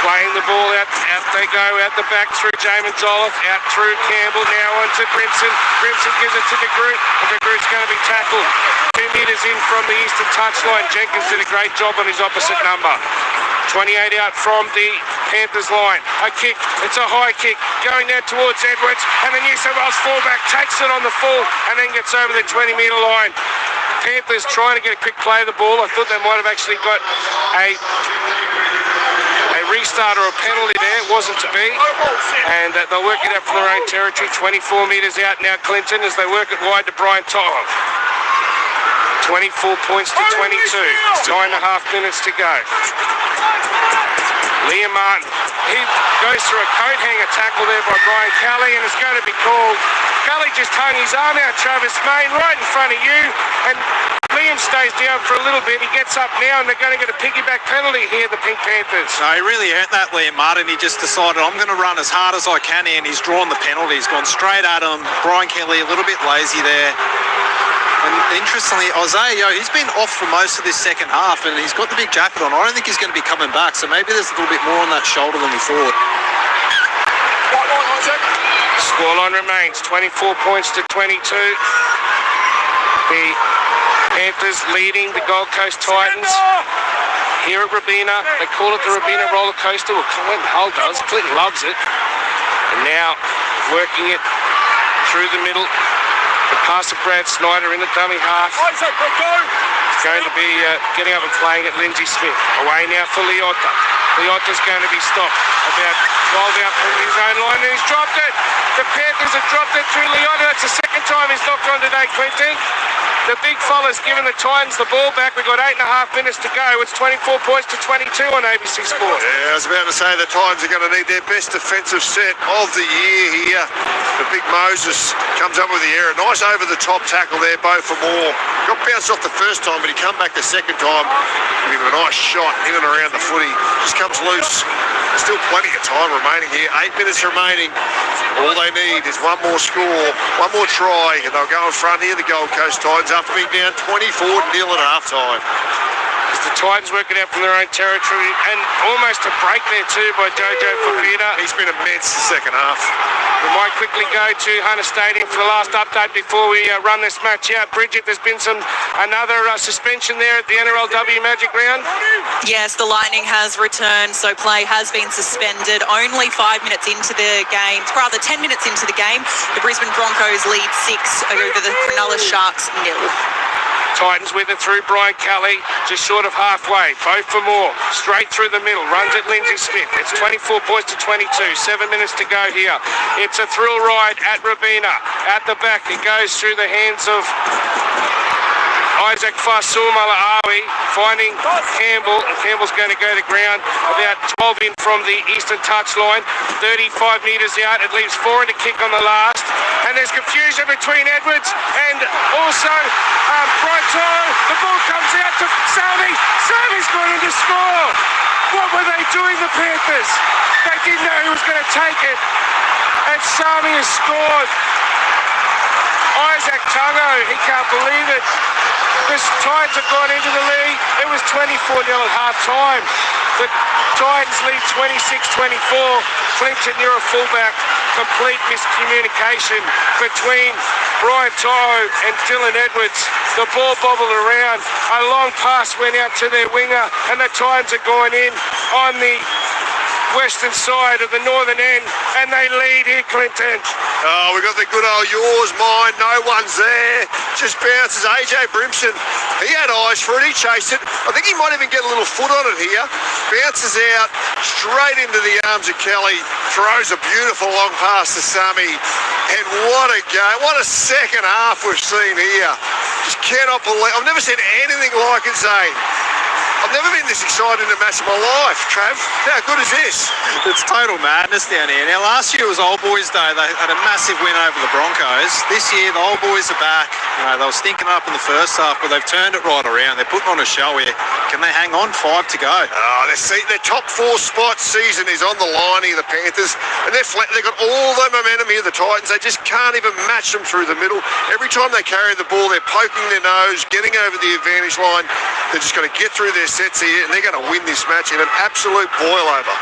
Playing the ball out they go, out the back through Jamin Jolliffe, out through Campbell, now onto Brimson. Brimson gives it to De Groot, and De Groot's going to be tackled 2 metres in from the eastern touchline. Jenkins did a great job on his opposite number. 28 out from the Panthers line. A kick, it's a high kick, going down towards Edwards, and the New South Wales fullback takes it on the full and then gets over the 20-metre line. Panthers trying to get a quick play of the ball. I thought they might have actually got a restart or a penalty there. It wasn't to be, and they'll work it out from their own territory. 24 metres out now, Clinton, as they work it wide to Brian Toll. 24 points to 22. 9.5 minutes to go. Liam Martin, he goes through a coat hanger tackle there by Brian Kelly, and it's going to be called. Kelly just hung his arm out, Travis Main, right in front of you, and Liam stays down for a little bit. He gets up now, and they're going to get a piggyback penalty here, the Pink Panthers. No, he really earned that, Liam Martin. He just decided, I'm going to run as hard as I can here, and he's drawn the penalty. He's gone straight at him. Brian Kelly a little bit lazy there. And interestingly, Isaiah, he's been off for most of this second half, and he's got the big jacket on. I don't think he's going to be coming back, so maybe there's a little bit more on that shoulder than we thought. Scoreline remains 24 points to 22. The Panthers leading the Gold Coast Titans here at Robina. They call it the Robina roller coaster. Well, Clinton Hull does. Clinton loves it. And now working it through the middle. The pass of Brad Snyder in the dummy half. It's going to be getting up and playing at Lindsay Smith. Away now for Liotta. Liotta's going to be stopped about 12 out from his own line, and he's dropped it. The Panthers have dropped it through Liotta. That's the second time he's knocked on today, Quentin. The big fella's giving the Titans the ball back. We've got 8.5 minutes to go. It's 24 points to 22 on ABC Sport. Yeah, I was about to say the Titans are going to need their best defensive set of the year here. The big Moses comes up with the error. Nice over-the-top tackle there, Bo for more. Got bounced off the first time, but he come back the second time. Give him a nice shot in and around the footy. Just comes loose. Still plenty of time remaining here. 8 minutes remaining. All they need is one more score, one more try, and they'll go in front here, the Gold Coast Titans, after being down 24-0 at half-time. As the Titans work it out from their own territory, and almost a break there too by Jojo Fafita. He's been immense the second half. We might quickly go to Hunter Stadium for the last update before we run this match out. Bridget, there's been another suspension there at the NRLW Magic Round. Yes, the Lightning has returned, so play has been suspended. Only 5 minutes into the game, rather 10 minutes into the game, the Brisbane Broncos lead 6 over the Cronulla Sharks 0. Titans with it through Brian Kelly, just short of halfway. Both for more, straight through the middle, runs at Lindsay Smith. It's 24 points to 22, 7 minutes to go here. It's a thrill ride at Robina. At the back, it goes through the hands of Isaac Fasumalawi finding Campbell, and Campbell's going to go to ground about 12 in from the eastern touchline, 35 metres out. It leaves 4 in to kick on the last, and there's confusion between Edwards and also Brighto. The ball comes out to Sami. Sami's going to score. What were they doing, the Panthers? They didn't know who was going to take it, and Sami has scored. Isaac Tungo, he can't believe it. The Titans have gone into the lead. It was 24-0 at half-time. The Titans lead 26-24. Clinton, you're a fullback. Complete miscommunication between Brian To'o and Dylan Edwards. The ball bobbled around. A long pass went out to their winger, and the Titans are going in on the western side of the northern end, and they lead here, Clinton. Oh, we got the good old yours, mine, no one's there. Just bounces. AJ Brimson, he had eyes for it, he chased it. I think he might even get a little foot on it here. Bounces out, straight into the arms of Kelly. Throws a beautiful long pass to Sami. And what a game, what a second half we've seen here. Just cannot believe, I've never seen anything like it, Zane. I've never been this excited in a match of my life, Trav. How good is this? It's total madness down here. Now, last year was Old Boys Day. They had a massive win over the Broncos. This year, the Old Boys are back. You know, they were stinking up in the first half, but they've turned it right around. They're putting on a show here. Can they hang on? 5 to go. Oh, their top 4 spot season is on the line here, the Panthers. And they've got all the momentum here, the Titans. They just can't even match them through the middle. Every time they carry the ball, they're poking their nose, getting over the advantage line. They're just going to get through their sets here, and they're going to win this match in an absolute boil-over.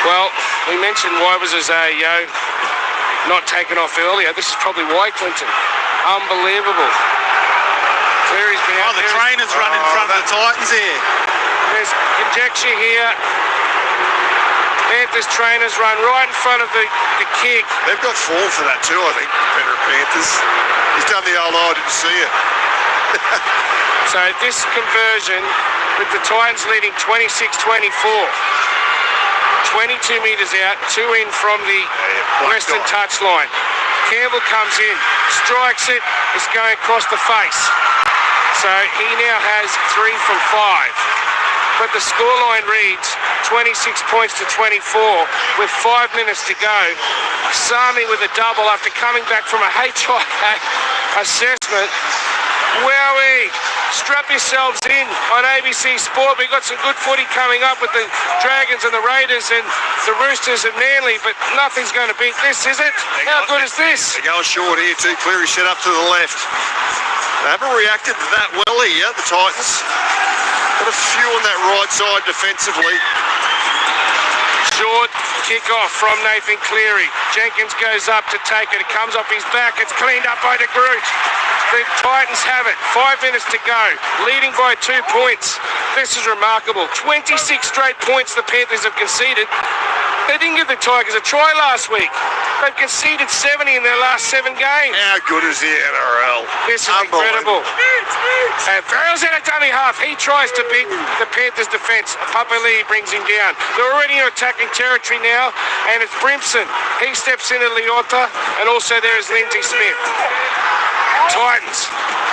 Well, we mentioned why was Zayo not taken off earlier. This is probably why, Clinton. Unbelievable. Cleary's been out. The trainer's running in front of the Titans here. There's conjecture here. Panthers trainers run right in front of the kick. They've got form for that too, I think, Penrith Panthers. He's done the old, I didn't see it. So this conversion with the Titans leading 26-24. 22 metres out, 2 in from the western touchline. Campbell comes in, strikes it, it's going across the face. So he now has 3 from 5. But the scoreline reads 26 points to 24 with 5 minutes to go. Sami with a double after coming back from a HIA assessment. Wowie! Strap yourselves in on ABC Sport. We've got some good footy coming up with the Dragons and the Raiders and the Roosters and Manly, but nothing's going to beat this, is it? How good is this? They're going short here too. Cleary set up to the left. They haven't reacted that well here, the Titans. Got a few on that right side defensively. Short kick-off from Nathan Cleary. Jenkins goes up to take it. It comes off his back. It's cleaned up by De Groot. The Titans have it. 5 minutes to go. Leading by 2 points. This is remarkable. 26 straight points the Panthers have conceded. They didn't give the Tigers a try last week. They've conceded 70 in their last 7 games. How good is the NRL? This is incredible. And Farrell's in a dummy half. He tries to beat the Panthers' defence. Papali'i brings him down. They're already in attacking territory now, and it's Brimson. He steps into Leota, and also there is Lindsay Smith. Titans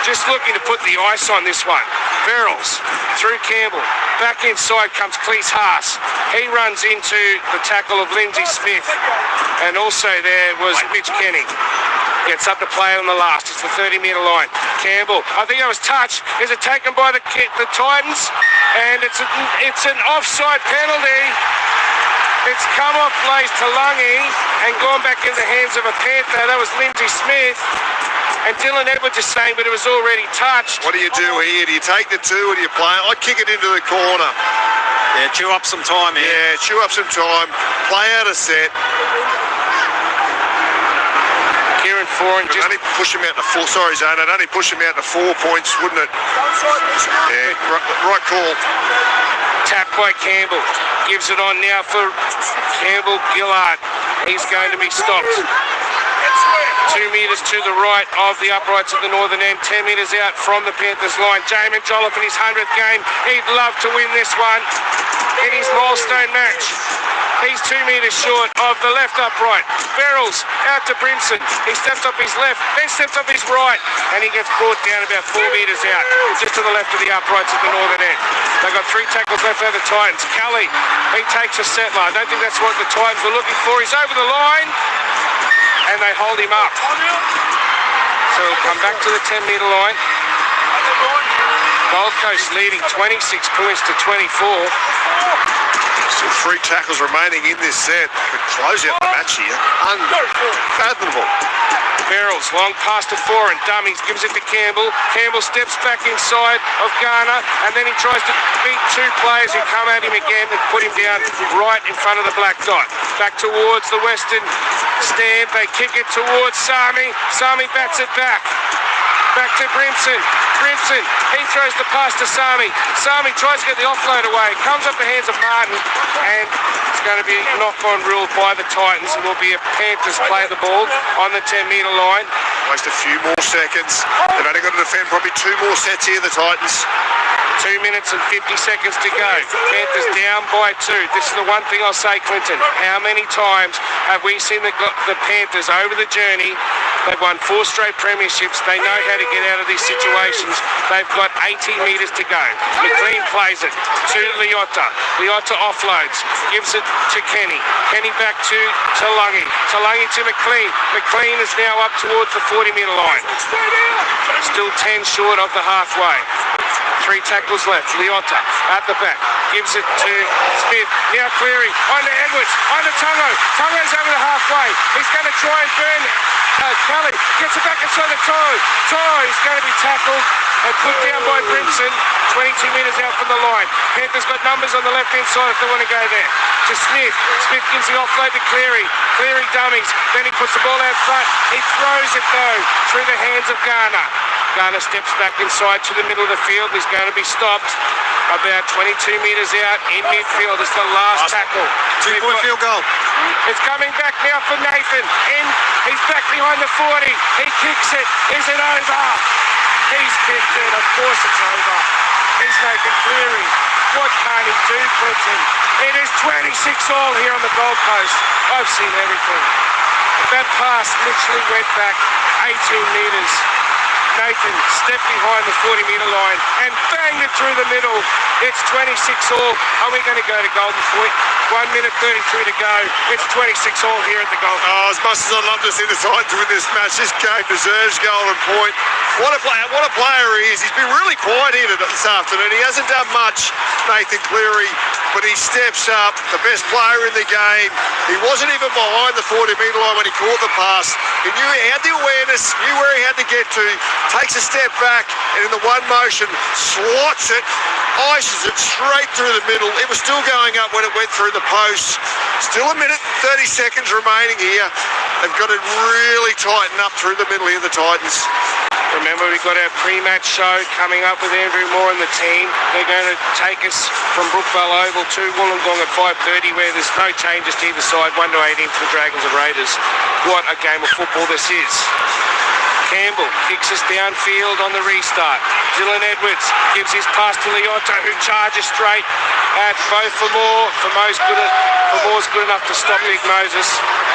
just looking to put the ice on this one. Verrills through Campbell. Back inside comes Cleese Haas. He runs into the tackle of Lindsay Smith. And also there was Mitch Kenny. Gets up to play on the last. It's the 30-metre line. Campbell, I think that was touch. Is it taken by the Titans? And it's an offside penalty. It's come off Blaze Talangi and gone back in the hands of a Panther. That was Lindsay Smith. And Dylan Edwards is saying, but it was already touched. What do you do here? Do you take the 2 or do you play it? I'd kick it into the corner. Yeah, chew up some time here. Yeah, chew up some time. Play out a set. Kieran Foran just... only push him out to 4. Sorry, Zane. I'd only push him out to 4 points, wouldn't it? Yeah, right call. Tap by Campbell. Gives it on now for Campbell Gillard. He's going to be stopped. 2 metres to the right of the uprights of the northern end, 10 metres out from the Panthers line. Jamin Jolliffe in his 100th game. He'd love to win this one in his milestone match. He's 2 metres short of the left upright. Beryl's out to Brimson. He steps up his left, then steps up his right, and he gets brought down about 4 metres out, just to the left of the uprights at the northern end. They've got 3 tackles left over the Titans. Kelly, he takes a settler. I don't think that's what the Titans were looking for. He's over the line, and they hold him up. So he'll come back to the 10-metre line. Gold Coast leading 26 points to 24. Still 3 tackles remaining in this set. Could close out the match here. Unfathomable. Beryl's long pass to Foran. Dummies, gives it to Campbell. Campbell steps back inside of Garner, and then he tries to beat 2 players who come at him again and put him down right in front of the black dot. Back towards the western stand. They kick it towards Sami. Sami bats it back. Back to Brimson. Brimson, he throws the pass to Sami. Sami tries to get the offload away. Comes up the hands of Martin, and it's going to be a knock-on rule by the Titans. It will be a Panthers play the ball on the 10-metre line. Waste a few more seconds. They've only got to defend probably 2 more sets here, the Titans. 2 minutes and 50 seconds to go. Panthers down by 2. This is the one thing I'll say, Clinton. How many times have we seen the Panthers over the journey? They've won 4 straight premierships. They know how to get out of these situations. They've got 18 metres to go. McLean plays it to Liotta. Liotta offloads. Gives it to Kenny. Kenny back to Talangi. Talangi to McLean. McLean is now up towards the 40-metre line. Still 10 short of the halfway. 3 tackles left. Liotta at the back. Gives it to Smith. Now Cleary. On to Edwards. On to Tungo. Tungo's over the halfway. He's going to try and burn Kelly. Gets it back inside the toe. He's going to be tackled and put down by Brimson. 22 metres out from the line. Panthers got numbers on the left-hand side if they want to go there. To Smith. Smith gives the offload to Cleary. Cleary dummies. Then he puts the ball out front. He throws it, though, through the hands of Garner. Garner steps back inside to the middle of the field. He's going to be stopped about 22 metres out in midfield. It's the last tackle. 2-point field goal. It's coming back now for Nathan. He's back behind the 40. He kicks it. Is it over? He's kicked it. Of course it's over. He's Nathan Cleary. What can't he do, Clinton? It is 26 all here on the Gold Coast. I've seen everything. That pass literally went back 18 metres. Nathan stepped behind the 40-metre line and banged it through the middle. It's 26 all. Are we going to go to Golden Point? 1 minute 33 to go. It's 26 all here at the Golden Point. Oh, as much as I'd love to see the Titans win this match, this game deserves Golden Point. What a player he is. He's been really quiet here this afternoon. He hasn't done much, Nathan Cleary, but he steps up, the best player in the game. He wasn't even behind the 40-metre line when he caught the pass. He knew he had the awareness, knew where he had to get to, takes a step back, and in the one motion, slots it, ices it straight through the middle. It was still going up when it went through the post. Still 1 minute 30 seconds remaining here. They've got to really tighten up through the middle here, the Titans. Remember, we've got our pre-match show coming up with Andrew Moore and the team. They're going to take us from Brookvale Oval to Wollongong at 5:30, where there's no changes to either side, 1 to 18 for the Dragons and Raiders. What a game of football this is. Campbell kicks us downfield on the restart. Dylan Edwards gives his pass to Liotta, who charges straight at both for Moore. For Moore's good enough to stop Big Moses,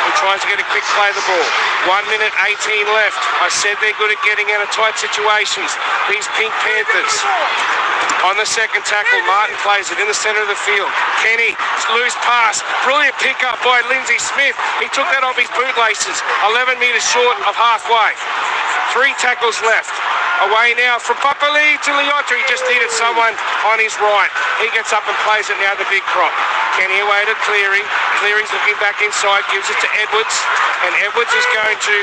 who tries to get a quick play of the ball. 1 minute 18 left. I said they're good at getting out of tight situations. These Pink Panthers. On the second tackle, Martin plays it in the centre of the field. Kenny, loose pass. Brilliant pickup by Lindsay Smith. He took that off his bootlaces. 11 metres short of halfway. 3 tackles left. Away now from Papali to Liotta. He just needed someone on his right. He gets up and plays it now, the big prop. Kenny away to Cleary. Cleary's looking back inside, gives it to Edwards. And Edwards is going to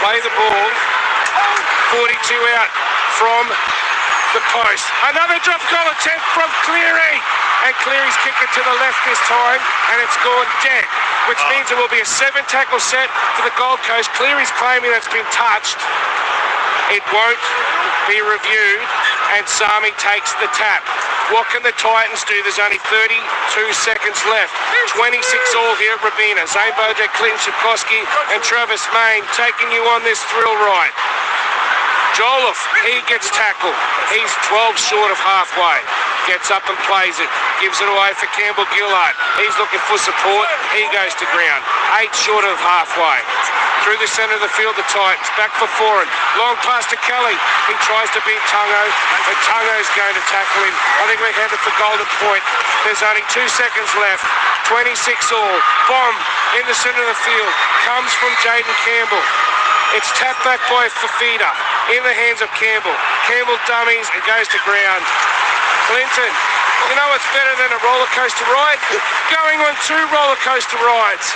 play the ball. 42 out from the post. Another drop goal attempt from Cleary. And Cleary's kicked it to the left this time, and it's gone dead, which means it will be a 7-tackle set for the Gold Coast. Cleary's claiming that's been touched. It won't be reviewed, and Sami takes the tap. What can the Titans do? There's only 32 seconds left. 26 all here at Rabina. Zane Bojack, Clint Shipkowski, and Travis Main taking you on this thrill ride. Jolliffe, he gets tackled. He's 12 short of halfway. Gets up and plays it. Gives it away for Campbell Gillard. He's looking for support. He goes to ground. 8 short of halfway. Through the centre of the field, the Titans. Back for Foran. Long pass to Kelly. He tries to beat Tungo, but Tungo's going to tackle him. I think we're headed for Golden Point. There's only 2 seconds left. 26 all. Bomb in the centre of the field. Comes from Jaden Campbell. It's tapped back by Fafita in the hands of Campbell. Campbell dummies and goes to ground. Clinton, you know what's better than a roller coaster ride? Going on 2 roller coaster rides.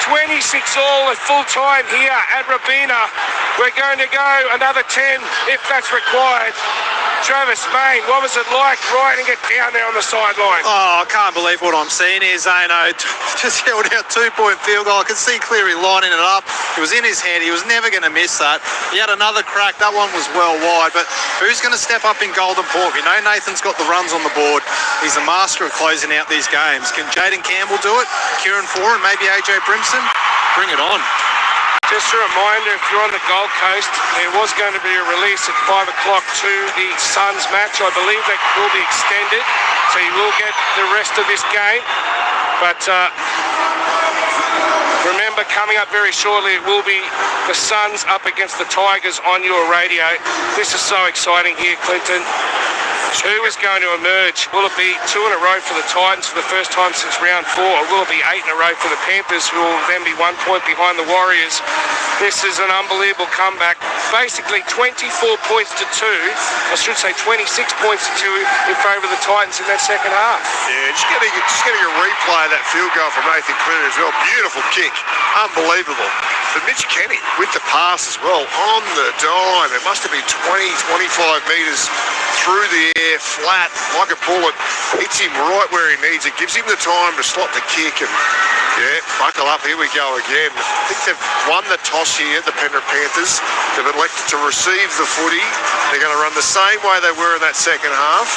26 all at full time here at Robina. We're going to go another 10 if that's required. Travis Main, what was it like riding it down there on the sideline? Oh, I can't believe what I'm seeing here, Zano. Just held out 2-point field goal. I could see Cleary lining it up. It was in his head. He was never going to miss that. He had another crack. That one was well wide. But who's going to step up in Golden Point? We know Nathan's got the runs on the board. He's a master of closing out these games. Can Jaden Campbell do it? Kieran Foran, maybe AJ Brimson? Bring it on. Just a reminder, if you're on the Gold Coast, there was going to be a release at 5 o'clock to the Suns match. I believe that will be extended, so you will get the rest of this game. But remember, coming up very shortly, it will be the Suns up against the Tigers on your radio. This is so exciting here, Clinton. Who is going to emerge? Will it be 2 in a row for the Titans for the first time since round 4? Or will it be 8 in a row for the Panthers, who will then be 1 point behind the Warriors? This is an unbelievable comeback. Basically 24 points to 2. I should say 26 points to 2 in favour of the Titans in that second half. Yeah, just getting a replay of that field goal from Nathan Cleary as well. Beautiful kick. Unbelievable. But Mitch Kenny with the pass as well on the dime. It must have been 20-25 metres through the air, flat, like a bullet. Hits him right where he needs it. Gives him the time to slot the kick. And yeah, buckle up. Here we go again. I think they've won the toss here, the Penrith Panthers. They've elected to receive the footy. They're going to run the same way they were in that second half.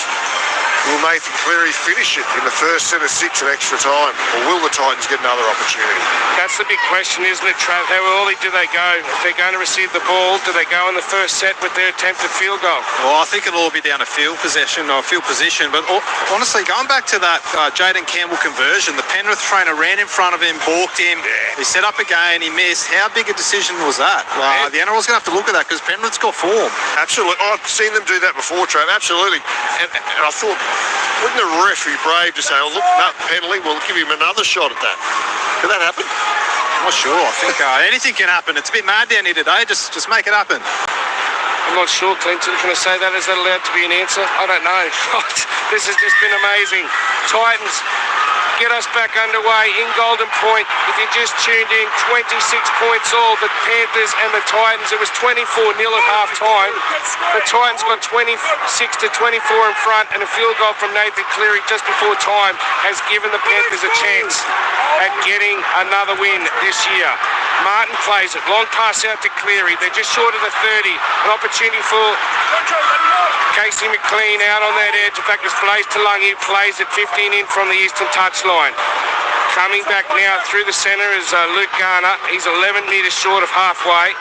Will Nathan Cleary finish it in the first set of 6 in extra time? Or will the Titans get another opportunity? That's the big question, isn't it, Trav? How early do they go? If they're going to receive the ball, do they go in the first set with their attempted field goal? Well, I think it'll all be down to field position. But honestly, going back to that Jaden Campbell conversion, the Penrith trainer ran in front of him, balked him. Yeah. He set up again, he missed. How big a decision was that? The NRL's going to have to look at that because Penrith's got form. Absolutely. I've seen them do that before, Trav. Absolutely. And I thought, wouldn't the ref be brave to say, oh, look, no, penalty, we'll give him another shot at that? Could that happen? I'm not sure. I think anything can happen. It's a bit mad down here today. Just make it happen. I'm not sure, Clinton. Can I say that? Is that allowed to be an answer? I don't know. This has just been amazing. Titans get us back underway in Golden Point. If you just tuned in, 26 points all. The Panthers and the Titans. It was 24-0 at half time. The Titans got 26 to 24 in front, and a field goal from Nathan Cleary just before time has given the Panthers a chance at getting another win this year. Martin plays it. Long pass out to Cleary. They're just short of the 30. An opportunity for Casey McLean out on that edge. In fact, it's Blaze Talangi, plays it 15 in from the eastern touchline. Coming back now through the centre is Luke Garner. He's 11 metres short of halfway.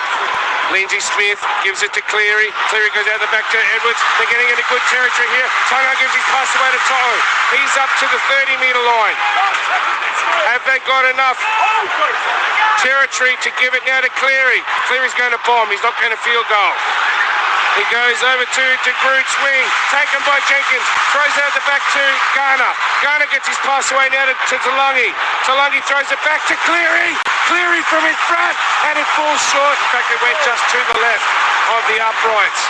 Lindsay Smith gives it to Cleary. Cleary goes out the back to Edwards. They're getting into good territory here. Tungo gives his pass away to To'o. He's up to the 30-metre line. Have they got enough territory to give it now to Cleary? Cleary's going to bomb. He's not going to field goal. He goes over to Groot, swing, taken by Jenkins, throws out the back to Garner. Garner gets his pass away now to Talangi. Talangi throws it back to Cleary. Cleary from in front, and it falls short. In fact, it went just to the left of the uprights.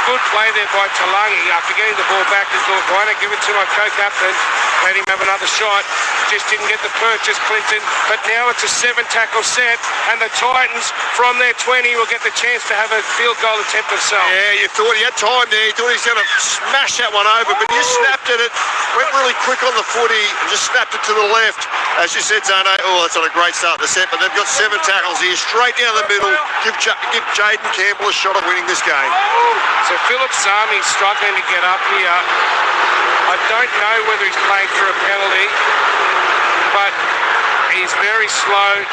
Good play there by Talangi. After getting the ball back, he thought, why not give it to my co-captain? Let him have another shot. Just didn't get the purchase, Clinton. But now it's a 7-tackle set, and the Titans from their 20 will get the chance to have a field goal attempt themselves. Yeah, you thought he had time there. You thought he was going to smash that one over, but you snapped at it. Went really quick on the footy and just snapped it to the left. As you said, Zane, that's not a great start to the set, but they've got 7 tackles here, straight down the middle. Give Jaden Campbell a shot at winning this game. So Philip Sami's struggling to get up here. I don't know whether he's playing for a penalty, but he's very slow.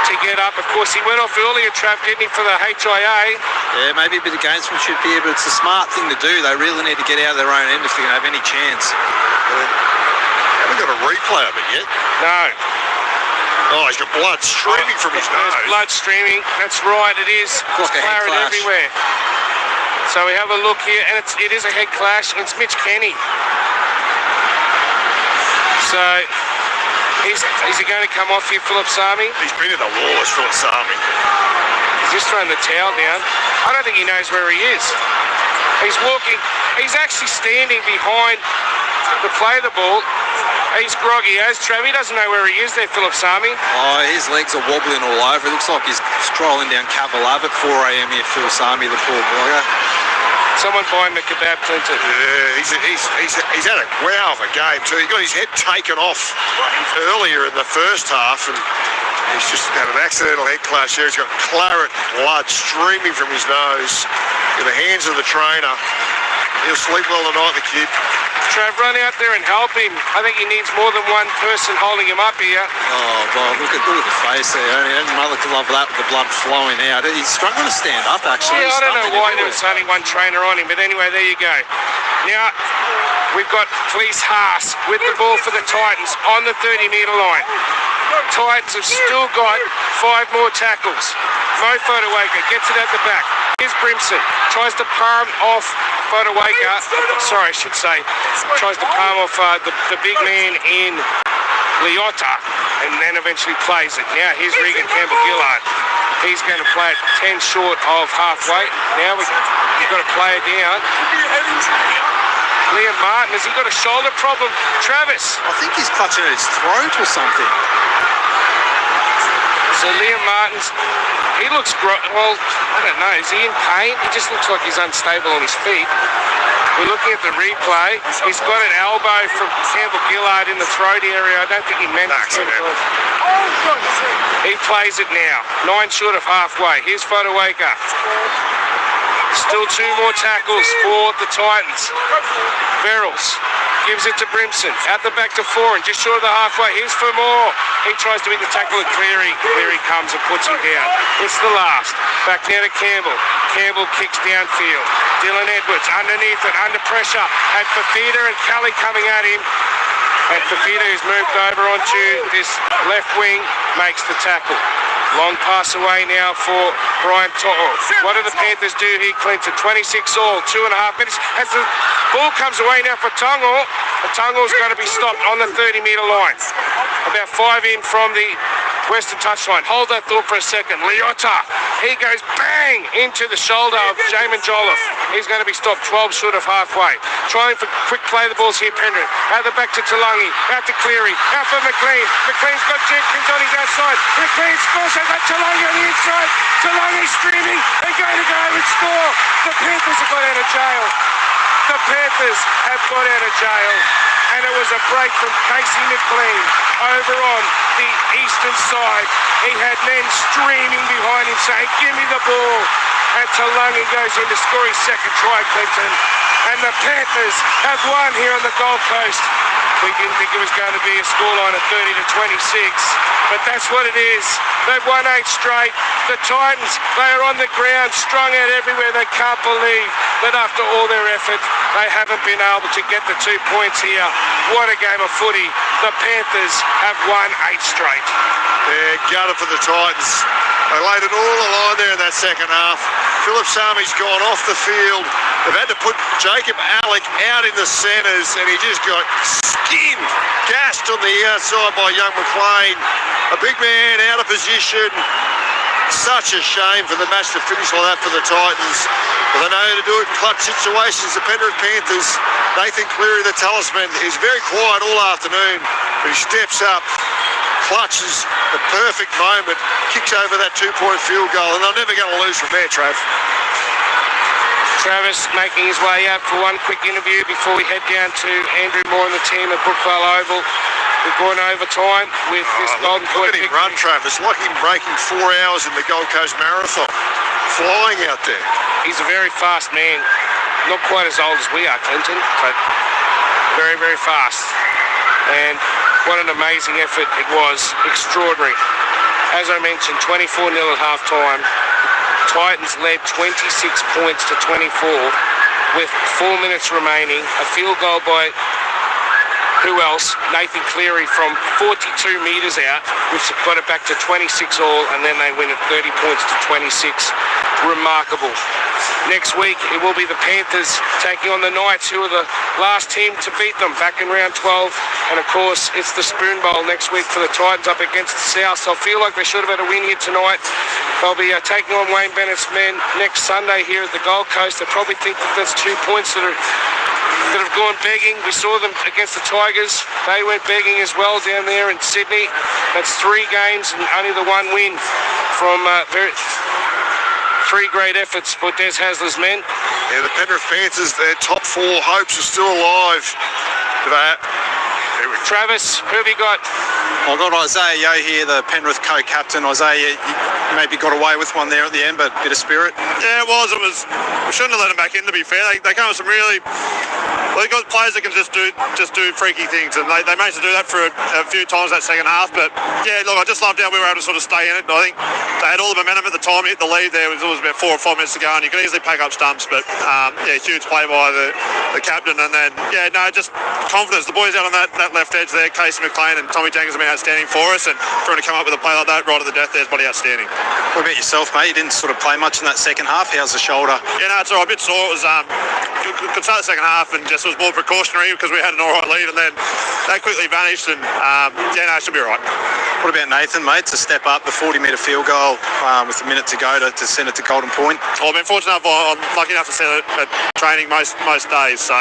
to get up. Of course, he went off earlier, Trav, didn't he, for the HIA? Yeah, maybe a bit of gamesmanship here, but it's a smart thing to do. They really need to get out of their own end if they're going to have any chance. Haven't got a replay of it yet. No. Oh, he's got blood streaming from his nose. There's blood streaming. That's right, it is. Like a head Claret clash. everywhere. So we have a look here, and it is a head clash, and it's Mitch Kenny. So, is he going to come off here, Philip Sami? He's been in the wars, Philip Sami. He's just thrown the towel down. I don't think he knows where he is. He's walking. He's actually standing behind the play the ball. He's groggy as Trav. He doesn't know where he is there, Philip Sami. Oh, his legs are wobbling all over. It looks like he's strolling down Cavalab at 4 a.m. here, Phil Sami, the poor blogger. Someone buy him a kebab, Clinton. Yeah, he's had a wow of a game too. He got his head taken off earlier in the first half, and he's just had an accidental head clash there. He's got claret blood streaming from his nose in the hands of the trainer. He'll sleep well tonight, the kid. Trav, run out there and help him. I think he needs more than one person holding him up here. Oh, Bob, look at the face there. Another glove of that with the blood flowing out. He's struggling to stand up, actually. Yeah, I don't know why there was only one trainer on him, but anyway, there you go. Now, we've got Fleece Haas with the ball for the Titans on the 30-metre line. Titans have still got 5 more tackles. Mo Fodawaker gets it at the back. Here's Brimson. Tries to palm off Fodawaker. Sorry, I should say. Tries to palm off the big man in Liotta, and then eventually plays it. Now here's Regan Campbell-Gillard. He's going to play it 10 short of halfway. Now we've got to play it down. Liam Martin, has he got a shoulder problem? Travis. I think he's clutching at his throat or something. So Liam Martin's, he looks, well, I don't know, is he in pain? He just looks like he's unstable on his feet. We're looking at the replay. He's got an elbow from Campbell-Gillard in the throat area. I don't think he meant to. He plays it now, 9 short of halfway. Here's Fodawaker. Still 2 more tackles for the Titans. Verrills gives it to Brimson. Out the back to Foran, just short of the halfway. Here's for more. He tries to beat the tackle at Cleary. Cleary comes and puts him down. It's the last. Back now to Campbell. Campbell kicks downfield. Dylan Edwards underneath it, under pressure. At Fafita and Kelly coming at him. And Fafita, who's moved over onto this left wing, makes the tackle. Long pass away now for Brian To'o. What do the Panthers do here, Clinton? 26 all, 2.5 minutes. As the ball comes away now for Tungo, Tungo's going to be stopped on the 30-metre line. About 5 in from the western touchline. Hold that thought for a second. Liotta, he goes bang into the shoulder of Jamin Jolliffe. He's going to be stopped 12 short of halfway. Trying for quick play the balls here, Penrith. Out the back to Talangi, out to Cleary, out for McLean. McLean's got Jenkins on his outside. McLean scores, they've got Talangi on the inside. Talangi streaming, they're going to go and score. The Panthers have got out of jail. The Panthers have got out of jail. And it was a break from Casey McLean over on the eastern side. He had men streaming behind him saying, give me the ball. And Talangi goes in to score his second try, Clinton. And the Panthers have won here on the Gold Coast. We didn't think it was going to be a scoreline of 30 to 26, but that's what it is. They've won 8 straight. The Titans, they are on the ground, strung out everywhere. They can't believe that after all their effort, they haven't been able to get the 2 points here. What a game of footy. The Panthers have won 8 straight. Yeah, gutted for the Titans. They laid it all alone there in that second half. Philip Sami's gone off the field. They've had to put Jacob Alec out in the centres, and he just got skinned, gassed on the outside by young McLean. A big man out of position. Such a shame for the match to finish like that for the Titans. But they know how to do it in clutch situations. The Penrith Panthers, Nathan Cleary, the talisman, is very quiet all afternoon, but he steps up, clutches the perfect moment, kicks over that 2-point field goal, and they're never going to lose from there, Trav. Travis making his way out for one quick interview before we head down to Andrew Moore and the team at Brookvale Oval. We're going overtime with this Golden Point. Look at him run, Travis, like him breaking 4 hours in the Gold Coast Marathon. Flying out there. He's a very fast man. Not quite as old as we are, Clinton, but very, very fast. And what an amazing effort it was. Extraordinary. As I mentioned, 24-0 at half-time. Titans led 26 points to 24 with 4 minutes remaining. A field goal by who else? Nathan Cleary from 42 metres out, which got it back to 26 all, and then they win at 30 points to 26. Remarkable. Next week, it will be the Panthers taking on the Knights, who are the last team to beat them back in round 12. And of course, it's the Spoon Bowl next week for the Titans up against the South. So I feel like they should have had a win here tonight. They'll be taking on Wayne Bennett's men next Sunday here at the Gold Coast. They probably think that that's 2 points that have gone begging. We saw them against the Tigers. They went begging as well down there in Sydney. That's 3 games and only the 1 win from 3 great efforts for Des Hasler's men. Yeah, the Penrith Panthers, their top 4 hopes are still alive. Travis, who have you got? I've got Isaiah Yeo here, the Penrith co-captain. Isaiah, you maybe got away with one there at the end, but a bit of spirit. Yeah, it was. We shouldn't have let them back in, to be fair. They come with some really... Well, they've got players that can just do freaky things, and they managed to do that for a few times that second half. But yeah, look, I just loved how we were able to sort of stay in it. I think they had all the momentum at the time. Hit the lead there. It was about 4 or 5 minutes to go, and you could easily pack up stumps. But yeah, huge play by the captain, and then just confidence. The boys out on that left edge there, Casey McLean and Tommy Jenkins have been outstanding for us, and for him to come up with a play like that right at the death there is bloody outstanding. What about yourself, mate? You didn't sort of play much in that second half. How's the shoulder? Yeah, no, it's all right. A bit sore. It was could start the second half, and just was more precautionary because we had an all right lead, and then that quickly vanished, and it should be all right. What about Nathan, mate, to step up the 40-metre field goal with a minute to go to send it to Golden Point? Well, I've been fortunate enough. I'm lucky enough to send it at training most days. So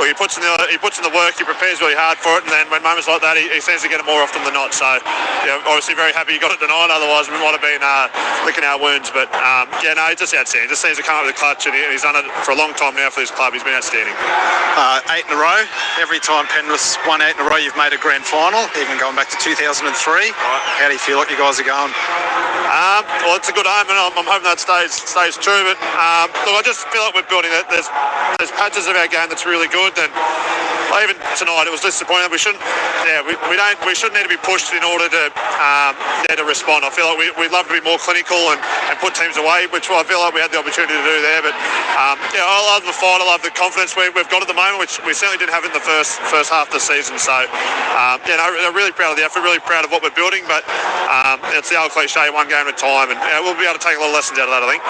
he puts in the work, he prepares really hard for it, and then when moments like that, he seems to get it more often than not. So obviously very happy he got it tonight. Otherwise, we might have been licking our wounds. But he's just outstanding. Just seems to come up with a clutch, and he's done it for a long time now for this club. He's been outstanding. 8 in a row. Every time Penrith's won 8 in a row, you've made a grand final, even going back to 2003. How do you feel like you guys are going? Well, it's a good aim, and I'm hoping that stays true. But look, I just feel like we're building it. There's patches of our game that's really good. And even tonight, it was disappointing. We shouldn't need to be pushed in order to respond. I feel like we'd love to be more clinical and put teams away, which I feel like we had the opportunity to do there. But I love the fight. I love the confidence we've got at the moment, which we certainly didn't have in the first half of the season. So I'm really proud of the effort. Really proud of what we're building. But it's the old cliche, 1 game at a time, and we'll be able to take a lot of lessons out of that, I think.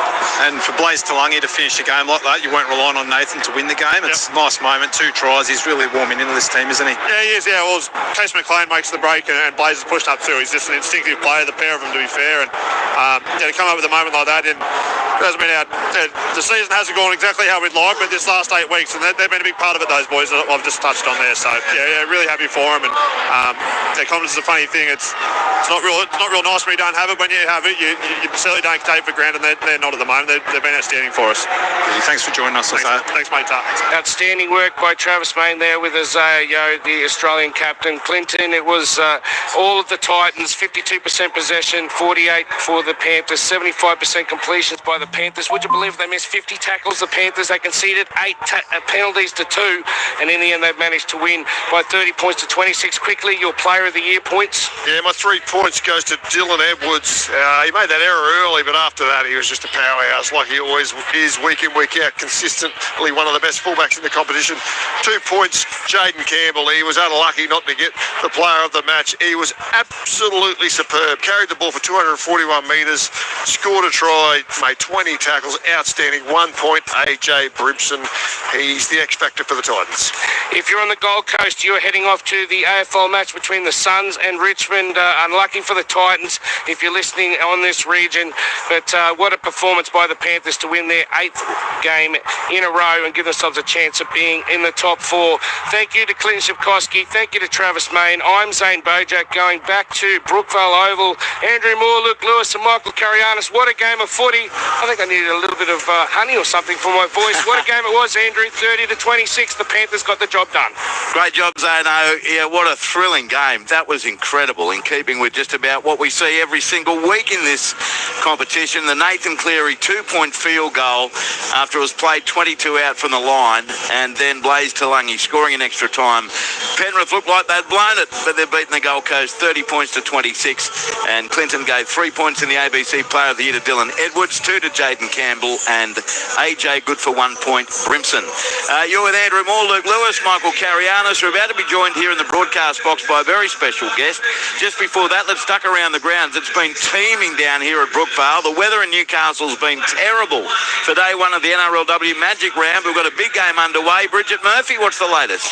And for Blaze Talangi to finish a game like that, you weren't relying on Nathan to win the game. It's a nice moment, 2 tries. He's really warming into this team, isn't he? Yeah, he is. Yeah, well, Casey McLean makes the break, and Blaze is pushed up too. He's just an instinctive player, the pair of them, to be fair. And to come up with a moment like that, and it hasn't been the season hasn't gone exactly how we'd like, but this last 8 weeks, and they've been a big part of it, those boys that I've just touched on there. So really happy for them. And confidence is a funny thing. It's not real nice when you don't have it. When you have it, you certainly don't take it for granted. They're not at the moment. They've been outstanding for us. Thanks for joining us. Thanks, mate. Outstanding work by Travis Main there with Isaiah Yeo, the Australian captain. Clinton, it was all of the Titans, 52% possession, 48 for the Panthers, 75% completions by the Panthers. Would you believe they missed 50 tackles, the Panthers? They conceded 8 penalties to 2, and in the end they've managed to win by 30 points to 26. Quickly, your player of the year points? Yeah, my 3 points goes to Dylan Edwards. He made that error early, but after that he was just a powerhouse, like he always is, week in, week out, consistently one of the best fullbacks in the competition. 2 points, Jaden Campbell. He was unlucky not to get the player of the match. He was absolutely superb. Carried the ball for 241 metres, scored a try, made 20 tackles, outstanding. 1 point, AJ Brimson. He's the X factor for the Titans. If you're on the Gold Coast, you're heading off to the AFL match between the Suns and Richmond. Unlucky for the Titans if you're listening on this region, but what a performance by the Panthers to win their 8th game in a row and give themselves a chance of being in the top 4. Thank you to Clinton Shipkowski. Thank you to Travis Main. I'm Zane Bojack, going back to Brookvale Oval. Andrew Moore, Luke Lewis and Michael Carianis. What a game of footy. I think I needed a little bit of honey or something for my voice. What a game it was, Andrew. 30 to 26. The Panthers got the job done. Great job, Zano. Yeah, what a thrilling game. That was incredible, in keeping with just about what we see every single week in this competition. The Nathan Cleary 2-point field goal after it was played 22 out from the line, and then Blaze Talangi scoring in extra time Penrith looked like they'd blown it, but they've beaten the Gold Coast 30 points to 26. And Clinton gave 3 points in the ABC Player of the Year to Dylan Edwards, 2 to Jaden Campbell, and AJ good for 1 point, Brimson. You're with Andrew Moore, Luke Lewis, Michael Carianis. We're about to be joined here in the broadcast box by a very special guest. Just before that, let's duck around the grounds. It's been teeming down here at Brookvale. The weather in Newcastle's been terrible for day one of the NRLW Magic Round. We've got a big game underway. Bridget Murphy, what's the latest?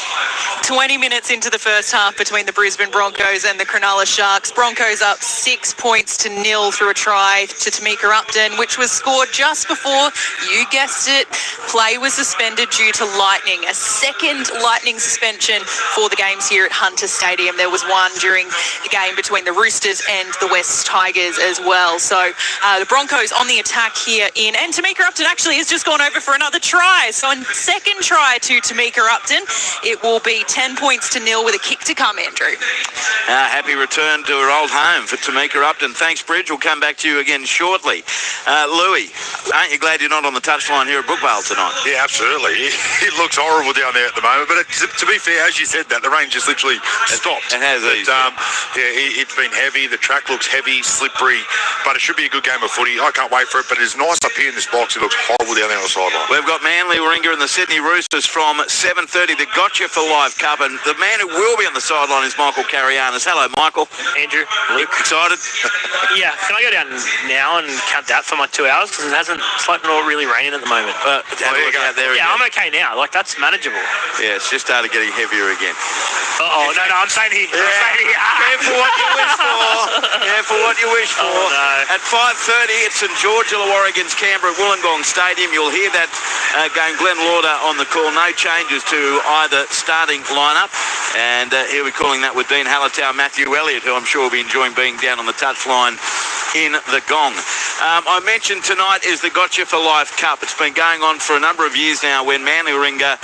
20 minutes into the first half between the Brisbane Broncos and the Cronulla Sharks. Broncos up 6 points to 0 through a try to Tamika Upton, which was scored just before, you guessed it, play was suspended due to lightning. A second lightning suspension for the games here at Hunter Stadium. There was one during the game between the Roosters and the West Tigers as well. So the Broncos on the attack here and Tamika Upton actually has just gone over for another try. So a second try to Tamika Upton. It will be 10 points to 0 with a kick to come, Andrew. Happy return to her old home for Tamika Upton. Thanks, Bridge. We'll come back to you again shortly. Louis, aren't you glad you're not on the touchline here at Brookvale tonight? Yeah, absolutely. It looks horrible down there at the moment, but to be fair, as you said that, the rain just literally stopped. It has eased. It's been heavy. The track looks heavy, slippery, but it should be a good game of footy. I can't wait for it, but it's nice up here in this box. It looks horrible down there on the sideline. We've got Manly Warringah and the Sydney Roosters from 7:30, the Gotcha for Life Cup, and the man who will be on the sideline is Michael Carianis. Hello, Michael. Andrew. Luke, excited? Yeah, can I go down now and count that for my 2 hours? Because it's like not really raining at the moment. Have a look out there again. I'm okay now. Like, that's manageable. Yeah, it's just started getting heavier again. No, I'm staying here. Yeah. Careful what you wish for. Careful what you wish for. Oh, no. At 5:30, it's St George Illawarra against Canberra at Wollongong Stadium. You'll hear that game. Glenn Lauder on the call. No changes to either starting lineup. And he'll be calling that with Dean Hallertau, Matthew Elliott, who I'm sure will be enjoying being down on the touchline in the Gong. I mentioned tonight is the Gotcha for Life Cup. It's been going on for a number of years now when Manly Warringah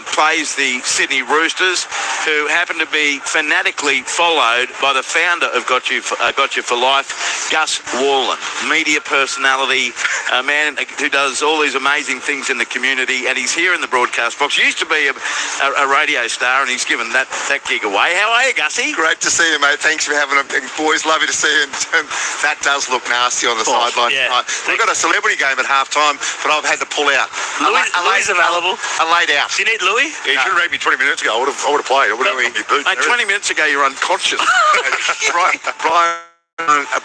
plays the Sydney Roosters, who happen to be fanatically followed by the founder of Gotcha for Life, Gus Worland, media personality, a man who does all these amazing things in the community, and he's here in the broadcast box. He used to be a radio star, and he's given that gig away. How are you, Gussie? Great to see you, mate. Thanks for having us. Boys, lovely to see you. That does look nasty on the sideline. Yeah. We've got a celebrity game at half-time, but I've had to pull out. Louis available. I laid out. Do you need Louis? Yeah, you should have rang me 20 minutes ago. I would have played. I would have been your boot. Mate, 20 minutes ago, you're unconscious.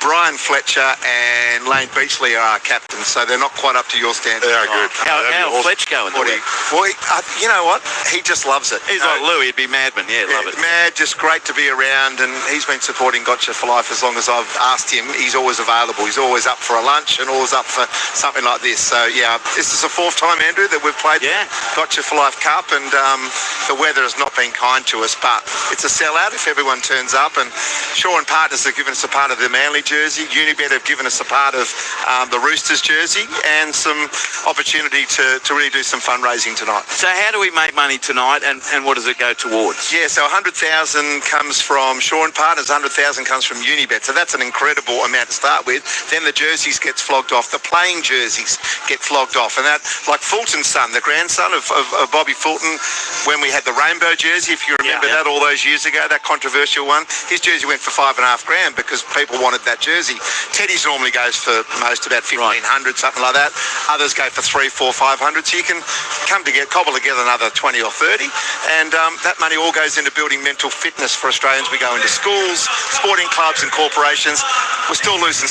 Brian Fletcher and Lane Beachley are our captains, so they're not quite up to your standard. They are good. How's Fletch going? You know what? He just loves it. He's like Louis, he'd be madman. Yeah, love it. Mad, just great to be around, and he's been supporting Gotcha for Life as long as I've asked him. He's always available. He's always up for a lunch and always up for something like this. So, yeah, this is the fourth time, Andrew, that we've played Gotcha for Life Cup, and the weather has not been kind to us, but it's a sellout if everyone turns up, and Shaw and Partners have given us a part of the Manly jersey. Unibet have given us a part of the Roosters jersey, and some opportunity to really do some fundraising tonight. So how do we make money tonight, and what does it go towards? Yeah, so 100,000 comes from Shaw and Partners, 100,000 comes from Unibet. So that's an incredible amount to start with. Then the jerseys gets flogged off. The playing jerseys get flogged off. And that, like Fulton's son, the grandson of Bobby Fulton, when we had the rainbow jersey, if you remember that all those years ago, that controversial one, his jersey went for $5,500 because people wanted that jersey. Teddy's normally goes for most about 1,500, something like that. Others go for 300, 400, 500. So you can cobble together another 20 or 30, and that money all goes into building mental fitness for Australians. We go into schools, sporting clubs and corporations. We're still losing